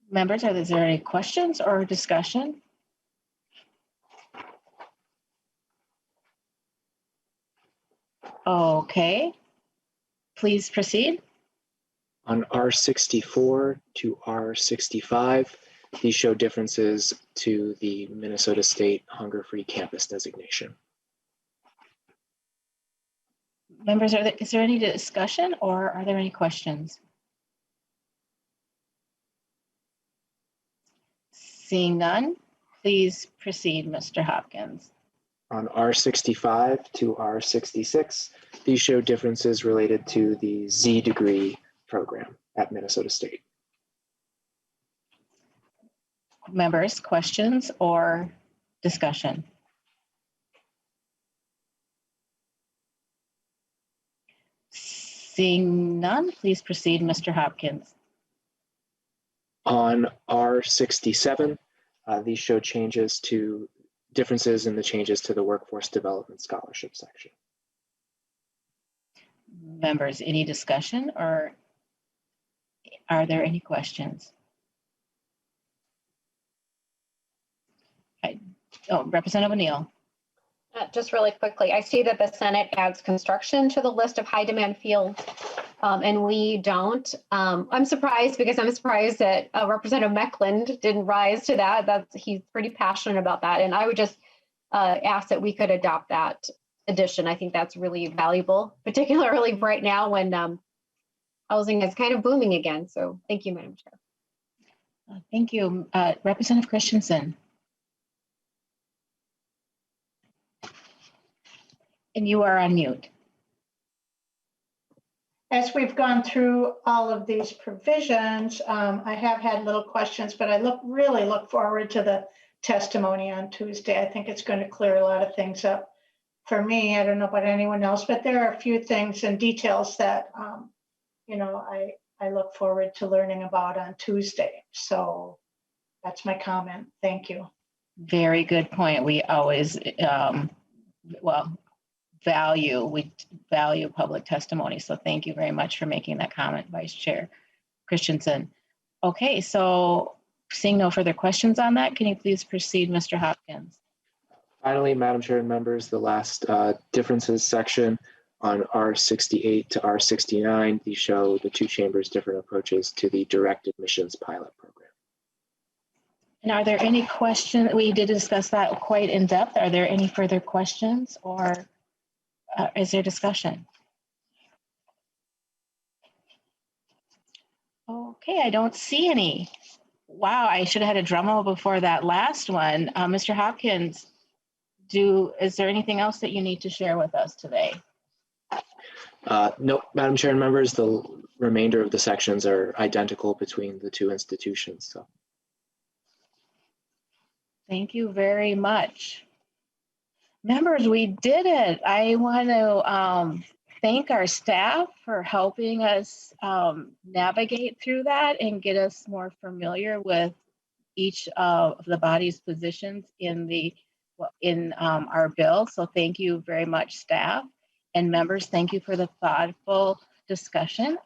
Speaker 1: Members, is there any questions or discussion? Okay, please proceed.
Speaker 8: On R64 to R65, these show differences to the Minnesota State Hunger-Free Campus designation.
Speaker 1: Members, is there any discussion or are there any questions? Seeing none, please proceed, Mr. Hopkins.
Speaker 8: On R65 to R66, these show differences related to the Z degree program at Minnesota State.
Speaker 1: Members, questions or discussion? Seeing none, please proceed, Mr. Hopkins.
Speaker 8: On R67, these show differences in the changes to the Workforce Development Scholarship section.
Speaker 1: Members, any discussion or are there any questions? Representative O'Neill.
Speaker 10: Just really quickly, I see that the Senate adds construction to the list of high demand fields, and we don't. I'm surprised because I'm surprised that Representative Meckland didn't rise to that. He's pretty passionate about that, and I would just ask that we could adopt that addition. I think that's really valuable, particularly right now when housing is kind of booming again. So thank you, Madam Chair.
Speaker 1: Thank you. Representative Christensen. And you are on mute.
Speaker 17: As we've gone through all of these provisions, I have had little questions, but I really look forward to the testimony on Tuesday. I think it's going to clear a lot of things up for me. I don't know about anyone else, but there are a few things and details that, I look forward to learning about on Tuesday. So that's my comment. Thank you.
Speaker 1: Very good point. We always, value public testimony. So thank you very much for making that comment, Vice Chair Christensen. Okay, so seeing no further questions on that, can you please proceed, Mr. Hopkins?
Speaker 8: Finally, Madam Chair and members, the last differences section on R68 to R69, these show the two chambers' different approaches to the direct admissions pilot program.
Speaker 1: And are there any questions? We did discuss that quite in depth. Are there any further questions or is there discussion? Okay, I don't see any. Wow, I should have had a drum roll before that last one. Mr. Hopkins, is there anything else that you need to share with us today?
Speaker 8: No, Madam Chair and members, the remainder of the sections are identical between the two institutions. So,
Speaker 1: thank you very much. Members, we did it. I want to thank our staff for helping us navigate through that and get us more familiar with each of the body's positions in our bill. So thank you very much, staff. And members, thank you for the thoughtful discussion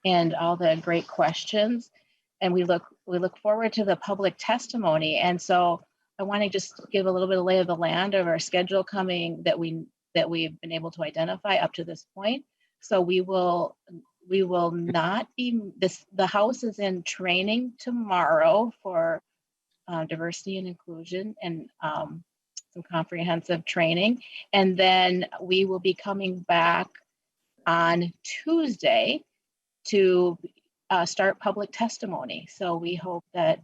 Speaker 1: and all the great questions. And we look forward to the public testimony. And so I want to just give a little bit of lay of the land of our schedule coming that we've been able to identify up to this point. So we will not be the House is in training tomorrow for diversity and inclusion and some comprehensive training. And then we will be coming back on Tuesday to start public testimony. So we hope that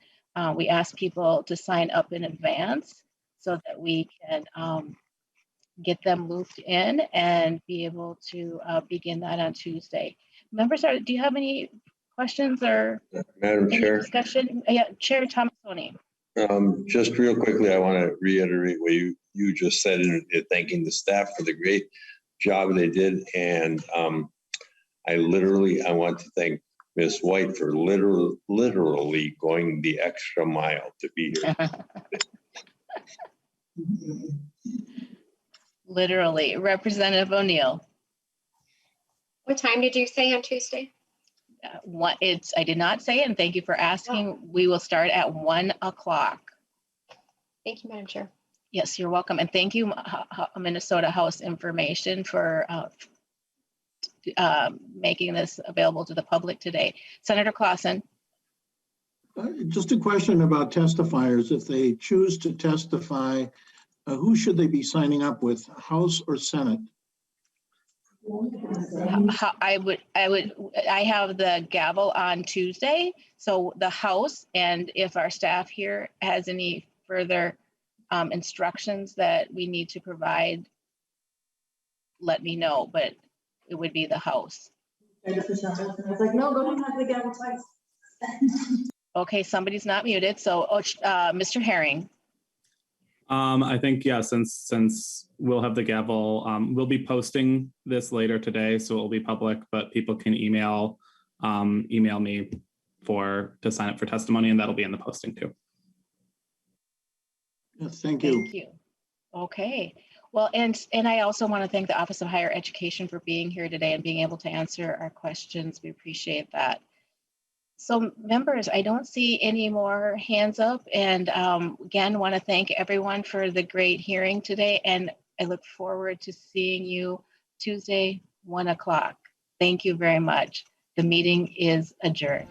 Speaker 1: we ask people to sign up in advance so that we can get them looped in and be able to begin that on Tuesday. Members, do you have any questions or
Speaker 6: Madam Chair?
Speaker 1: Discussion? Yeah, Chair Tomassoni.
Speaker 6: Just real quickly, I want to reiterate what you just said in thanking the staff for the great job they did. And I want to thank Ms. White for literally going the extra mile to be here.
Speaker 1: Literally. Representative O'Neill.
Speaker 10: What time did you say on Tuesday?
Speaker 1: I did not say it, and thank you for asking. Oh. We will start at 1 o'clock.
Speaker 10: Thank you, Madam Chair.
Speaker 1: Yes, you're welcome. And thank you, Minnesota House Information, for making this available to the public today. Senator Clausen.
Speaker 5: Just a question about testifiers. If they choose to testify, who should they be signing up with, House or Senate?
Speaker 1: I have the gavel on Tuesday, so the House, and if our staff here has any further instructions that we need to provide, let me know, but it would be the House.
Speaker 4: I was like, no, go ahead and have the gavel twice.
Speaker 1: Okay, somebody's not muted, so Mr. Herring.
Speaker 2: I think, yeah, since we'll have the gavel, we'll be posting this later today, so it will be public, but people can email me to sign up for testimony, and that'll be in the posting too.
Speaker 5: Yes, thank you.
Speaker 1: Thank you. Okay. Well, and I also want to thank the Office of Higher Education for being here today and being able to answer our questions. We appreciate that. So members, I don't see any more hands up, and again, want to thank everyone for the great hearing today, and I look forward to seeing you Tuesday, 1 o'clock. Thank you very much. The meeting is adjourned.